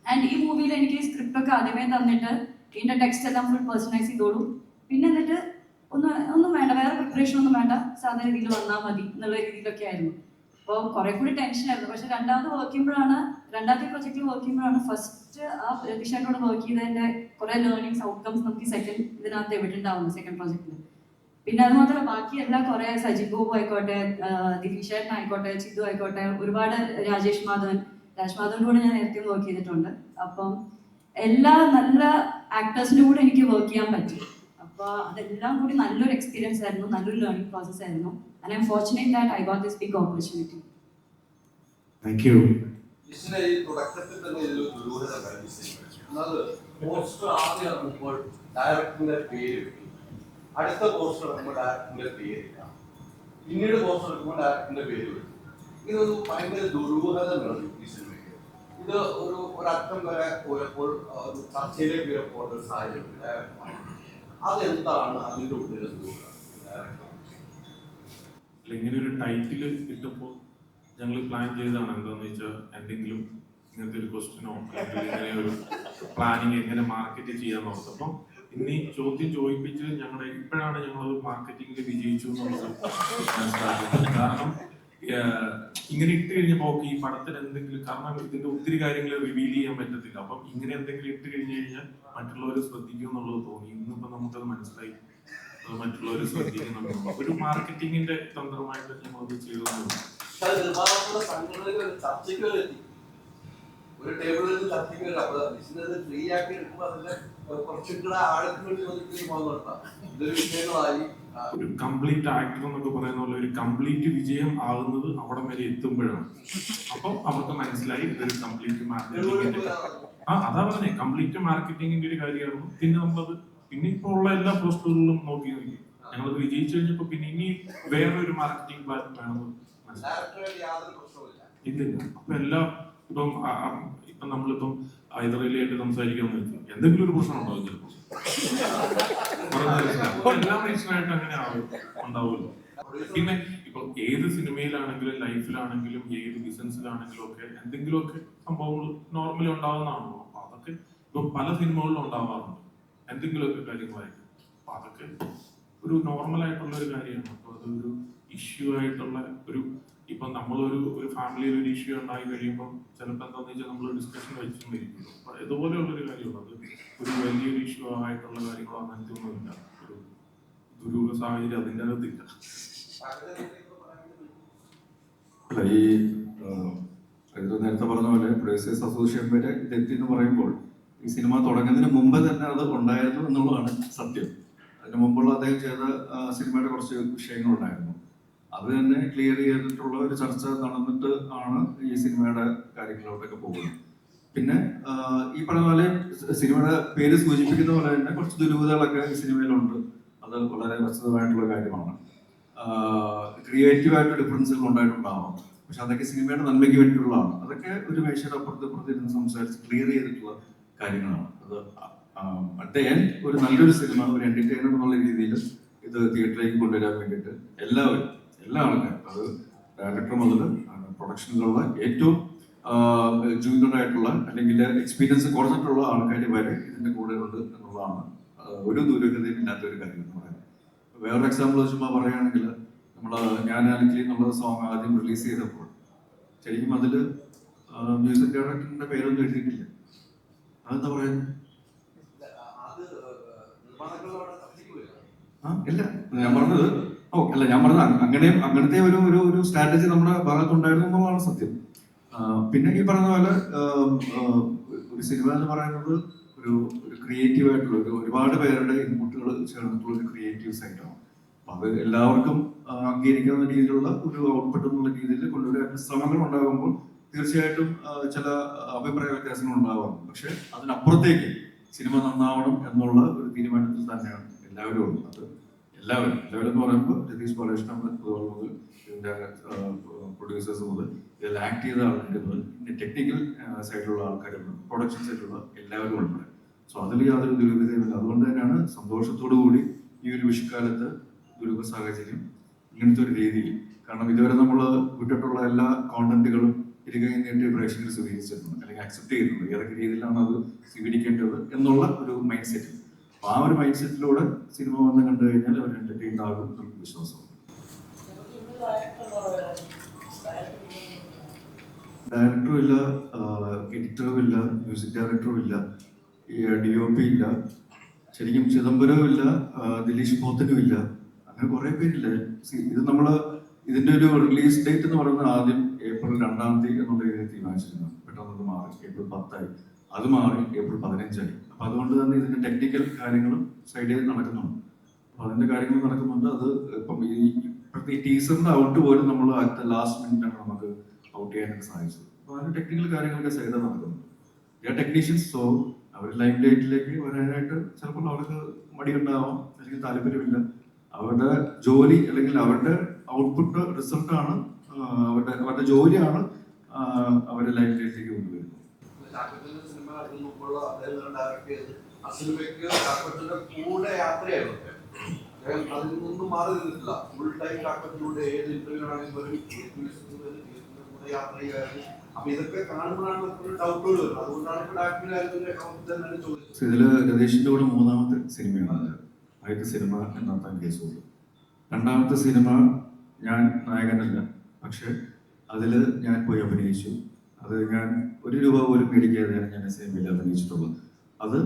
ആൻഡ് ഈ മൂവിയിൽ എനിക്ക് സ്ക്രിപ്റ്റൊക്കെ ആദ്യമേ തന്നിട്ട് ഇതിൻ്റെ ടെക്സ്റ്റ് എല്ലാം ഫുൾ പേഴ്സണലൈസ് ചെയ്തോളൂ, പിന്നെ എന്നിട്ട് ഒന്നും വേണ്ട, വേറെ പ്രിപ്പറേഷൻ ഒന്നും വേണ്ട, സാധാരണ രീതിയിൽ വന്നാൽ മതി എന്നുള്ള രീതിയിലൊക്കെ ആയിരുന്നു. അപ്പോൾ കുറെ കൂടി ടെൻഷനായിരുന്നു. പക്ഷെ രണ്ടാമത്തെ പ്രൊജക്റ്റിൽ വർക്ക് ചെയ്യുമ്പോഴാണ് ഫസ്റ്റ് ആ രതീഷേട്ടനോട് വർക്ക് ചെയ്തതിൻ്റെ കുറേ ലേണിങ്സ് ഔട്ട്കംസ് നമുക്ക് സെക്കൻഡ് ഇതിനകത്ത് എവിടെയുണ്ടാവുന്നു, സെക്കൻഡ് പ്രൊജക്റ്റിൽ. പിന്നെ അത് മാത്രമല്ല ബാക്കി എല്ലാ കുറേ സജീവ് ഗോപു ആയിക്കോട്ടെ, ദിലീഷേട്ടൻ ആയിക്കോട്ടെ, ചിതു ആയിക്കോട്ടെ, ഒരുപാട് രാജ് മാധവൻ്റെ കൂടെ ഞാൻ നേരത്തെ വർക്ക് ചെയ്തിട്ടുണ്ട്. അപ്പം എല്ലാ നല്ല ആക്ടേഴ്സിൻ്റെ കൂടെ എനിക്ക് വർക്ക് ചെയ്യാൻ പറ്റി. അപ്പോൾ അതെല്ലാം കൂടി നല്ലൊരു എക്സ്പീരിയൻസ് ആയിരുന്നു, നല്ലൊരു ലേണിംഗ് പ്രോസസ് ആയിരുന്നു. And I'm fortunate that I got this big opportunity. Thank you. തുടക്കത്തിൽ തന്നെ ഇതിൽ ദുരൂഹത പോസ്റ്റർ ആദ്യം ഇറങ്ങുമ്പോൾ ഡയറക്ടറിന്റെ പേര് വെക്കും, അടുത്ത പോസ്റ്റർ ഇറങ്ങുമ്പോൾ ഡയറക്ടറിന്റെ പേരില്ല. പിന്നീട് പോസ്റ്റർ എടുക്കുമ്പോൾ ഡയറക്ടറിന്റെ പേര് വരും. ഇതൊരു ഭയങ്കര ദുരൂഹത നിറഞ്ഞു ഈ സിനിമയ്ക്ക്. ഇത് ഒരറ്റം വരെ പോയപ്പോൾ ഒരു ചർച്ചയിലേക്ക് വരെ പോകേണ്ട ഒരു സാഹചര്യം. അതെന്താണ് അതിന്റെ ഉള്ളിൽ ഇങ്ങനെ ഒരു ടൈറ്റിൽ ഇട്ടപ്പോൾ ഞങ്ങൾ പ്ലാൻ ചെയ്തതാണ് എന്താണെന്ന് വെച്ചാൽ എന്തെങ്കിലും ഇങ്ങനത്തെ ഒരു ക്വസ്റ്റ്യനോ അല്ലെങ്കിൽ ഇങ്ങനെ ഒരു പ്ലാനിങ് എങ്ങനെ മാർക്കറ്റ് ചെയ്യാൻ നോക്കുന്നത്. അപ്പം ഇനി ചോദ്യം ചോദിപ്പിച്ച് ഇപ്പോഴാണ് ഞങ്ങളത് മാർക്കറ്റിംഗിൽ വിജയിച്ചു എന്നുള്ളത് മനസ്സിലാക്കുന്നത്. കാരണം ഇങ്ങനെ ഇട്ട് കഴിഞ്ഞപ്പോൾ ഈ പടത്തിന് എന്തെങ്കിലും, കാരണം ഇതിന്റെ ഒത്തിരി കാര്യങ്ങൾ റിവീൽ ചെയ്യാൻ പറ്റത്തില്ല. അപ്പം ഇങ്ങനെ എന്തെങ്കിലും ഇട്ട് കഴിഞ്ഞു കഴിഞ്ഞാൽ മറ്റുള്ളവർ ശ്രദ്ധിക്കും എന്നുള്ളത് തോന്നി. ഇന്നിപ്പോ നമുക്കത് മനസ്സിലായി, മറ്റുള്ളവർ ശ്രദ്ധിക്കുന്നുണ്ട്. ഒരു മാർക്കറ്റിംഗിന്റെ തന്ത്രമായിട്ട് ഞങ്ങളത് ചെയ്തു. ഒരു ടേബിളിൽ നിന്ന് ചർച്ചയ്ക്ക് അപ്പൊ ഫ്രീ ആക്കി എടുക്കുമ്പോൾ അതിന്റെ കുറച്ചും കൂടെ ആഴത്തിൽ ഇതൊരു വിഷയങ്ങളായി. ഒരു കംപ്ലീറ്റ് ആക്ടർ എന്നൊക്കെ പറയുന്ന പോലെ ഒരു കംപ്ലീറ്റ് വിജയം ആകുന്നത് അവിടെ വരെ എത്തുമ്പോഴാണ്. അപ്പം അവർക്ക് മനസ്സിലായി ഇതൊരു കംപ്ലീറ്റ് മാർക്കറ്റിംഗിന്റെ അതാ പറഞ്ഞേ കംപ്ലീറ്റ് മാർക്കറ്റിംഗിന്റെ ഒരു കാര്യമാണ്. പിന്നെ നമ്മളത് പിന്നെ ഇപ്പോൾ ഉള്ള എല്ലാ പോസ്റ്ററുകളിലും നോക്കി ഞങ്ങളത് വിജയിച്ചു കഴിഞ്ഞപ്പോ പിന്നെ ഇനി വേറൊരു മാർക്കറ്റിംഗ് പ്ലാൻ വേണമെന്ന് മനസ്സിലായി. ഇല്ലില്ല. അപ്പൊ എല്ലാം ഇപ്പം നമ്മളിപ്പം ഹൈദരാലിയായിട്ട് സംസാരിക്കാന്ന് വെച്ചാൽ എന്തെങ്കിലും ഒരു പ്രശ്നം ഉണ്ടാവും ചിലപ്പോൾ. എല്ലാ മനുഷ്യനായിട്ട് അങ്ങനെ ഉണ്ടാവുമല്ലോ. പിന്നെ ഇപ്പൊ ഏത് സിനിമയിലാണെങ്കിലും ലൈഫിലാണെങ്കിലും ഏത് ബിസിനസ്സിലാണെങ്കിലും ഒക്കെ എന്തെങ്കിലുമൊക്കെ സംഭവങ്ങൾ നോർമലി ഉണ്ടാവുന്നതാണല്ലോ. അപ്പൊ അതൊക്കെ ഇപ്പൊ പല സിനിമകളിലും ഉണ്ടാവാറുണ്ട് എന്തെങ്കിലുമൊക്കെ കാര്യങ്ങളായിട്ട്. അപ്പൊ അതൊക്കെ ഒരു നോർമൽ ആയിട്ടുള്ള ഒരു കാര്യമാണ്. അപ്പൊ അതൊരു ഇഷ്യൂ ആയിട്ടുള്ള ഇപ്പൊ നമ്മളൊരു ഫാമിലിയിൽ ഒരു ഇഷ്യൂ ഉണ്ടായി കഴിയുമ്പോൾ ചിലപ്പോൾ എന്താണെന്ന് വെച്ചാൽ നമ്മൾ ഡിസ്കഷൻ വെച്ചിരിക്കും. അപ്പൊ ഇതുപോലെയുള്ളൊരു കാര്യമുള്ളത് ഒരു വലിയൊരു ഇഷ്യൂ ആയിട്ടുള്ള കാര്യങ്ങളോ അങ്ങനത്തെ ഒന്നുമില്ല. ഒരു ദുരൂഹ സാഹചര്യം അതിൻ്റെ അകത്തില്ല. അല്ല, ഈ നേരത്തെ പറഞ്ഞ പോലെ പ്രൊഡ്യൂസേഴ്സ് അസോസിയേഷൻ വരെ ഇതെത്തി എന്ന് പറയുമ്പോൾ ഈ സിനിമ തുടങ്ങുന്നതിന് മുമ്പ് തന്നെ അത് ഉണ്ടായിരുന്നു എന്നുള്ളതാണ് സത്യം. അതിന് മുമ്പുള്ള അദ്ദേഹം ചെയ്ത സിനിമയുടെ കുറച്ച് വിഷയങ്ങളുണ്ടായിരുന്നു. അത് തന്നെ ക്ലിയർ ചെയ്തിട്ടുള്ള ഒരു ചർച്ച നടന്നിട്ട് ആണ് ഈ സിനിമയുടെ കാര്യങ്ങളിലോട്ടൊക്കെ പോകുന്നത്. പിന്നെ ഈ പറഞ്ഞ പോലെ സിനിമയുടെ പേര് സൂചിപ്പിക്കുന്ന പോലെ തന്നെ കുറച്ച് ദുരൂഹതകളൊക്കെ ഈ സിനിമയിലുണ്ട്. അത് വളരെ പ്രസിദ്ധമായിട്ടുള്ള കാര്യമാണ്. ക്രിയേറ്റീവായിട്ട് ഡിഫറൻസുകൾ ഉണ്ടായിട്ടുണ്ടാവാം, പക്ഷെ അതൊക്കെ സിനിമയുടെ നന്മയ്ക്ക് വേണ്ടിയിട്ടുള്ളതാണ്. അതൊക്കെ ഒരു മേശയുടെ അപ്പുറത്തിരുന്ന് സംസാരിച്ച് ക്ലിയർ ചെയ്തിട്ടുള്ള കാര്യങ്ങളാണ്. അത് അറ്റ് ദ എൻഡ് ഒരു നല്ലൊരു സിനിമ, ഒരു എന്റർടൈനർ എന്നുള്ള രീതിയിൽ ഇത് തിയേറ്ററിലേക്ക് കൊണ്ടുവരാൻ വേണ്ടിയിട്ട് എല്ലാ ആൾക്കാരും, അത് ഡയറക്ടർ മുതൽ പ്രൊഡക്ഷനിലുള്ള ഏറ്റവും ജൂനിയർ ആയിട്ടുള്ള അല്ലെങ്കിൽ എക്സ്പീരിയൻസ് കുറഞ്ഞിട്ടുള്ള ആൾക്കാർ വരെ ഇതിന്റെ കൂടെ ഉണ്ട് എന്നുള്ളതാണ് ഒരു ദുരൂഹതയും ഇല്ലാത്ത ഒരു കാര്യം എന്ന് പറയുന്നത്. വേറൊരു എക്സാമ്പിൾ ചുമ്മാ പറയുകയാണെങ്കിൽ ഞാൻ ആക്ച്വലി നമ്മുടെ സോങ് ആദ്യം റിലീസ് ചെയ്തപ്പോൾ ശരിക്കും അതിൽ മ്യൂസിക് ഡയറക്ടറിന്റെ പേരൊന്നും എഴുതിയിട്ടില്ല. അതെന്താ പറയുന്നത്? ഇല്ല, ഞാൻ പറഞ്ഞത് അങ്ങനത്തെ ഒരു സ്ട്രാറ്റജി നമ്മുടെ ഭാഗത്തുണ്ടായിരുന്നു എന്നുള്ളതാണ് സത്യം. പിന്നെ ഈ പറഞ്ഞ പോലെ ഒരു സിനിമ എന്ന് പറയുന്നത് ഒരു ക്രിയേറ്റീവ് ആയിട്ടുള്ള ഒരുപാട് പേരുടെ ഇൻപുട്ടുകൾ ചേർന്നിട്ടുള്ള ഒരു ക്രിയേറ്റീവ് സൈറ്റാണ്. അപ്പൊ അത് എല്ലാവർക്കും അംഗീകരിക്കാവുന്ന രീതിയിലുള്ള ഒരു ഔട്ട്പുട്ട് എന്നുള്ള രീതിയിൽ കൊണ്ടുവരാൻ ശ്രമങ്ങൾ ഉണ്ടാകുമ്പോൾ തീർച്ചയായിട്ടും ചില അഭിപ്രായ വ്യത്യാസങ്ങൾ ഉണ്ടാവാം. പക്ഷെ അതിനപ്പുറത്തേക്ക് സിനിമ നന്നാവണം എന്നുള്ള ഒരു തീരുമാനത്തിൽ തന്നെയാണ് എല്ലാവരും ഉള്ളത്. അത് എല്ലാവരും എന്ന് പറയുമ്പോൾ രതീഷ് ബാലകൃഷ്ണൻ മുതൽ ഇതിന്റെ പ്രൊഡ്യൂസേഴ്സ് മുതൽ ഇതിൽ ആക്ട് ചെയ്ത ആൾക്കാർ മുതൽ ഇതിന്റെ ടെക്നിക്കൽ സൈഡിലുള്ള ആൾക്കാരുണ്ട്, പ്രൊഡക്ഷൻ സൈഡിലുള്ള എല്ലാവരും ഉൾപ്പെടെ. സോ അതിൽ യാതൊരു ദുരൂഹതയുമില്ല. അതുകൊണ്ട് തന്നെയാണ് സന്തോഷത്തോടു കൂടി ഈ ഒരു വിഷുക്കാലത്ത് ദുരൂഹ സാഹചര്യം ഇങ്ങനത്തെ ഒരു രീതിയിൽ, കാരണം ഇതുവരെ നമ്മൾ വിട്ടിട്ടുള്ള എല്ലാ കോണ്ടന്റുകളും ഇരുകൈ നീട്ടി പ്രേക്ഷകർ സ്വീകരിച്ചിട്ടുണ്ട് അല്ലെങ്കിൽ അക്സെപ്റ്റ് ചെയ്തിട്ടുണ്ട്. ഏതൊക്കെ രീതിയിലാണ് അത് സ്വീകരിക്കേണ്ടത് എന്നുള്ള ഒരു മൈൻഡ് സെറ്റ്. ആ ഒരു മൈൻഡ് സെറ്റിലൂടെ സിനിമ വന്ന് കണ്ടു കഴിഞ്ഞാൽ അവർ എന്റർടൈൻ ആകും നമുക്ക് വിശ്വാസമുണ്ട്. ഡയറക്ടറും ഇല്ല, എഡിറ്ററും ഇല്ല, മ്യൂസിക് ഡയറക്ടറും ഇല്ല, DOP ഇല്ല, ശരിക്കും ചിദംബരവും ഇല്ല, ദിലീഷ് പോത്തനും ഇല്ല, അങ്ങനെ കുറെ പേരില്ലേ. ഇത് ഇതിന്റെ ഒരു റിലീസ് ഡേറ്റ് എന്ന് പറയുന്നത് ആദ്യം ഏപ്രിൽ 2-ാം തീയതി എന്നുള്ള രീതിയിൽ തീരുമാനിച്ചിരുന്നു. പെട്ടെന്ന് അത് മാറി ഏപ്രിൽ 10-ആയി, അത് മാറി ഏപ്രിൽ 15-ആയി. അപ്പൊ അതുകൊണ്ട് തന്നെ ഇതിന്റെ ടെക്നിക്കൽ കാര്യങ്ങളും സൈഡിൽ നടക്കുന്നുണ്ട്. അപ്പൊ അതിന്റെ കാര്യങ്ങൾ നടക്കുന്നുണ്ട്. അത് ഇപ്പം ഈ ടീസറിന്റെ ഔട്ട് പോലും നമ്മൾ ലാസ്റ്റ് മിനിറ്റാണ് നമുക്ക് ഔട്ട് ചെയ്യാനൊക്കെ സാധിച്ചത്. അപ്പൊ അതിന്റെ ടെക്നിക്കൽ കാര്യങ്ങളൊക്കെ സൈഡിൽ നടക്കുന്നുണ്ട്. ടെക്നീഷ്യൻസ്, സോ അവർ ലൈം ലൈറ്റിലേക്ക് വരാനായിട്ട് ചിലപ്പോൾ അവർക്ക് മടിയുണ്ടാവാം, അല്ലെങ്കിൽ താല്പര്യമില്ല. അവരുടെ ജോലി അല്ലെങ്കിൽ അവരുടെ ഔട്ട്പുട്ട് റിസൾട്ടാണ്, അവരുടെ ജോലിയാണ് അവരെ ലൈഫിലേക്ക് കൊണ്ടുവരുന്നത്. സിനിമ മുമ്പുള്ള അദ്ദേഹം ഡയറക്ട് ചെയ്ത് ആ സിനിമയ്ക്ക് കാക്കപ്പച്ചന്റെ കൂടെ യാത്രയായിരുന്നു അദ്ദേഹം. അതിൽ നിന്നും മാറി നിന്നിട്ടില്ല. ഫുൾ ടൈം കാക്കപ്പച്ചയുടെ ഏത് ഇന്റർവ്യൂ ആണെങ്കിലും വരും, കൂടെ യാത്ര ചെയ്യുമായിരുന്നു. അപ്പൊ ഇതൊക്കെ കാണുമ്പോഴാണ് ഒരു ഡൗട്ടുകൾ വരുന്നത്. അതുകൊണ്ടാണ് ഇപ്പൊ ഡയറക്ടറിന്റെ ചോദിച്ചത്. ഇതില് രതീഷിന്റെ കൂടെ 3ാമത്തെ സിനിമയാണ്. ആദ്യത്തെ സിനിമ എന്നാത്താൻ കേസുകൊണ്ട്, 2ാമത്തെ സിനിമ ഞാൻ നായകനല്ല, പക്ഷെ അതിൽ ഞാൻ പോയി അഭിനയിച്ചു. അത് ഞാൻ 1 രൂപ പോലും മേടിക്കാതെയാണ് ഞാൻ സിനിമയിൽ അഭിനയിച്ചിട്ടുള്ളത്. അത്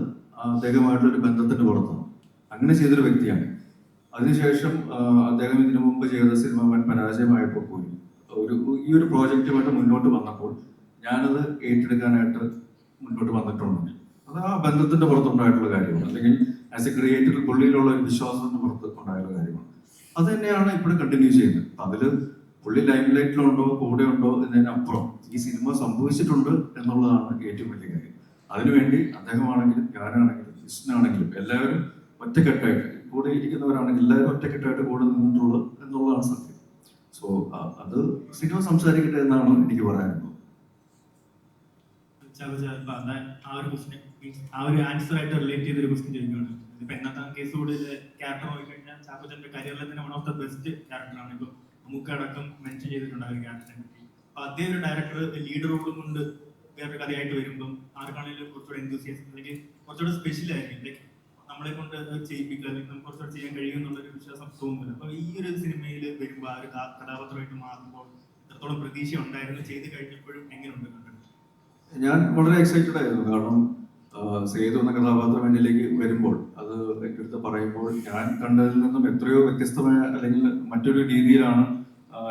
അദ്ദേഹമായിട്ടൊരു ബന്ധത്തിന്റെ പുറത്താണ്. അങ്ങനെ ചെയ്തൊരു വ്യക്തിയാണ്. അതിനുശേഷം അദ്ദേഹം ഇതിനു മുമ്പ് ചെയ്ത സിനിമ വൻ പരാജയമായപ്പോൾ പോലും ഈ ഒരു പ്രോജക്റ്റുമായിട്ട് മുന്നോട്ട് വന്നപ്പോൾ ഞാനത് ഏറ്റെടുക്കാനായിട്ട് മുന്നോട്ട് വന്നിട്ടുണ്ടെങ്കിൽ അത് ആ ബന്ധത്തിന്റെ പുറത്തുണ്ടായിട്ടുള്ള കാര്യമാണ്, അല്ലെങ്കിൽ ആസ് എ ക്രിയേറ്റർ പുള്ളിയിലുള്ള ഒരു വിശ്വാസത്തിന്റെ പുറത്ത് ഉണ്ടായിട്ടുള്ള കാര്യമാണ്. അത് തന്നെയാണ് ഇപ്പോഴും കണ്ടിന്യൂ ചെയ്യുന്നത്. അതില് പുള്ളി ലൈം ലൈറ്റിലുണ്ടോ കൂടെ ഉണ്ടോ എന്നതിനപ്പുറം ഈ സിനിമ സംഭവിച്ചിട്ടുണ്ട് എന്നുള്ളതാണ് ഏറ്റവും വലിയ കാര്യം. അതിനുവേണ്ടി അദ്ദേഹമാണെങ്കിലും ഞാനാണെങ്കിലും കൃഷ്ണനാണെങ്കിലും എല്ലാവരും ഒറ്റക്കെട്ടായിട്ട് കൂടെ ഇരിക്കുന്നവരാണെങ്കിൽ എല്ലാവരും ഒറ്റക്കെട്ടായിട്ട് കൂടെ നിന്നിട്ടുള്ളത് എന്നുള്ളതാണ് സത്യം. സോ അത് സിനിമ സംസാരിക്കട്ടെ എന്നാണ് എനിക്ക് പറയാനുള്ളത്. ആ ഒരു ക്വസ്റ്റ്യൻ ആ ഒരു ആൻസർ ആയിട്ട് റിലേറ്റ് ചെയ്തൊരു ക്വസ്റ്റ്യൻ ചോദിക്കുകയാണ്. ഇപ്പൊ എന്നാത്താൻ കേസോട് ക്യാരക്ടർ നോക്കിക്കഴിഞ്ഞാൽ ചാക്കോച്ചന്റെ കരിയറിലെ തന്നെ വൺ ഓഫ് ദ ബെസ്റ്റ് ക്യാരക്ടറാണ്. ഇപ്പൊ നമുക്ക് അടക്കം മെൻഷൻ ചെയ്തിട്ടുണ്ട് ആ ഒരു ക്യാരക്ടറിനെ പറ്റി. അപ്പൊ അതേ ഒരു ഡയറക്ടർ ലീഡ് റോളും കൊണ്ട് വേറൊരു കഥയായിട്ട് വരുമ്പം ആർക്കാണെങ്കിലും കുറച്ചുകൂടെ എന്തൂസിയാസം അല്ലെങ്കിൽ കുറച്ചുകൂടെ സ്പെഷ്യൽ ആയിരിക്കും. ലൈക്ക് നമ്മളെ കൊണ്ട് ചെയ്യിപ്പിക്കുക, അല്ലെങ്കിൽ നമുക്ക് കുറച്ചുകൂടെ ചെയ്യാൻ കഴിയും എന്നുള്ളൊരു വിശ്വാസം തോന്നുന്നില്ല. അപ്പൊ ഈ ഒരു സിനിമയിൽ വരുമ്പോൾ ആ ഒരു കഥാപാത്രമായിട്ട് മാറുമ്പോൾ എത്രത്തോളം പ്രതീക്ഷ ഉണ്ടായിരുന്നു, ചെയ്ത് കഴിഞ്ഞപ്പോഴും എങ്ങനെയുണ്ട്? ഞാൻ വളരെ എക്സൈറ്റഡ് ആയിരുന്നു. കാരണം സേതു എന്ന കഥാപാത്രം എന്നിലേക്ക് വരുമ്പോൾ അത് എൻ്റെ അടുത്ത് പറയുമ്പോൾ ഞാൻ കണ്ടതിൽ നിന്നും എത്രയോ വ്യത്യസ്തമായ അല്ലെങ്കിൽ മറ്റൊരു രീതിയിലാണ്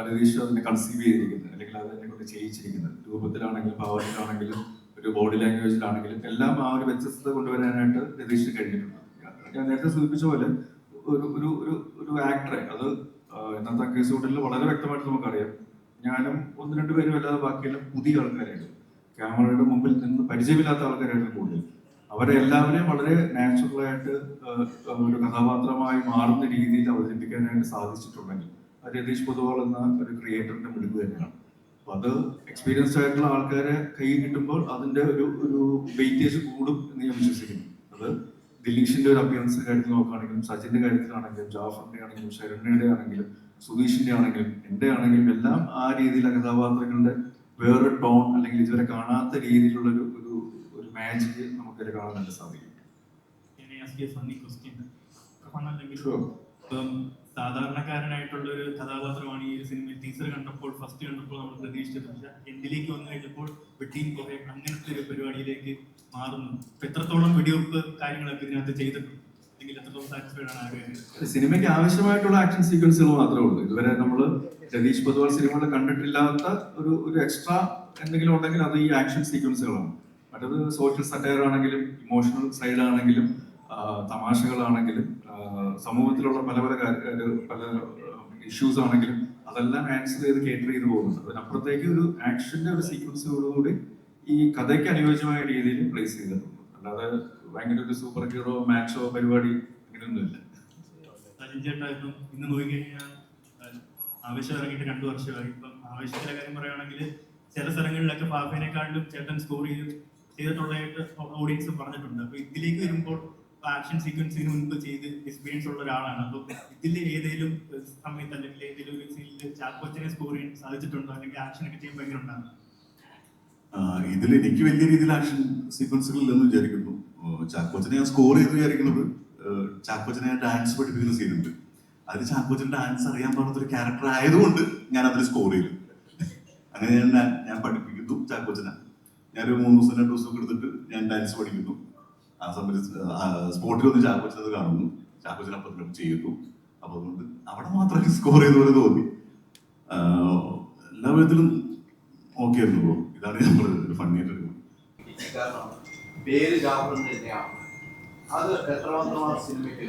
രതീഷ് അതിനെ കൺസീവ് ചെയ്തിരിക്കുന്നത്, അല്ലെങ്കിൽ അത് എന്നെ കൊണ്ട് ചെയ്യിച്ചിരിക്കുന്നത്. രൂപത്തിലാണെങ്കിലും ഭാവത്തിലാണെങ്കിലും ഒരു ബോഡി ലാംഗ്വേജിലാണെങ്കിലും എല്ലാം ആ ഒരു വ്യത്യസ്തത കൊണ്ടുവരാനായിട്ട് രതീഷിന് കഴിഞ്ഞിട്ടുണ്ട്. ഞാൻ നേരത്തെ സൂചിപ്പിച്ച പോലെ ഒരു ഒരു ഒരു ആക്ടറെ അത് ഇന്നത്തെ കേസുകളിൽ വളരെ വ്യക്തമായിട്ട് നമുക്കറിയാം. ഞാനും 1-2 പേരും അല്ലാതെ ബാക്കിയെല്ലാം പുതിയ ആൾക്കാരായിരുന്നു. ക്യാമറയുടെ മുമ്പിൽ നിന്ന് പരിചയമില്ലാത്ത ആൾക്കാരായിരുന്നു കൂടുതൽ. അവരെ എല്ലാവരെയും വളരെ നാച്ചുറലായിട്ട് ഒരു കഥാപാത്രമായി മാറുന്ന രീതിയിൽ അവതരിപ്പിക്കാനായിട്ട് സാധിച്ചിട്ടുണ്ടെങ്കിൽ അത് രതീഷ് പൊതുവാൾ എന്ന ഒരു ക്രിയേറ്ററിന്റെ മിടുക്ക് തന്നെയാണ്. അപ്പൊ അത് എക്സ്പീരിയൻസ്ഡ് ആയിട്ടുള്ള ആൾക്കാരെ കയ്യിൽ കിട്ടുമ്പോൾ അതിന്റെ ഒരു വെയിറ്റേജ് കൂടും എന്ന് ഞാൻ വിശ്വസിക്കുന്നു. അത് ദിലീഷിന്റെ ഒരു അപ്പിയറൻസിന്റെ കാര്യത്തിൽ നോക്കുകയാണെങ്കിലും, സച്ചിന്റെ കാര്യത്തിലാണെങ്കിലും, ജാഫറിന്റെ ആണെങ്കിലും, ശരണ്യയുടെ ആണെങ്കിലും, സുധീഷിന്റെ ആണെങ്കിലും, എന്റെ ആണെങ്കിലും എല്ലാം ആ രീതിയിലെ കഥാപാത്രങ്ങളുടെ വേറൊരു ടോൺ അല്ലെങ്കിൽ ഇതുവരെ കാണാത്ത രീതിയിലുള്ള ഒരു മാജിക് നമുക്കത് കാണാനായിട്ട് സാധിക്കും. സാധാരണക്കാരനായിട്ടുള്ള ഒരു കഥാപാത്രമാണ് ഈ ഒരു സിനിമയിൽ. ടീച്ചർ കണ്ടപ്പോൾ ഫസ്റ്റ് കണ്ടപ്പോൾ നമ്മൾ പ്രതീക്ഷിച്ചത്, പക്ഷെ എന്തിലേക്ക് വന്നു കഴിഞ്ഞപ്പോൾ വെട്ടിയും കുറെ അങ്ങനത്തെ ഒരു പരിപാടിയിലേക്ക് മാറുന്നു. എത്രത്തോളം വെടിവെപ്പ് കാര്യങ്ങളൊക്കെ ഇതിനകത്ത് ചെയ്തിട്ടുണ്ട്, അല്ലെങ്കിൽ എത്രത്തോളം സാറ്റിസ്ഫൈഡ് ആണ് ആഗ്രഹം? സിനിമയ്ക്ക് ആവശ്യമായിട്ടുള്ള ആക്ഷൻ സീക്വൻസുകൾ മാത്രമേ ഉള്ളൂ. ഇതുവരെ നമ്മൾ രതീഷ് പൊതുവാൾ സിനിമകൾ കണ്ടിട്ടില്ലാത്ത ഒരു എക്സ്ട്രാ എന്തെങ്കിലും ഉണ്ടെങ്കിൽ അത് ഈ ആക്ഷൻ സീക്വൻസുകളാണ്. മറ്റത് സോഷ്യൽ സറ്റയർ ആണെങ്കിലും, ഇമോഷണൽ സൈഡ് ആണെങ്കിലും, തമാശകളാണെങ്കിലും, സമൂഹത്തിലുള്ള പല ഇഷ്യൂസ് ആണെങ്കിലും അതെല്ലാം ആൻസർ ചെയ്ത് കേറ്റർ ചെയ്ത് പോകുന്നുണ്ട്. അതിനപ്പുറത്തേക്ക് ഒരു ആക്ഷന്റെ ഒരു സീക്വൻസുകളോടുകൂടി ഈ കഥയ്ക്ക് അനുയോജ്യമായ രീതിയിൽ പ്ലേസ് ചെയ്തിട്ടുണ്ട്. അല്ലാതെ ഭയങ്കര ഒരു സൂപ്പർ ഹീറോ മാച്ചോ പരിപാടി അങ്ങനെയൊന്നുമില്ല. ഇന്ന് നോക്കിക്കഴിഞ്ഞാൽ ആവേശം ഇറങ്ങിയിട്ട് 2 വർഷമായി. ഇപ്പം ആവേശത്തിലെ കാര്യം പറയുകയാണെങ്കിൽ ചില സ്ഥലങ്ങളിലൊക്കെ ഫാഫിനെക്കാളിലും ചേട്ടൻ സ്കോർ ചെയ്തിട്ടുള്ളതായിട്ട് ഓഡിയൻസ് പറഞ്ഞിട്ടുണ്ട്. അപ്പൊ ഇതിലേക്ക് വരുമ്പോൾ ആക്ഷൻ സീക്വൻസിന് മുൻപ് ചെയ്ത് എക്സ്പീരിയൻസ് ഉള്ള ഒരാളാണ്. അപ്പൊ ഇതിൽ ഏതെങ്കിലും സമയത്ത് അല്ലെങ്കിൽ ഏതെങ്കിലും ഒരു സീനിൽ ചാക്കോച്ചനെ സ്കോർ ചെയ്യാൻ സാധിച്ചിട്ടുണ്ടോ, അല്ലെങ്കിൽ ആക്ഷൻ ഒക്കെ ചെയ്യാൻ ഭയങ്കര ഉണ്ടാകും? ഇതിൽ എനിക്ക് വലിയ രീതിയിൽ ആക്ഷൻ സീക്വൻസുകൾ ഇല്ലെന്ന് വിചാരിക്കുന്നു. ചാക്കോച്ചനെ ഞാൻ സ്കോർ ചെയ്ത് വിചാരിക്കുന്നത് ചാക്കോച്ചനെ ഞാൻ ഡാൻസ് പഠിപ്പിക്കുന്ന സീനുണ്ട്. അതിൽ ചാക്കോച്ചൻ ഡാൻസ് അറിയാൻ പാടാത്തൊരു ക്യാരക്ടർ ആയതുകൊണ്ട് ഞാൻ അതിൽ സ്കോർ ചെയ്തു. അങ്ങനെ ഞാൻ പഠിപ്പിക്കുന്നു ചാക്കോച്ചനെ. ഞാനൊരു 3 ദിവസം 2 ദിവസം എടുത്തിട്ട് ഞാൻ ഡാൻസ് പഠിക്കുന്നു. ആ സമയത്ത് സ്പോട്ടിൽ വന്ന് ചാക്കോച്ചനത് കാണുന്നു, ചാക്കോച്ചൻ അപ്പം ചെയ്യുന്നു. അപ്പൊ അതുകൊണ്ട് അവിടെ മാത്രമേ സ്കോർ ചെയ്ത പോലെ തോന്നി. എല്ലാ വിധത്തിലും ഓക്കെ ആയിരുന്നു ബ്രോ. ഇതാണ് നമ്മൾ ഒരു ഫണ്ണിയായിട്ട് പേര് ജാഫർ തന്നെയാണ്. അത് എത്രമാത്രം ആ സിനിമയ്ക്ക്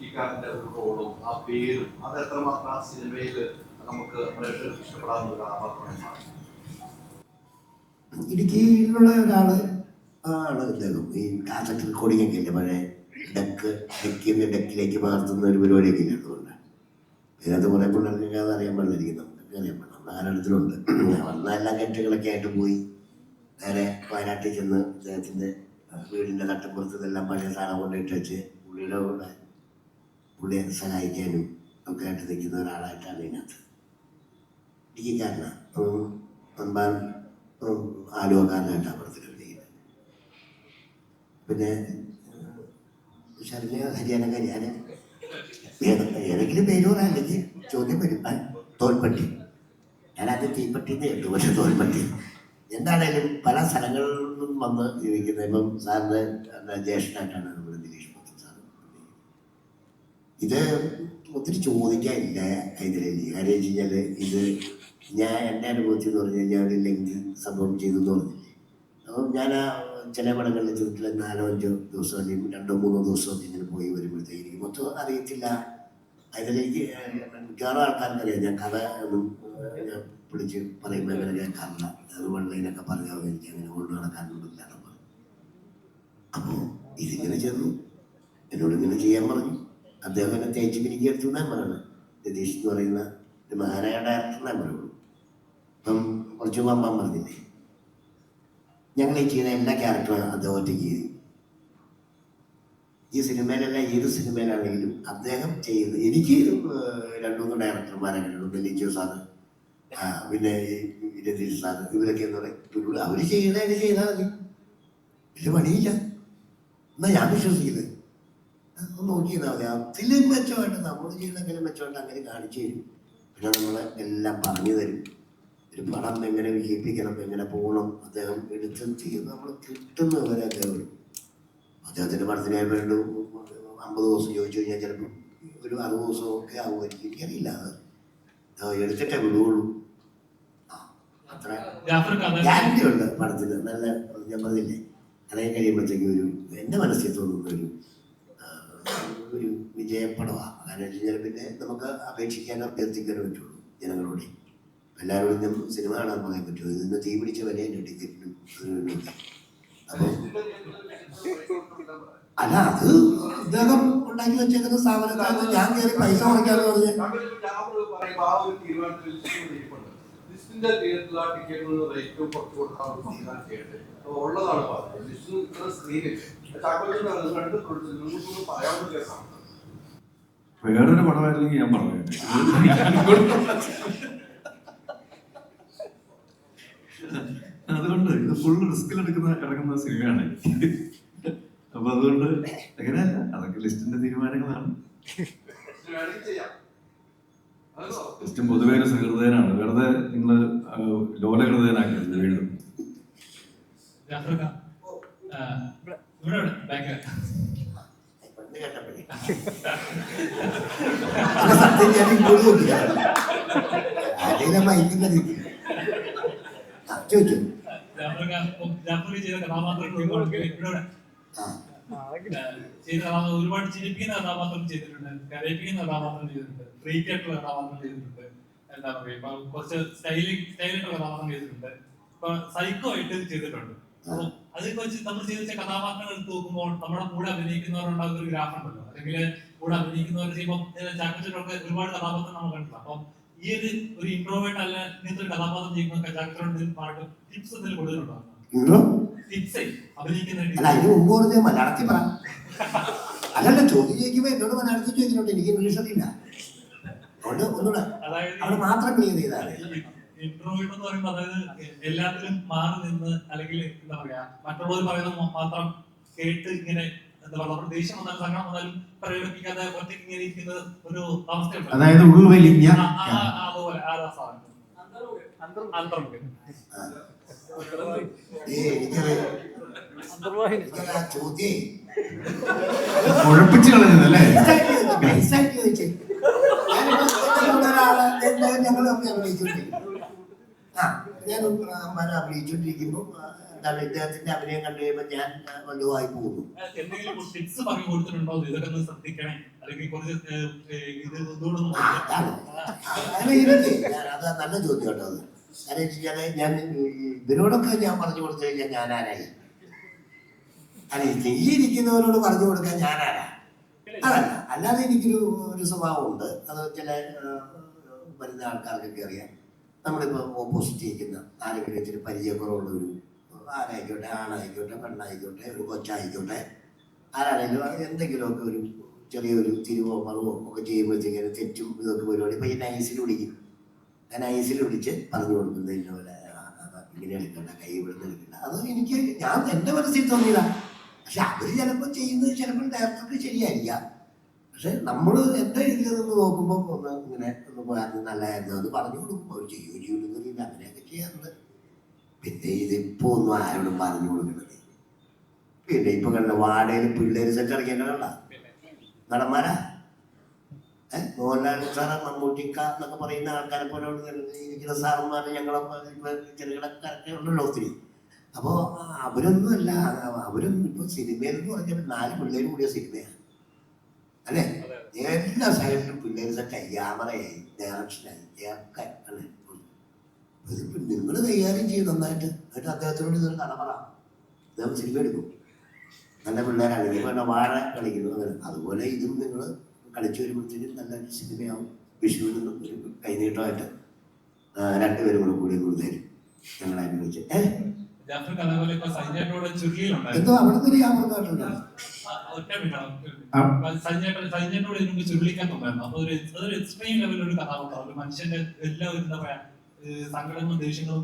ഇക്കാരന്റെ ഒരു റോളും ആ പേരും അത് എത്രമാത്രം ആ സിനിമയിൽ നമുക്ക് പ്രേക്ഷകർക്ക് ഇഷ്ടപ്പെടാവുന്ന ഒരു കഥാപാത്രമാണ്. ഇടുക്കിയിലുള്ള ഒരാള് ആണ് ഇദ്ദേഹം. ഈ കാസറ്റ് റെക്കോർഡിംഗ് ഒക്കെ ഇല്ലേ, പഴയ ഡെക്കിന്ന് ഡെക്കിലേക്ക് പകർത്തുന്ന ഒരു പരിപാടിയൊക്കെ ഇല്ലേ. അതുകൊണ്ട് ഇതിനകത്ത് കുറേ പിള്ളേർക്കൊക്കെ അത് അറിയാൻ പാടില്ലായിരിക്കും, നമുക്കൊക്കെ അറിയാൻ പാടില്ല. നമ്മുടെ ആരോടത്തിലുണ്ട്. വന്ന എല്ലാ കെട്ടുകളൊക്കെ ആയിട്ട് പോയി നേരെ വയനാട്ടിൽ ചെന്ന് അദ്ദേഹത്തിൻ്റെ വീടിൻ്റെ തട്ടപ്പുറത്ത് ഇതെല്ലാം പഴയ സാധനം കൊണ്ടിട്ട് വെച്ച് പുള്ളിയുടെ കൂടെ പുള്ളിയെ സഹായിക്കാനും ഒക്കെ ആയിട്ട് നിൽക്കുന്ന ഒരാളായിട്ടാണ് ഇതിനകത്ത്. ഇടുക്കിക്കാരനാണ്, ഒൻപാൻ ആലുവക്കാരനായിട്ടാണ് പടത്തിൽ അഭിനയിക്കുന്നത്. പിന്നെ ശരണ്യ ഹരിയാനക്കാരി ഏതെങ്കിലും പേര് പറയാനില്ലെങ്കിൽ ചോദ്യം വരും. തോൽപ്പട്ടി, ഞാനത് തീപ്പട്ടിന്ന് കേട്ടു, പക്ഷെ തോൽപ്പട്ടി. എന്താണേലും പല സ്ഥലങ്ങളിൽ നിന്നും വന്ന് ജീവിക്കുന്നത്. ഇപ്പം സാറിൻ്റെ ജ്യേഷ്ഠനായിട്ടാണ് നമ്മുടെ ദിലീഷ് പോത്തൻ സാർ. ഇത് ഒത്തിരി ചോദിക്കാനില്ല ഇതിൽ. കാര്യം വെച്ച് കഴിഞ്ഞാൽ ഇത് എൻ്റെ അനുഭവത്തിൽ എന്ന് പറഞ്ഞു കഴിഞ്ഞാൽ ഒരു ലെങ്കി സംഭവം ചെയ്തു എന്ന് പറഞ്ഞില്ലേ. അപ്പം ഞാൻ ചില പടങ്ങളിൽ ചുറ്റിൽ 4-5 ദിവസം അല്ലെങ്കിൽ 2-3 ദിവസം ഇങ്ങനെ പോയി വരുമ്പോഴത്തേക്ക് എനിക്ക് മൊത്തം അറിയത്തില്ല. അതിലേക്ക് മിക്കവാറും ആൾക്കാർക്കറിയാം ഞാൻ കഥ ഒന്നും ഞാൻ പിടിച്ച് പറയുമ്പോൾ അങ്ങനെ കേൾക്കാറില്ല. അത് വെള്ളയിലൊക്കെ പറഞ്ഞാൽ എനിക്ക് അങ്ങനെ കൊണ്ട് നടക്കാനൊന്നുമില്ല എന്ന് പറഞ്ഞു. അപ്പോൾ ഇതിങ്ങനെ ചെന്നു എന്നോട് ഇങ്ങനെ ചെയ്യാൻ പറഞ്ഞു. അദ്ദേഹം എന്നെ തേച്ച് പിരിക്കി എടുത്തു എന്നാണ് പറയുന്നത്. രതീഷ് എന്ന് പറയുന്ന ഒരു മഹാനായ ഡയറക്ടറിനെ പറയുള്ളൂ. അപ്പം കുറച്ച് മുമ്പ് പറഞ്ഞില്ലേ, ഞങ്ങൾ ഈ ചെയ്യുന്ന എല്ലാ ക്യാരക്ടറും അദ്ദേഹം ഒറ്റയ്ക്ക് ചെയ്തു. ഈ സിനിമയിലല്ല ഏത് സിനിമയിലാണെങ്കിലും അദ്ദേഹം ചെയ്ത് എനിക്ക് 2-3 ഡയറക്ടർമാരൊക്കെ ഉണ്ട്. ലിജോ സാറ്, പിന്നെ രതീഷ് സാറ്, ഇവരൊക്കെ എന്ന് പറയും അവർ ചെയ്താൽ മതി, വലിയ പണിയില്ല എന്നാ ഞാൻ വിശ്വസിക്കുന്നത്. ഒന്ന് നോക്കിയിരുന്നാൽ മതി. അതിലും മെച്ചമായിട്ട് നമ്മൾ ചെയ്യുന്നെങ്കിലും മെച്ചമായിട്ട് അങ്ങനെ കാണിച്ചു തരും. പിന്നെ നമ്മളെ എല്ലാം പറഞ്ഞു തരും. ഒരു പടം എങ്ങനെ വിജയിപ്പിക്കണം, എങ്ങനെ പോകണം, അദ്ദേഹം എടുത്ത് ചെയ്യുന്നത് നമ്മൾ കിട്ടുന്നവരെ അദ്ദേഹം. അദ്ദേഹത്തിൻ്റെ പടത്തിനായി വേണ്ട 50 ദിവസം ചോദിച്ചു കഴിഞ്ഞാൽ ചിലപ്പോൾ ഒരു 60 ദിവസമൊക്കെ ആകുമായിരിക്കും, എനിക്കറിയില്ല. അത് എടുത്തിട്ടേ വിടുകയുള്ളൂ. അത്ര ഗ്യാരണ്ടി ഉണ്ട് പടത്തിന്. നല്ല ഞാൻ പറഞ്ഞില്ലേ, അതേ കഴിയുമ്പോഴത്തേക്കും എൻ്റെ മനസ്സിൽ തോന്നുന്ന ഒരു വിജയപ്പടമാണ്. കാരണം വെച്ച് കഴിഞ്ഞാൽ പിന്നെ നമുക്ക് അപേക്ഷിക്കാനോ അഭ്യർത്ഥിക്കാനോ പറ്റുള്ളൂ ജനങ്ങളോട്. എല്ലാവരോടും സിനിമ കാണാൻ പറയാൻ പറ്റുമോ? ഇതിന് തീ പിടിച്ച വിലയുണ്ട് ടിക്കറ്റിനും. അപ്പം അല്ല, അത് അദ്ദേഹം ഉണ്ടാക്കി വെച്ചേക്കുന്ന സ്ഥാപനത്തിൽ ഞാൻ കയറി പൈസ കുറയ്ക്കാന്ന് പറഞ്ഞ് ഉള്ളതാണ് വേറൊരു പടമായിരുന്നെങ്കിൽ ഞാൻ പറഞ്ഞു. അതുകൊണ്ട് ഇത് ഫുൾ റിസ്കിൽ ഇറങ്ങുന്ന സിനിമയാണ്. അപ്പൊ അതുകൊണ്ട് എങ്ങനെയല്ല, അതൊക്കെ ലിസ്റ്റിന്റെ തീരുമാനങ്ങളാണ്. ലിസ്റ്റും പൊതുവെ ഒരു സഹൃദയനാണ്, വെറുതെ നിങ്ങൾ ലോലഹൃദയനാക്കരുത് വീണ്ടും. സത്യം ഞാൻ ചോദിച്ചു ഒരുപാട് ചിരിപ്പിക്കുന്ന കഥാപാത്രം ചെയ്തിട്ടുണ്ട്, കരയിപ്പിക്കുന്ന കഥാപാത്രം ചെയ്തിട്ടുണ്ട്, ഫ്രീക്ക് ആയിട്ടുള്ള കഥാപാത്രം ചെയ്തിട്ടുണ്ട്, എന്താ പറയുക ഇപ്പൊ കുറച്ച് സ്റ്റൈലായിട്ടുള്ള കഥാപാത്രം ചെയ്തിട്ടുണ്ട്, ഇപ്പൊ സൈക്കോ ആയിട്ട് ചെയ്തിട്ടുണ്ട്. അപ്പൊ അതിൽ വെച്ച് നമ്മൾ ചെയ്ത കഥാപാത്രങ്ങൾ എടുത്ത് നോക്കുമ്പോൾ നമ്മുടെ കൂടെ അഭിനയിക്കുന്നവരുണ്ടാകുന്ന ഒരു ഗ്രാഫ് ഉണ്ടല്ലോ, അല്ലെങ്കിൽ കൂടെ അഭിനയിക്കുന്നവർ ചെയ്യുമ്പോൾ ചാക്കോച്ചനൊക്കെ ഒരുപാട് കഥാപാത്രം നമ്മൾ കണ്ടില്ല. അപ്പം ഈ ഒരു ഇൻട്രോവേർട്ട് അല്ല ഇങ്ങനത്തെ ഒരു കഥാപാത്രം ചെയ്യുമ്പോൾ ചാക്കോച്ചനോട് ടിപ്സ് എന്തെങ്കിലും കൊടുത്തിട്ടുണ്ടോ? ടിപ്സ് അഭിനയിക്കുന്ന മലയാളത്തിൽ പറ. അല്ലല്ല, ചോദ്യം ചോദിക്കുമ്പോ എന്നോട് മലയാളത്തിൽ ചോദിക്കുന്നുണ്ട്, എനിക്ക് ഇംഗ്ലീഷ് അറിയില്ല. അതുകൊണ്ട് ഒന്നുകൂടെ അവിടെ മാത്രം ക്ലിയർ ചെയ്താണ്. ഇൻട്രോവേർട്ട് എന്ന് പറയുമ്പോൾ അതായത് എല്ലാത്തിലും മാറി നിന്ന്, അല്ലെങ്കിൽ എന്താ പറയാ മറ്റുള്ളവർ പറയുന്നത് മാത്രം കേട്ട് ഇങ്ങനെ എന്താ പറയുക നമ്മുടെ ദേഷ്യം വന്നാലും സങ്കടം വന്നാലും പ്രകടിപ്പിക്കാതെ ഒറ്റയ്ക്ക് ഇങ്ങനെ ഇരിക്കുന്ന ഒരു അവസ്ഥയുണ്ട്. അതായത് ഉൾവലിഞ്ഞ അതുപോലെ ആ സാധനം അന്തർമുഖൻ. ചോദ്യം ഉഴപ്പിച്ചു കളഞ്ഞതല്ലേ? ഞങ്ങൾ അഭിനയിച്ചോണ്ടിരിക്കുമ്പോ എന്താണ് ഇദ്ദേഹത്തിന്റെ അഭിനയം കണ്ടു കഴിയുമ്പോ ഞാൻ വലുതായി പോകുന്നു. എന്തെങ്കിലും ടിപ്സ് പറഞ്ഞു കൊടുത്തിട്ടുണ്ടോ? ഇതൊക്കെ ഒന്ന് ശ്രദ്ധിക്കണേ, അല്ലെങ്കിൽ കുറച്ച് അത് നല്ല ചോദ്യം കേട്ടോ. അത് കാരണം വെച്ചാല് ഞാൻ ഇവരോടൊക്കെ ഞാൻ പറഞ്ഞു കൊടുത്തു കഴിഞ്ഞാൽ ഞാൻ ആരായി? അല്ല, ചെയ്യിരിക്കുന്നവരോട് പറഞ്ഞു കൊടുക്കാൻ ഞാൻ ആരാ? അതല്ല, അല്ലാതെ എനിക്കൊരു സ്വഭാവമുണ്ട്. അത് ചില വരുന്ന ആൾക്കാർക്കൊക്കെ അറിയാം. നമ്മളിപ്പോൾ ഓപ്പോസിറ്റ് ഇരിക്കുന്ന ആരെങ്കിലും ഇച്ചിരി പരിചയക്കുറവുള്ളൊരു ആരായിക്കോട്ടെ, ആണായിക്കോട്ടെ, പെണ്ണായിക്കോട്ടെ, ഒരു കൊച്ചായിക്കോട്ടെ, ആരാണെങ്കിലും എന്തെങ്കിലുമൊക്കെ ഒരു ചെറിയൊരു തിരിവോ മറവോ ഒക്കെ ചെയ്യുമ്പോഴത്തേക്കും തെറ്റും ഇതൊക്കെ പരിപാടി ഇപ്പം ഈ നൈസിൽ പിടിക്കും. ഞാൻ നൈസിൽ പിടിച്ച് പറഞ്ഞു കൊടുക്കുന്നത് ഇന്നപോലെ ഇങ്ങനെ എടുക്കണ്ട, കൈ ഇവിടുന്ന് എടുക്കണ്ട. അത് എനിക്ക് എൻ്റെ മനസ്സിൽ തോന്നിയതാ. പക്ഷെ അവർ ചിലപ്പോൾ ചെയ്യുന്നത് ചിലപ്പോൾ ഡയറക്ടർക്ക് ശരിയായിരിക്കാം. പക്ഷെ നമ്മൾ എൻ്റെ ഇതിൽ നിന്ന് നോക്കുമ്പോൾ ഒന്ന് ഇങ്ങനെ ഒന്ന് പോയാൽ നല്ലതായിരുന്നു അത് പറഞ്ഞു കൊടുക്കുമ്പോൾ അവർ ചെയ്യുകയോ ചെയ്യുന്നില്ല, അങ്ങനെയൊക്കെ ചെയ്യാറുണ്ട്. പിന്നെ ഇതിപ്പോൾ ഒന്നും ആരോടും പറഞ്ഞു കൊടുക്കണത്. പിന്നെ ഇപ്പൊ കണ്ട വാടകയിൽ പിള്ളേര് സെറ്റ് ഇറങ്ങിയല്ല നടന്മാരാ, മോഹൻലാൽ സാറ്, മമ്മൂട്ടിക്ക എന്നൊക്കെ പറയുന്ന ആൾക്കാരെ പോലെ ഇരിക്കുന്ന സാറന്മാർ ഞങ്ങളെ ചെറുകിടക്കാരൊക്കെ ഉണ്ടല്ലോ ഒത്തിരി. അപ്പോൾ അവരൊന്നുമല്ല, അവരൊന്നും ഇപ്പൊ സിനിമയെന്ന് പറഞ്ഞാൽ 4 പിള്ളേർ കൂടിയ സിനിമയാണ് അല്ലേ. എല്ലാ സൈഡിലും പിള്ളേർ സെറ്റായി, ക്യാമറയായി, ഡയറക്ഷനായി ഒക്കെ അല്ലേ. ഇതിപ്പോൾ നിങ്ങൾ കൈകാര്യം ചെയ്യും നന്നായിട്ട്. എന്നിട്ട് അദ്ദേഹത്തിനോട് ഇതൊരു കഥ പറ, അദ്ദേഹം സിനിമ എടുക്കും. നല്ല പിള്ളേരാണ്, ഇനിയിപ്പോൾ വാഴ കളിക്കുന്നു അങ്ങനെ. അതുപോലെ ഇതും നിങ്ങൾ കളിച്ചു വരുമ്പോഴത്തേക്കും നല്ല സിനിമയാവും. വിഷുവിൽ നിന്നും ഒരു കൈനീട്ടമായിട്ട് 2 പേരും കൂടി തരും ഞങ്ങളായിട്ട് വെച്ച്. എന്തോ അവിടെ നിന്ന് ഞാൻ പറഞ്ഞിട്ടുണ്ട്. സഞ്ജയനോട് ഇതിനു ചുരുളിക്കാൻ തോന്നായിരുന്നു. അപ്പൊ അതൊരു എക്സ്ട്രീം ലെവലൊരു കഥാപാത്രം. ഒരു മനുഷ്യന്റെ എല്ലാ എന്താ പറയാ സങ്കടങ്ങളും ദേഷ്യങ്ങളും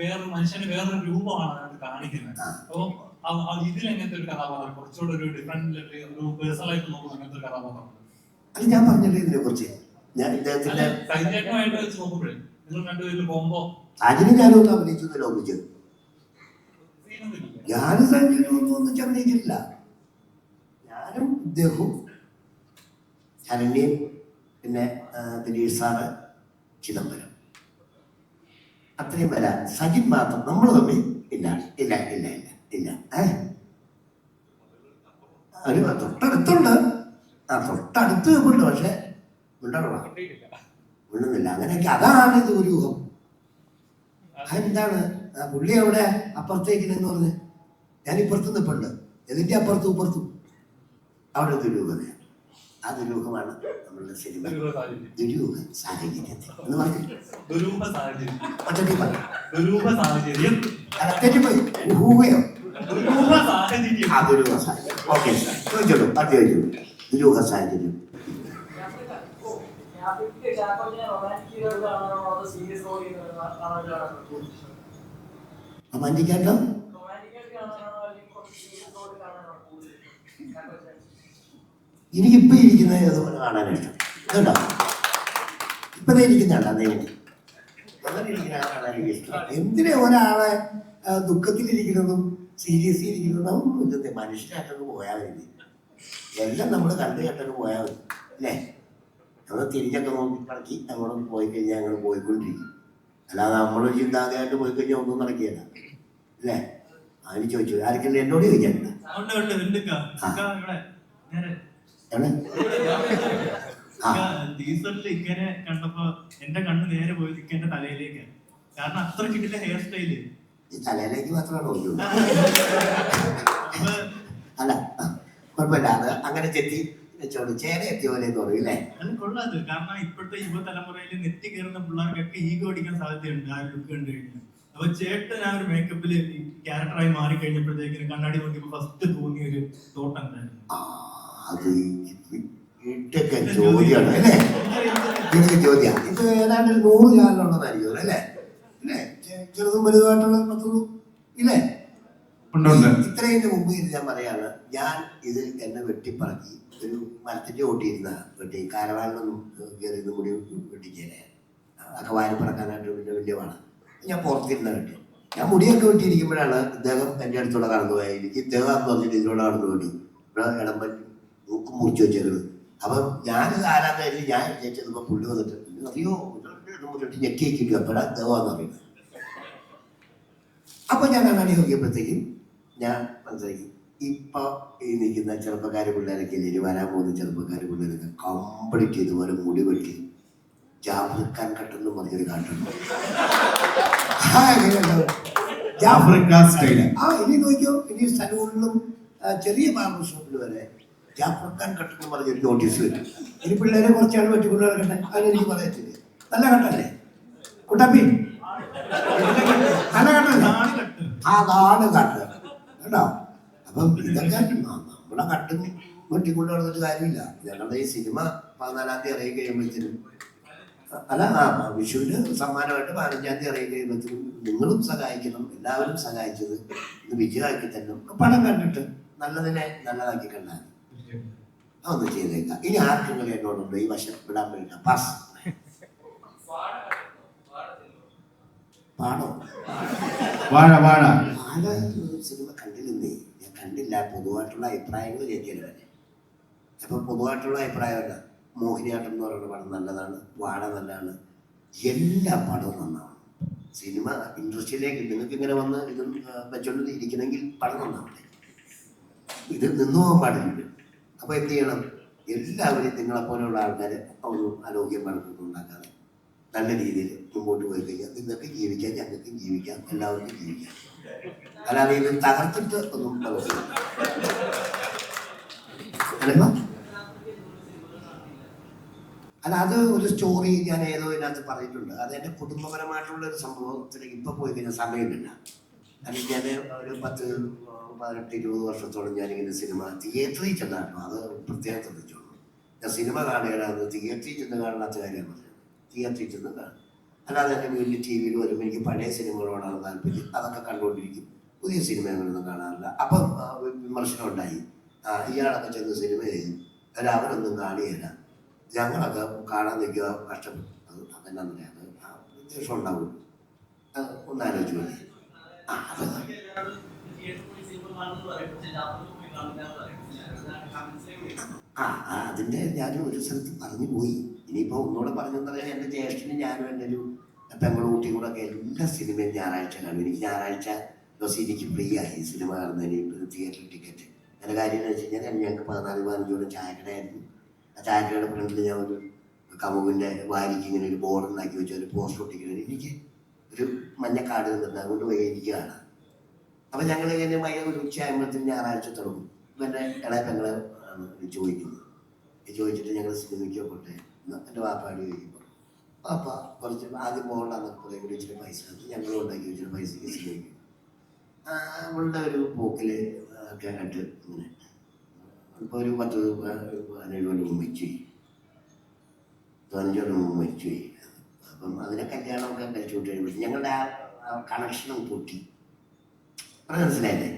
വേറൊരു മനുഷ്യന്റെ വേറൊരു രൂപമാണ് അതിനകത്ത് കാണിക്കുന്നത്. അപ്പൊ ഇതിലെങ്ങനത്തെ ഒരു കഥാപാത്രം കുറച്ചുകൂടെ ഒരു ഡിഫറെന്റ് ഒരു പേഴ്സണലായിട്ട് നോക്കുന്ന അങ്ങനത്തെ ഒരു കഥാപാത്രം അത് ഞാൻ പറഞ്ഞില്ലേ ഇതിനെ കുറിച്ച്. ഞാൻ ഇദ്ദേഹത്തിന്റെ സഞ്ജയനുമായിട്ട് വെച്ച് നോക്കുമ്പോഴേ നിങ്ങൾ രണ്ടുപേരും പോകുമ്പോ അതിന് ഞാനൊന്നും അഭിനയിച്ചൊന്നുമില്ല. ഒന്നിച്ച് ഞാനും സഞ്ജയനൊന്നും ഒന്നിച്ച് അഭിനയിച്ചിട്ടില്ല. ഞാനും ഇദ്ദേഹവും ശരണ്യയും പിന്നെ ദിലീഷ് സാറ്, ചിദംബരം, അത്രയും വരാം. സജിൻ മാത്രം നമ്മൾ തമ്മിൽ ഇല്ല ഇല്ല ഇല്ല ഇല്ല ഇല്ല. ഒരു തൊട്ടടുത്തുണ്ട്, തൊട്ടടുത്ത് ഉണ്ട്, പക്ഷെ മിണ്ടുന്നില്ല. അങ്ങനെയൊക്കെ അതാണ് ദുരൂഹം. അതെന്താണ് പുള്ളി അവിടെ അപ്പുറത്തേക്കില്ലെന്ന് പറഞ്ഞ് ഞാൻ ഇപ്പുറത്ത് നിൽപ്പുണ്ട്, ഇതിന്റെ അപ്പുറത്തും ഇപ്പുറത്തും അവിടെ ദുരൂഹതയാണ്. ആ ദുരൂഹമാണ് നമ്മളുടെ സിനിമ. ദുരൂഹ സാഹചര്യത്തിൽ എന്ന് പറഞ്ഞു തെറ്റിപ്പോയി. ഊഹയോ ആ ദുരൂഹ സാഹചര്യം. ഓക്കെ സാർ, ചോദിച്ചോളൂ, അത് ചോദിച്ചോളൂ. ദുരൂഹ സാഹചര്യം റൊമാൻറ്റിക്കായിട്ടോ എനിക്കിപ്പോ ഇരിക്കുന്ന അതുപോലെ കാണാനായിട്ട് കേട്ടോ. ഇപ്പതേ ഇരിക്കുന്നതാണ് അദ്ദേഹം അങ്ങനെ ഇരിക്കുന്ന കാണാൻ എനിക്ക് ഇഷ്ടം. എന്തിനാ ഒരാളെ ദുഃഖത്തിലിരിക്കുന്നതും സീരിയസ് ഇരിക്കുന്നതും ഒന്നും ഇല്ലത്തെ. മനുഷ്യരായിട്ടൊന്ന് പോയാൽ മതി, എല്ലാം നമ്മൾ കണ്ടു കേട്ടൊക്കെ പോയാൽ മതി അല്ലേ. നമ്മൾ തിരിഞ്ഞൊക്കെ നോക്കി കളക്കി അങ്ങോട്ട് പോയി കഴിഞ്ഞാൽ ഞങ്ങൾ പോയിക്കൊണ്ടിരിക്കും. അല്ലാതെ നമ്മളൊരു ചിന്താഗതിയായിട്ട് പോയി കഴിഞ്ഞാൽ ഒന്നും നടക്കുകയല്ല അല്ലേ. അതിന് ചോദിച്ചു ആർക്കെങ്കിലും എന്നോട് ചോദിക്കാനുണ്ട്. ഇങ്ങനെ കണ്ടപ്പോ എന്റെ കണ്ണ് നേരെ പോയത് എന്റെ തലയിലേക്ക്. കാരണം അത്ര കിട്ടില്ല ഹെയർ സ്റ്റൈല്. ഈ തലയിലേക്ക് മാത്രമാണ് നോക്കിയത്. അല്ല കുഴപ്പമില്ല, അത് അങ്ങനെ ചെത്തി വെച്ചോളൂ. ചേന എത്തിയ പോലെ എന്ന് പറയും അല്ലേ. അത് കൊള്ളാത്. കാരണം ഇപ്പോഴത്തെ യുവതലമുറയിൽ നെറ്റി കയറുന്ന പിള്ളേർക്കൊക്കെ ഈഗോ അടിക്കാൻ സാധ്യതയുണ്ട് ആ ലുക്ക് കണ്ടു കഴിഞ്ഞാൽ. അപ്പൊ ചേട്ടൻ ആ ഒരു മേക്കപ്പില് ക്യാരക്ടറായി മാറി കഴിഞ്ഞപ്പോഴത്തേക്കിനും കണ്ണാടി നോക്കിയപ്പോ ഫസ്റ്റ് തോന്നിയ ഒരു തോട്ടം എന്തായിരുന്നു? അത് ഇട്ടൊക്കെ ചോദ്യമാണ് അല്ലേ. ഇതൊക്കെ ചോദ്യം ഇത് ഏതാണ്ട് 100 ചാനലുള്ളതായിരിക്കും അല്ലേ. അല്ലേ, ചെറുതും വലുതുമായിട്ടുള്ള 10 ഇല്ലേ. ഇത്രയും മുമ്പ് ഞാൻ പറയാണ്, ഞാൻ ഇത് എന്നെ വെട്ടിപ്പറക്കി ഒരു മരത്തിന്റെ ഓട്ടിയിരുന്ന വെട്ടി കാരവാനിലൊന്നും കയറി കൂടി വെട്ടിച്ചേനെ ഒക്കെ വാരിപ്പറക്കാനായിട്ട് വലിയ വേണം. ഞാൻ പുറത്തിരുന്ന വെട്ടി. ഞാൻ മുടിയൊക്കെ വെട്ടിയിരിക്കുമ്പോഴാണ് ഇദ്ദേഹം എൻ്റെ അടുത്തുള്ള കടന്നു പോയത്. എനിക്ക് ഇദ്ദേഹം എന്ന് പറഞ്ഞിട്ട് ഇതിലൂടെ കടന്നു പോയി ഇവിടെ ഇടമ്പൻ മൂക്ക് മുറിച്ച് വെച്ചേക്കുന്നത്. അപ്പം ഞാനിത് ആരാധന ഞാൻ വിചാരിച്ചത് പുള്ളി വന്നിട്ട് അറിയോ മുറിച്ചിട്ട് ഞെക്കി വെക്കിട്ട് അപ്പോഴാണ് ഇദ്ദേഹമാണെന്ന് അറിയുന്നത്. അപ്പൊ ഞാൻ കണ്ണാടി നോക്കിയപ്പോഴത്തേക്കും ഞാൻ മനസ്സിലാക്കി ഇപ്പൊ ഈ നിൽക്കുന്ന ചെറുപ്പക്കാർ പിള്ളേരൊക്കെ ഇല്ലേ, വരാൻ പോകുന്ന ചെറുപ്പക്കാർ പിള്ളേരൊക്കെ കംപ്ലീറ്റ് ഇതുപോലെ മുടി വെട്ടി ജാഫ്രിക്കാൻ കട്ടെന്ന് പറഞ്ഞൊരു കാട്ടുണ്ട്. ഇനി നോക്കിയോ, ഇനി സലൂണിലും ചെറിയ ബാർബർ ഷോപ്പിൽ വരെ ജാഫർഖാൻ കട്ടെന്ന് പറഞ്ഞൊരു നോട്ടീസ് വരും. ഇനി പിള്ളേരെ കുറച്ചാൾ വെട്ടിക്കൊണ്ട് നടക്കട്ടെ, അതെനിക്ക് പറയത്തില്ല. നല്ല കട്ടല്ലേ കുട്ടപ്പി? നല്ല കട്ടല്ലേ? അതാണ് കട്ട് കേട്ടോ. അപ്പം ഇതൊക്കെ നമ്മളെ കട്ടും വെട്ടിക്കൊണ്ട് നടന്നിട്ട് കാര്യമില്ല. ഞങ്ങളുടെ ഈ സിനിമ 14-ാം തീയതി ഇറങ്ങി കഴിയുമ്പോഴത്തേനും, അല്ല വിഷുവിന് സമ്മാനമായിട്ട് 15-ാം തീയതി ഇറങ്ങി കഴിയുമ്പോഴത്തേനും നിങ്ങളും സഹായിക്കണം, എല്ലാവരും സഹായിച്ചത് ഇത് വിജയമാക്കി തന്നെ പടം കണ്ടിട്ട് നല്ലതിനെ നല്ലതാക്കി കണ്ടാൽ അതൊന്നും ചെയ്തേക്കാം. ഇനി ആർക്കെങ്കിലും എന്നോടുണ്ടോ ഈ വശം വിടാൻ വേണ്ട? പാസ്. പാടോ? വാഴ വാഴ വാഴ സിനിമ കണ്ടില്ലെന്നേ, ഞാൻ കണ്ടില്ല. പൊതുവായിട്ടുള്ള അഭിപ്രായങ്ങൾ കേൾക്കില്ല. അപ്പൊ പൊതുവായിട്ടുള്ള അഭിപ്രായമല്ല. മോഹിനിയാട്ടം എന്ന് പറയുന്ന പടം നല്ലതാണ്, വാഴ നല്ലതാണ്, എല്ലാ പടവും നന്നാണ്. സിനിമ ഇൻഡസ്ട്രിയിലേക്ക് നിങ്ങൾക്ക് ഇങ്ങനെ വന്ന് ഇത് വെച്ചോണ്ട് ഇരിക്കണമെങ്കിൽ പടം നന്നാവട്ടെ. ഇത് നിന്നു പോകാൻ പാടില്ല. അപ്പൊ എന്ത് ചെയ്യണം? എല്ലാവരെയും നിങ്ങളെപ്പോലെയുള്ള ആൾക്കാരെ ഒരു ആരോഗ്യം പടക്കൊന്നും ഉണ്ടാക്കാതെ നല്ല രീതിയിൽ മുമ്പോട്ട് പോയി കഴിഞ്ഞാൽ നിങ്ങൾക്ക് ജീവിക്കാം, ഞങ്ങൾക്കും ജീവിക്കാം, എല്ലാവർക്കും ജീവിക്കാം. അല്ലാതെ ഇത് തകർത്തിട്ട് ഒന്നും അല്ല, അത് ഒരു സ്റ്റോറി ഞാൻ ഏതോ ഇതിനകത്ത് പറഞ്ഞിട്ടുണ്ട്. അത് എൻ്റെ കുടുംബപരമായിട്ടുള്ള ഒരു സംഭവത്തിലേക്ക് ഇപ്പൊ പോയി കഴിഞ്ഞാൽ സമയമില്ല. അല്ലെങ്കിൽ ഞാൻ ഒരു 10-18-20 വർഷത്തോളം ഞാനിങ്ങനെ സിനിമ തിയേറ്ററിൽ ചെന്നാട്ടോ. അത് പ്രത്യേകം ശ്രദ്ധിച്ചോളൂ. ഞാൻ സിനിമ കാണുകയാണ്, തിയേറ്ററിൽ ചെന്ന് കാണാത്ത കാര്യം പറഞ്ഞത്. തിയേറ്ററിൽ ചെന്ന് കാണും. അല്ലാതെ എൻ്റെ വീട്ടിൽ ടി വിയിൽ വരുമ്പോൾ എനിക്ക് പഴയ സിനിമകളോടാണ് താല്പര്യം. അതൊക്കെ കണ്ടുകൊണ്ടിരിക്കും. പുതിയ സിനിമകളൊന്നും കാണാറില്ല. അപ്പം വിമർശനം ഉണ്ടായി, ഇയാളൊക്കെ ചെന്ന് സിനിമ ചെയ്യും, അവരൊന്നും കാണിയില്ല, ഞങ്ങളൊക്കെ കാണാൻ നിൽക്കുക, കഷ്ടപ്പെട്ടു. അതെന്നാ പറയാ, അത് ആ ഉദ്ദേശം ഉണ്ടാവും. ഒന്നാലോചിച്ചു മതി. അതിൻ്റെ ഞാൻ ഒരു സ്ഥലത്ത് പറഞ്ഞു പോയി. ഇനിയിപ്പോൾ ഒന്നുകൂടെ പറഞ്ഞെന്ന് പറയാൻ, എൻ്റെ ജ്യേഷ്ഠനും ഞാനും എൻ്റെ ഒരു പെങ്ങളും കുട്ടിയും കൂടെ ഒക്കെ എല്ലാ സിനിമയും ഞായറാഴ്ച കാണും. എനിക്ക് ഞായറാഴ്ച ദിവസം എനിക്ക് ഫ്രീ ആയി സിനിമ കാണുന്നതിന് തിയേറ്ററിൽ ടിക്കറ്റ്. എൻ്റെ കാര്യം എന്ന് വെച്ച് കഴിഞ്ഞാൽ ഞങ്ങൾക്ക് 14-15 ചായക്കടയായിരുന്നു. ആ ചായക്കടയുടെ ഫ്രണ്ടിൽ ഞാൻ ഒരു കമുകിൻ്റെ വാരിക്ക് ഇങ്ങനെ ഒരു ബോർഡ് ഉണ്ടാക്കി വെച്ച ഒരു പോസ്റ്റർ ഒട്ടിക്കുന്നത്. എനിക്ക് ഒരു മഞ്ഞക്കാട് നിന്നിട്ട് അതുകൊണ്ട് പോയി എനിക്ക് കാണാം. അപ്പം ഞങ്ങൾ ഇങ്ങനെ ഒരു ഉച്ചയാകുമ്പോഴത്തേന് ഞായറാഴ്ച തുടങ്ങും. എൻ്റെ ഇളയ പെങ്ങളെ ചോദിക്കുന്നത്. ചോദിച്ചിട്ട് ഞങ്ങൾ സിനിമയ്ക്ക് പോട്ടെ. എൻ്റെ വാപ്പാടി ചോദിക്കുമ്പോൾ വാപ്പ കുറച്ച് ആദ്യം പോകണ്ടെന്നൊക്കെ പറയും, കൂടി ഇച്ചിരി പൈസ ഞങ്ങളും ഉണ്ടാക്കി വെച്ചിട്ട് പൈസയ്ക്ക് സിനിമയ്ക്ക് അവളുടെ ഒരു പോക്കിൽ ഒക്കെ ആയിട്ട് ഇങ്ങനെ ഇപ്പോൾ ഒരു 10-15 കൊല്ലം മുമ്പ് മരിച്ചുപോയി, 15 കൊല്ലം മുമ്പ് മരിച്ചുപോയി. അപ്പം അതിനെ കല്യാണമൊക്കെ കഴിച്ചു വിട്ട് കഴിയുമ്പോൾ ഞങ്ങളുടെ ആ കണക്ഷനും പൊട്ടി. അത് മനസ്സിലായില്ലേ?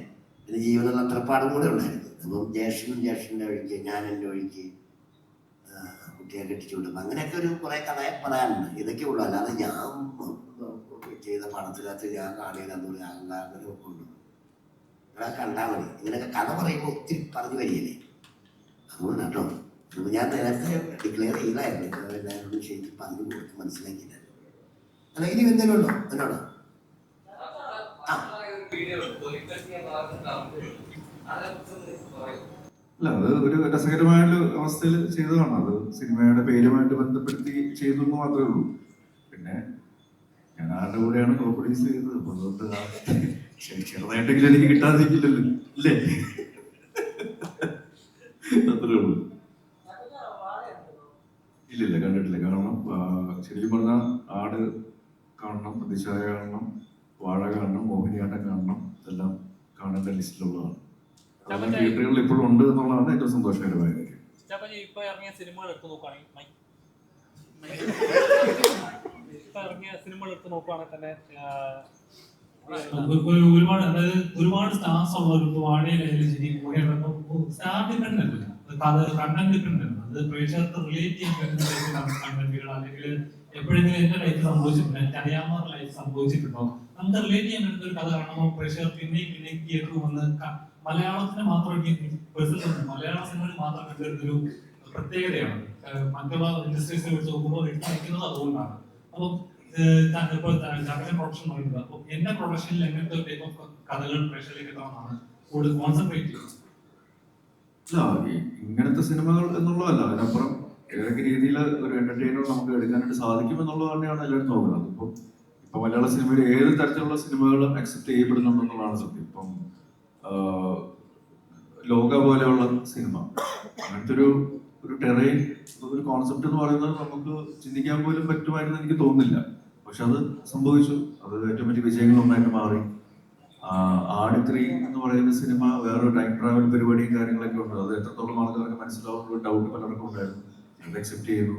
പിന്നെ ജീവിതത്തിൽ അത്രപ്പാടും കൂടെ ഉണ്ടായിരുന്നു. അപ്പം ജ്യേഷ്ഠൻ്റെ വഴിക്ക്, ഞാൻ എൻ്റെ വഴിക്ക് കുട്ടിയെ കെട്ടിച്ചു വിടും. അങ്ങനെയൊക്കെ ഒരു കുറേ കഥ പറയാനുണ്ട്. ഇതൊക്കെ ഉള്ളൂ. അല്ലാതെ ഞാൻ ചെയ്ത പടത്തിനകത്ത് ഞാൻ കാണിയെന്നൊരു അഹങ്കാരമൊക്കെ ഉള്ളൂ. ഇവിടെ കണ്ടാൽ മതി. ഇങ്ങനെയൊക്കെ കഥ പറയുമ്പോൾ ഒത്തിരി പറഞ്ഞു വരികയല്ലേ. അതുകൊണ്ട് കേട്ടോ, ഞാൻ നേരത്തെ ഡിക്ലെയർ ചെയ്തായിരുന്നു. എല്ലാവരോടും ശരിക്കും പറഞ്ഞു കൊടുത്ത് മനസ്സിലാക്കിയില്ല. അല്ല, ഇനി എന്തെങ്കിലും ഉണ്ടോ എന്നോടോ? അല്ല, അത് ഒരു രസകരമായൊരു അവസ്ഥയിൽ ചെയ്തതാണ്. അത് സിനിമയുടെ പേരുമായിട്ട് ബന്ധപ്പെടുത്തി ചെയ്തു എന്ന് മാത്രമേ ഉള്ളൂ. പിന്നെ ഞാൻ ആരുടെ കൂടെയാണ് കോംപ്രമൈസ് ചെയ്തത്. അപ്പൊ അതുകൊണ്ട് ചെറുതായിട്ടെങ്കിലും എനിക്ക് കിട്ടാതിരിക്കില്ലല്ലോ, ഇല്ലേ? അത്രേ ഉള്ളൂ. ഇല്ലില്ല, കണ്ടിട്ടില്ല. കാരണം ശരിക്കും പറഞ്ഞാൽ ആട് കാണണം, പ്രതിച്ഛായ കാണണം, വാഴ കാണണം, മോഹിനിയാട്ടം കാണണം, ഇതെല്ലാം കാണേണ്ട ലിസ്റ്റിലുള്ളതാണ്. തിയേറ്ററുകളിൽ ഇപ്പോഴും ഉണ്ട് എന്നുള്ളതാണ് ഏറ്റവും സന്തോഷകരമായ കാര്യം. ഇപ്പൊ ഇറങ്ങിയ സിനിമകൾ എടുത്ത് നോക്കുകയാണെങ്കിൽ തന്നെ ഒരുപാട്, അതായത് ഒരുപാട് സ്റ്റാർസ് ഉള്ളവർക്ക് വാഴയിലായാലും ശരി, സ്റ്റാർ ഡിപ്പെൻഡ് അല്ല, അത് കണ്ടന്റ് ഡിപ്പെൻഡ് ആണ്. അത് പ്രേക്ഷകർക്ക് റിലേറ്റ് ചെയ്യാൻ പറ്റുന്ന കണ്ടന്റുകൾ, അല്ലെങ്കിൽ എപ്പോഴെങ്കിലും എന്റെ ലൈഫ് സംഭവിച്ചിട്ടുണ്ടോ, എനിക്ക് അറിയാവുന്ന ലൈഫ് സംഭവിച്ചിട്ടുണ്ടോ, നമുക്ക് റിലേറ്റ് ചെയ്യാൻ പറ്റുന്ന ഒരു കഥ കാണുമ്പോൾ പ്രേക്ഷകർ പിന്നെയും തിയേറ്ററിൽ വന്ന് മലയാളത്തിന് മാത്രം, മലയാള സിനിമയിൽ മാത്രം കണ്ടുവരുന്നൊരു പ്രത്യേകതയാണ്. മറ്റുള്ള ഇൻഡസ്ട്രീസിനെ വെച്ച് നോക്കുമ്പോൾ എടുത്ത് നിൽക്കുന്നത് അതുകൊണ്ടാണ്. അപ്പം ഇപ്പോൾ പ്രൊഡക്ഷൻ പറയുന്നത്, അപ്പോൾ എന്റെ പ്രൊഡക്ഷനിൽ എങ്ങനത്തെ ടൈപ്പ് ഓഫ് കഥകൾ പ്രേക്ഷകരിലേക്ക് എത്താമെന്നാണ് കൂടുതൽ കോൺസെൻട്രേറ്റ് ചെയ്യുന്നത്. ഇങ്ങനത്തെ സിനിമകൾ എന്നുള്ളതല്ല, അതിനപ്പുറം ഏതൊക്കെ രീതിയിൽ ഒരു എന്റർടൈനർ നമുക്ക് എടുക്കാനായിട്ട് സാധിക്കും എന്നുള്ളത് തന്നെയാണ് എല്ലാവരും നോക്കുന്നത്. ഇപ്പൊ മലയാള സിനിമയിൽ ഏത് തരത്തിലുള്ള സിനിമകളും അക്സെപ്റ്റ് ചെയ്യപ്പെടുന്നുണ്ടെന്നുള്ളതാണ് സത്യം. ഇപ്പം ലോക പോലെയുള്ള സിനിമ അങ്ങനത്തെ ഒരു ടെറൈൻ, ഒരു കോൺസെപ്റ്റ് എന്ന് പറയുന്നത് നമുക്ക് ചിന്തിക്കാൻ പോലും പറ്റുമായിരുന്നു എനിക്ക് തോന്നുന്നില്ല. പക്ഷെ അത് സംഭവിച്ചു. അത് ഏറ്റവും വലിയ വിജയങ്ങളൊന്നായിട്ട് മാറി. ആടിത്രി എന്ന് പറയുന്ന സിനിമ വേറൊരു ടൈം ട്രാവൽ പരിപാടിയും കാര്യങ്ങളൊക്കെ ഉണ്ട്. അത് എത്രത്തോളം ആൾക്കാർക്ക് മനസ്സിലാവുന്ന ഡൗട്ട് പലർക്കും ഉണ്ടായിരുന്നു. അത് അക്സെപ്റ്റ് ചെയ്തു.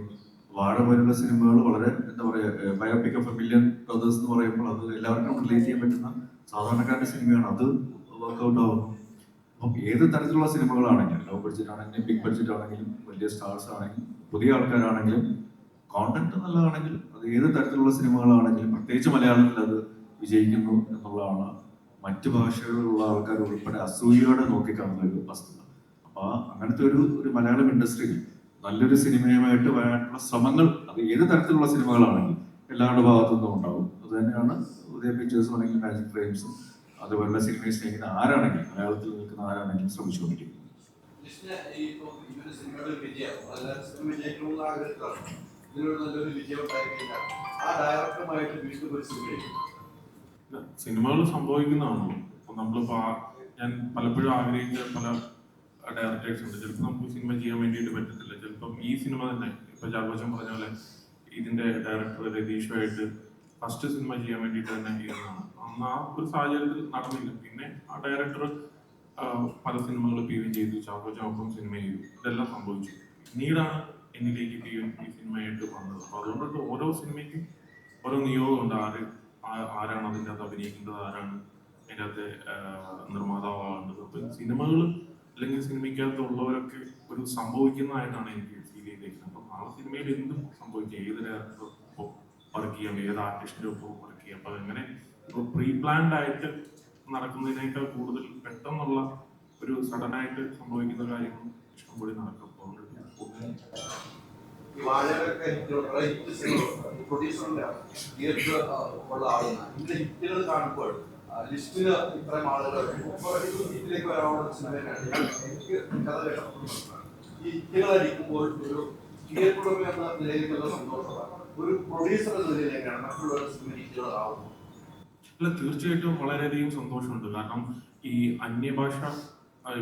വാഴ പോലുള്ള സിനിമകൾ വളരെ എന്താ പറയുക, biopic of A million brothers എന്ന് പറയുമ്പോൾ അത് എല്ലാവർക്കും റിലേറ്റ് ചെയ്യാൻ പറ്റുന്ന സാധാരണക്കാരുടെ സിനിമയാണ്. അത് വർക്ക്ഔട്ട് ആവുന്നു. അപ്പം ഏത് തരത്തിലുള്ള സിനിമകളാണെങ്കിലും, ലോ ബഡ്ജറ്റ് ആണെങ്കിലും ബിഗ് ബഡ്ജറ്റ് ആണെങ്കിലും വലിയ സ്റ്റാർസ് ആണെങ്കിലും പുതിയ ആൾക്കാരാണെങ്കിലും കോണ്ടന്റ് നല്ലതാണെങ്കിലും അത് ഏത് തരത്തിലുള്ള സിനിമകളാണെങ്കിലും പ്രത്യേകിച്ച് മലയാളത്തിൽ അത് വിജയിക്കുന്നു എന്നുള്ളതാണ് മറ്റു ഭാഷകളിലുള്ള ആൾക്കാർ ഉൾപ്പെടെ അസൂയയോടെ നോക്കിക്കാണുന്ന ഒരു വസ്തുത. അപ്പൊ അങ്ങനത്തെ ഒരു മലയാളം ഇൻഡസ്ട്രിയിൽ നല്ലൊരു സിനിമയുമായിട്ട് വരാനുള്ള ശ്രമങ്ങൾ അത് ഏത് തരത്തിലുള്ള സിനിമകളാണെങ്കിലും എല്ലാവരുടെ ഭാഗത്തു നിന്നും ഉണ്ടാവും. അത് തന്നെയാണ് ഉദയ പിക്ചേഴ്സും അല്ലെങ്കിൽ മാജിക് ഫ്രെയിംസും അതുപോലുള്ള സിനിമയെ സ്നേഹിക്കുന്ന ആരാണെങ്കിലും മലയാളത്തിൽ നിൽക്കുന്ന ആരാണെങ്കിലും ശ്രമിച്ചുകൊണ്ടിരിക്കും. സിനിമകൾ സംഭവിക്കുന്നതാണല്ലോ. അപ്പൊ നമ്മളിപ്പോ ഞാൻ പലപ്പോഴും ആഗ്രഹിച്ച പല ഡയറക്ടേഴ്സ് ഉണ്ട്. ചിലപ്പോൾ നമുക്ക് സിനിമ ചെയ്യാൻ വേണ്ടിയിട്ട് പറ്റത്തില്ല. ചിലപ്പം ഈ സിനിമ തന്നെ ഇപ്പൊ ജാഗോച്ചൻ പറഞ്ഞ പോലെ ഇതിന്റെ ഡയറക്ടർ രതീഷുമായിട്ട് ഫസ്റ്റ് സിനിമ ചെയ്യാൻ വേണ്ടിയിട്ട് തന്നെ ഇരുന്നതാണ്. അന്ന് ആ ഒരു സാഹചര്യത്തിൽ നടന്നില്ല. പിന്നെ ആ ഡയറക്ടർ പല സിനിമകൾ പി വി ചെയ്തു, ചാക്കോച്ചനൊപ്പം സിനിമ ചെയ്തു. ഇതെല്ലാം സംഭവിച്ചു. പിന്നീടാണ് എന്നിലേക്ക് പി ഈ സിനിമയായിട്ട് വന്നത്. അപ്പൊ അതുകൊണ്ടിട്ട് ഓരോ സിനിമയ്ക്കും ഓരോ നിയോഗമുണ്ട്. ആരാണ് അതിൻ്റെ അകത്ത് അഭിനയിക്കേണ്ടത്, ആരാണ് അതിൻ്റെ അകത്ത് നിർമ്മാതാവാകേണ്ടത്. അപ്പൊ സിനിമകൾ അല്ലെങ്കിൽ സിനിമയ്ക്കകത്തുള്ളവരൊക്കെ ഒരു സംഭവിക്കുന്നതായിട്ടാണ് എനിക്ക് ഫീൽ ചെയ്തേക്കുന്നത്. അപ്പം ആ സിനിമയിൽ എന്തും സംഭവിക്കാം. ഏത് ഡയറക്ടർ ഒപ്പം വർക്ക് ചെയ്യാം, ഏത് ആർട്ടിസ്റ്റിന്റെ ഒപ്പം വർക്ക് ചെയ്യാം. അപ്പൊ അങ്ങനെ ഇപ്പോൾ പ്രീ പ്ലാൻഡ് ആയിട്ട് നടക്കുന്നതിനേക്കാൾ കൂടുതൽ പെട്ടെന്നുള്ള ഒരു സഡനായിട്ട് സംഭവിക്കുന്ന കാര്യങ്ങൾ ഇഷ്ടംപോലെ നടക്കും. കാണുമ്പോൾ ലിസ്റ്റില് ഇത്രയും ആളുകൾ ഹിറ്റിലേക്ക് വരാനുള്ള സിനിമയാണ് എനിക്ക് കഥ കേട്ടപ്പോൾ ഈ ഹിറ്റുകളടിക്കുമ്പോൾ ഒരു തിയേറ്ററുടമ എന്ന നിലയിലുള്ള സന്തോഷമാണ്. ഒരു പ്രൊഡ്യൂസർ എന്ന നിലയിലേക്കാണ് മറ്റുള്ളവരുടെ സിനിമ ഹിറ്റുകളാവുന്നത്. അല്ല, തീർച്ചയായിട്ടും വളരെയധികം സന്തോഷമുണ്ട്. കാരണം ഈ അന്യഭാഷ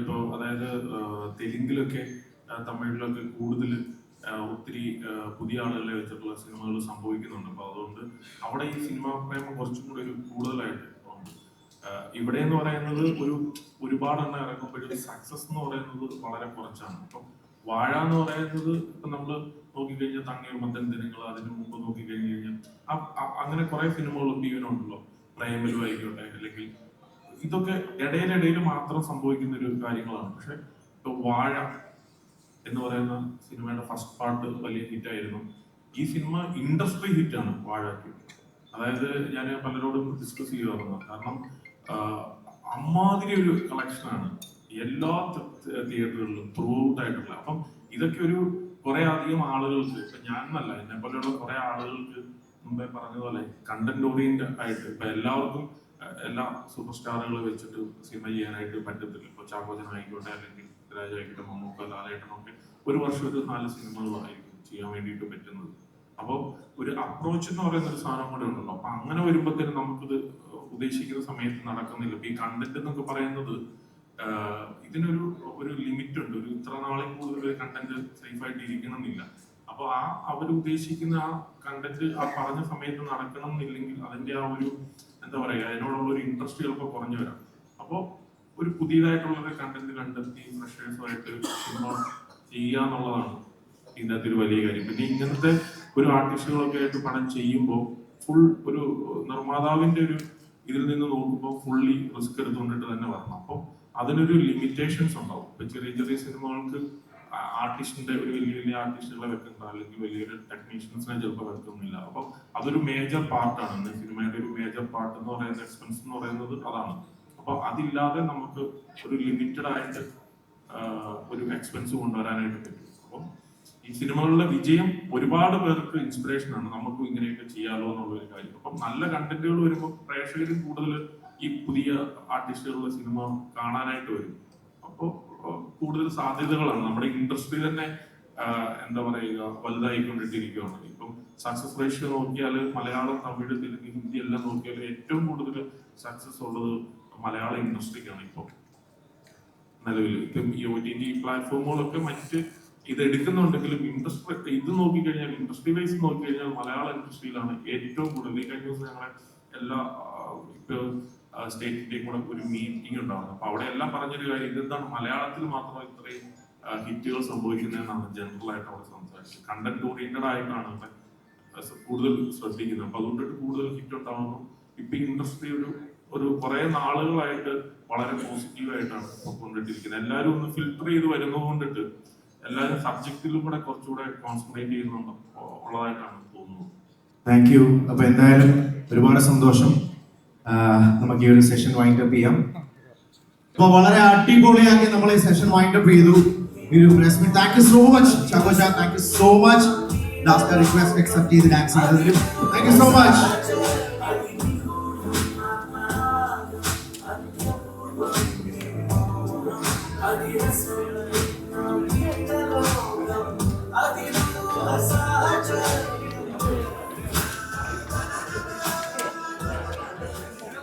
ഇപ്പോൾ അതായത് തെലുങ്കിലൊക്കെ തമിഴിലൊക്കെ കൂടുതൽ ഒത്തിരി പുതിയ ആളുകളെ വെച്ചിട്ടുള്ള സിനിമകൾ സംഭവിക്കുന്നുണ്ട്. അപ്പോൾ അതുകൊണ്ട് അവിടെ ഈ സിനിമാ പ്രേമം കുറച്ചും കൂടി ഒരു കൂടുതലായിട്ട് ഉണ്ട്. ഇവിടെ എന്ന് പറയുന്നത് ഒരുപാടെണ്ണം ഇറങ്ങുമ്പോഴും സക്സസ് എന്ന് പറയുന്നത് വളരെ കുറച്ചാണ്. ഇപ്പം വാഴ എന്ന് പറയുന്നത് ഇപ്പം നമ്മൾ നോക്കിക്കഴിഞ്ഞാൽ തണ്ണീർമത്തൻ ദിനങ്ങൾ, അതിന് മുമ്പ് നോക്കിക്കഴിഞ്ഞ് കഴിഞ്ഞാൽ അങ്ങനെ കുറെ സിനിമകൾ പീവനുണ്ടല്ലോ. പ്രേമലു ആയിക്കോട്ടെ, അല്ലെങ്കിൽ ഇതൊക്കെ ഇടയിലിടയിൽ മാത്രം സംഭവിക്കുന്ന ഒരു കാര്യങ്ങളാണ്. പക്ഷെ ഇപ്പൊ വാഴ എന്ന് പറയുന്ന സിനിമയുടെ ഫസ്റ്റ് പാർട്ട് വലിയ ഹിറ്റായിരുന്നു. ഈ സിനിമ ഇൻഡസ്ട്രി ഹിറ്റാണ് വാഴയ്ക്ക്. അതായത് ഞാൻ പലരോടും ഡിസ്കസ് ചെയ്യുമായിരുന്നു. കാരണം അമ്മാതിരി ഒരു കളക്ഷനാണ് എല്ലാ തിയേറ്ററുകളിലും ത്രൂ ഔട്ട് ആയിട്ടുള്ള. അപ്പം ഇതൊക്കെ ഒരു കുറെ അധികം ആളുകൾക്ക്, ഇപ്പൊ ഞാനെന്നല്ല എന്നെ പോലെയുള്ള കുറെ ആളുകൾക്ക് മുമ്പേ പറഞ്ഞതുപോലെ കണ്ടന്റ് ഓറിയന്റഡ് ആയിട്ട് ഇപ്പൊ എല്ലാവർക്കും എല്ലാ സൂപ്പർ സ്റ്റാറുകൾ വെച്ചിട്ട് സിനിമ ചെയ്യാനായിട്ട് പറ്റത്തില്ല. ഇപ്പൊ ചാക്കോച്ചൻ ആയിക്കോട്ടെ, അല്ലെങ്കിൽ രാജായിക്കോട്ടെ, മമ്മൂക്ക, ലാലേട്ടനൊക്കെ ഒരു വർഷം ഒരു 4 സിനിമകളായിരിക്കും ചെയ്യാൻ വേണ്ടിയിട്ട് പറ്റുന്നത്. അപ്പോൾ ഒരു അപ്രോച്ച് എന്ന് പറയുന്ന ഒരു സാധനം കൂടെ ഉണ്ടല്ലോ. അപ്പൊ അങ്ങനെ വരുമ്പോഴത്തേനും നമുക്കിത് ഉദ്ദേശിക്കുന്ന സമയത്ത് നടക്കുന്നില്ല. ഇപ്പൊ ഈ കണ്ടന്റ് എന്നൊക്കെ പറയുന്നത് ഇതിനൊരു ലിമിറ്റ് ഉണ്ട്. ഒരു ഇത്ര നാളെ കൂടുതൽ കണ്ടന്റ് സേഫ് ആയിട്ട് ഇരിക്കണമെന്നില്ല. അപ്പൊ അവർ ഉദ്ദേശിക്കുന്ന ആ കണ്ടന്റ് ആ പറഞ്ഞ സമയത്ത് നടക്കണം എന്നില്ലെങ്കിൽ അതിന്റെ ആ ഒരു എന്താ പറയുക, അതിനോടുള്ള ഒരു ഇൻട്രസ്റ്റ് ചിലപ്പോൾ കുറഞ്ഞു വരാം. അപ്പോൾ ഒരു പുതിയതായിട്ടുള്ള ഒരു കണ്ടന്റ് കണ്ടെത്തി ഫ്രഷേഴ്സുമായിട്ട് സിനിമ ചെയ്യുക എന്നുള്ളതാണ് ഇതിനകത്ത് ഒരു വലിയ കാര്യം. പിന്നെ ഇങ്ങനത്തെ ഒരു ആർട്ടിസ്റ്റുകളൊക്കെ ആയിട്ട് പടം ചെയ്യുമ്പോൾ ഫുൾ ഒരു നിർമ്മാതാവിന്റെ ഒരു ഇതിൽ നിന്ന് നോക്കുമ്പോൾ ഫുള്ളി റിസ്ക് എടുത്തുകൊണ്ടിട്ട് തന്നെ വരണം. അപ്പോൾ അതിനൊരു ലിമിറ്റേഷൻസ് ഉണ്ടാവും. ഇപ്പൊ ചെറിയ ചെറിയ സിനിമകൾക്ക് ആർട്ടിസ്റ്റിന്റെ ഒരു വലിയ ആർട്ടിസ്റ്റുകളെ വെക്കുന്നുണ്ട്, അല്ലെങ്കിൽ വലിയൊരു ടെക്നീഷ്യൻസിനെ ചിലപ്പോൾ വെക്കുന്നില്ല. അപ്പൊ അതൊരു മേജർ പാർട്ടാണ് സിനിമയുടെ ഒരു മേജർ പാർട്ട് എന്ന് പറയുന്ന എക്സ്പെൻസ് എന്ന് പറയുന്നത് അതാണ്. അപ്പൊ അതില്ലാതെ നമുക്ക് ഒരു ലിമിറ്റഡ് ആയിട്ട് ഒരു എക്സ്പെൻസ് കൊണ്ടുവരാനായിട്ട് പറ്റും. അപ്പം ഈ സിനിമകളുടെ വിജയം ഒരുപാട് പേർക്ക് ഇൻസ്പിറേഷൻ ആണ്. നമുക്ക് ഇങ്ങനെയൊക്കെ ചെയ്യാലോ എന്നുള്ളൊരു കാര്യം. അപ്പം നല്ല കണ്ടന്റുകൾ വരുമ്പോൾ പ്രേക്ഷകരും കൂടുതൽ ഈ പുതിയ ആർട്ടിസ്റ്റുകളുടെ സിനിമ കാണാനായിട്ട് വരും. അപ്പോൾ കൂടുതൽ സാധ്യതകളാണ്. നമ്മുടെ ഇൻഡസ്ട്രി തന്നെ എന്താ പറയുക വലുതായിക്കൊണ്ടിട്ടിരിക്കുകയാണ്. ഇപ്പം സക്സസ് റേഷ്യോ നോക്കിയാൽ മലയാളം, തമിഴ്, തെലുങ്ക്, ഹിന്ദി എല്ലാം നോക്കിയാൽ ഏറ്റവും കൂടുതൽ സക്സസ് ഉള്ളത് മലയാള ഇൻഡസ്ട്രിക്കാണ് ഇപ്പോൾ. നിലവിൽ. ഇപ്പം ഈ OTT പ്ലാറ്റ്ഫോമുകളൊക്കെ മറ്റ് ഇത് എടുക്കുന്നുണ്ടെങ്കിലും ഇൻഡസ്ട്രി ഇത് നോക്കിക്കഴിഞ്ഞാൽ, ഇൻഡസ്ട്രി വൈസ് നോക്കിക്കഴിഞ്ഞാൽ മലയാള ഇൻഡസ്ട്രിയിലാണ് ഏറ്റവും കൂടുതൽ. ഈ കഴിഞ്ഞ ദിവസം ഞങ്ങളെ എല്ലാ സ്റ്റേറ്റിന്റെയും കൂടെ ഒരു മീറ്റിംഗ് ഉണ്ടാവുന്നത്. അപ്പൊ അവിടെ എല്ലാം പറഞ്ഞൊരു കാര്യം, ഇതെന്താണ് മലയാളത്തിൽ മാത്രം ഇത്രയും ഹിറ്റുകൾ സംഭവിക്കുന്നതെന്നാണ് ജനറൽ ആയിട്ട് അവിടെ സംസാരിച്ചത്. കണ്ടന്റ് ഓറിയന്റഡ് ആയിട്ടാണ് കൂടുതൽ ശ്രദ്ധിക്കുന്നത്. അപ്പൊ അതുകൊണ്ടിട്ട് കൂടുതൽ ഹിറ്റ് ഉണ്ടാവുന്നു. ഇപ്പൊ ഇൻഡസ്ട്രി ഒരു കുറെ നാളുകളായിട്ട് വളരെ പോസിറ്റീവായിട്ടാണ് കൊണ്ടിട്ടിരിക്കുന്നത്. എല്ലാവരും ഒന്ന് ഫിൽട്ടർ ചെയ്ത് വരുന്നത് കൊണ്ടിട്ട് എല്ലാവരും സബ്ജക്റ്റിലും കൂടെ കുറച്ചുകൂടെ കോൺസെൻട്രേറ്റ് ചെയ്യുന്നുണ്ട് ഉള്ളതായിട്ടാണ് തോന്നുന്നത്. Thank you. അപ്പൊ എന്തായാലും ഒരുപാട് സന്തോഷം. നമുക്ക് ഈ ഒരു സെഷൻ വൈൻഡ് അപ്പ് ചെയ്യാം. അപ്പൊ വളരെ അടിപൊളിയാക്കി നമ്മൾ ഈ സെഷൻ വൈൻഡ് അപ്പ് ചെയ്തു. താങ്ക് യു സോ മച്ച് ചാക്കോച്ച, thank you so much. Last request accept ചെയ്ത് ഡാൻസ് ചെയ്തതിലും thank you so much. Adiós.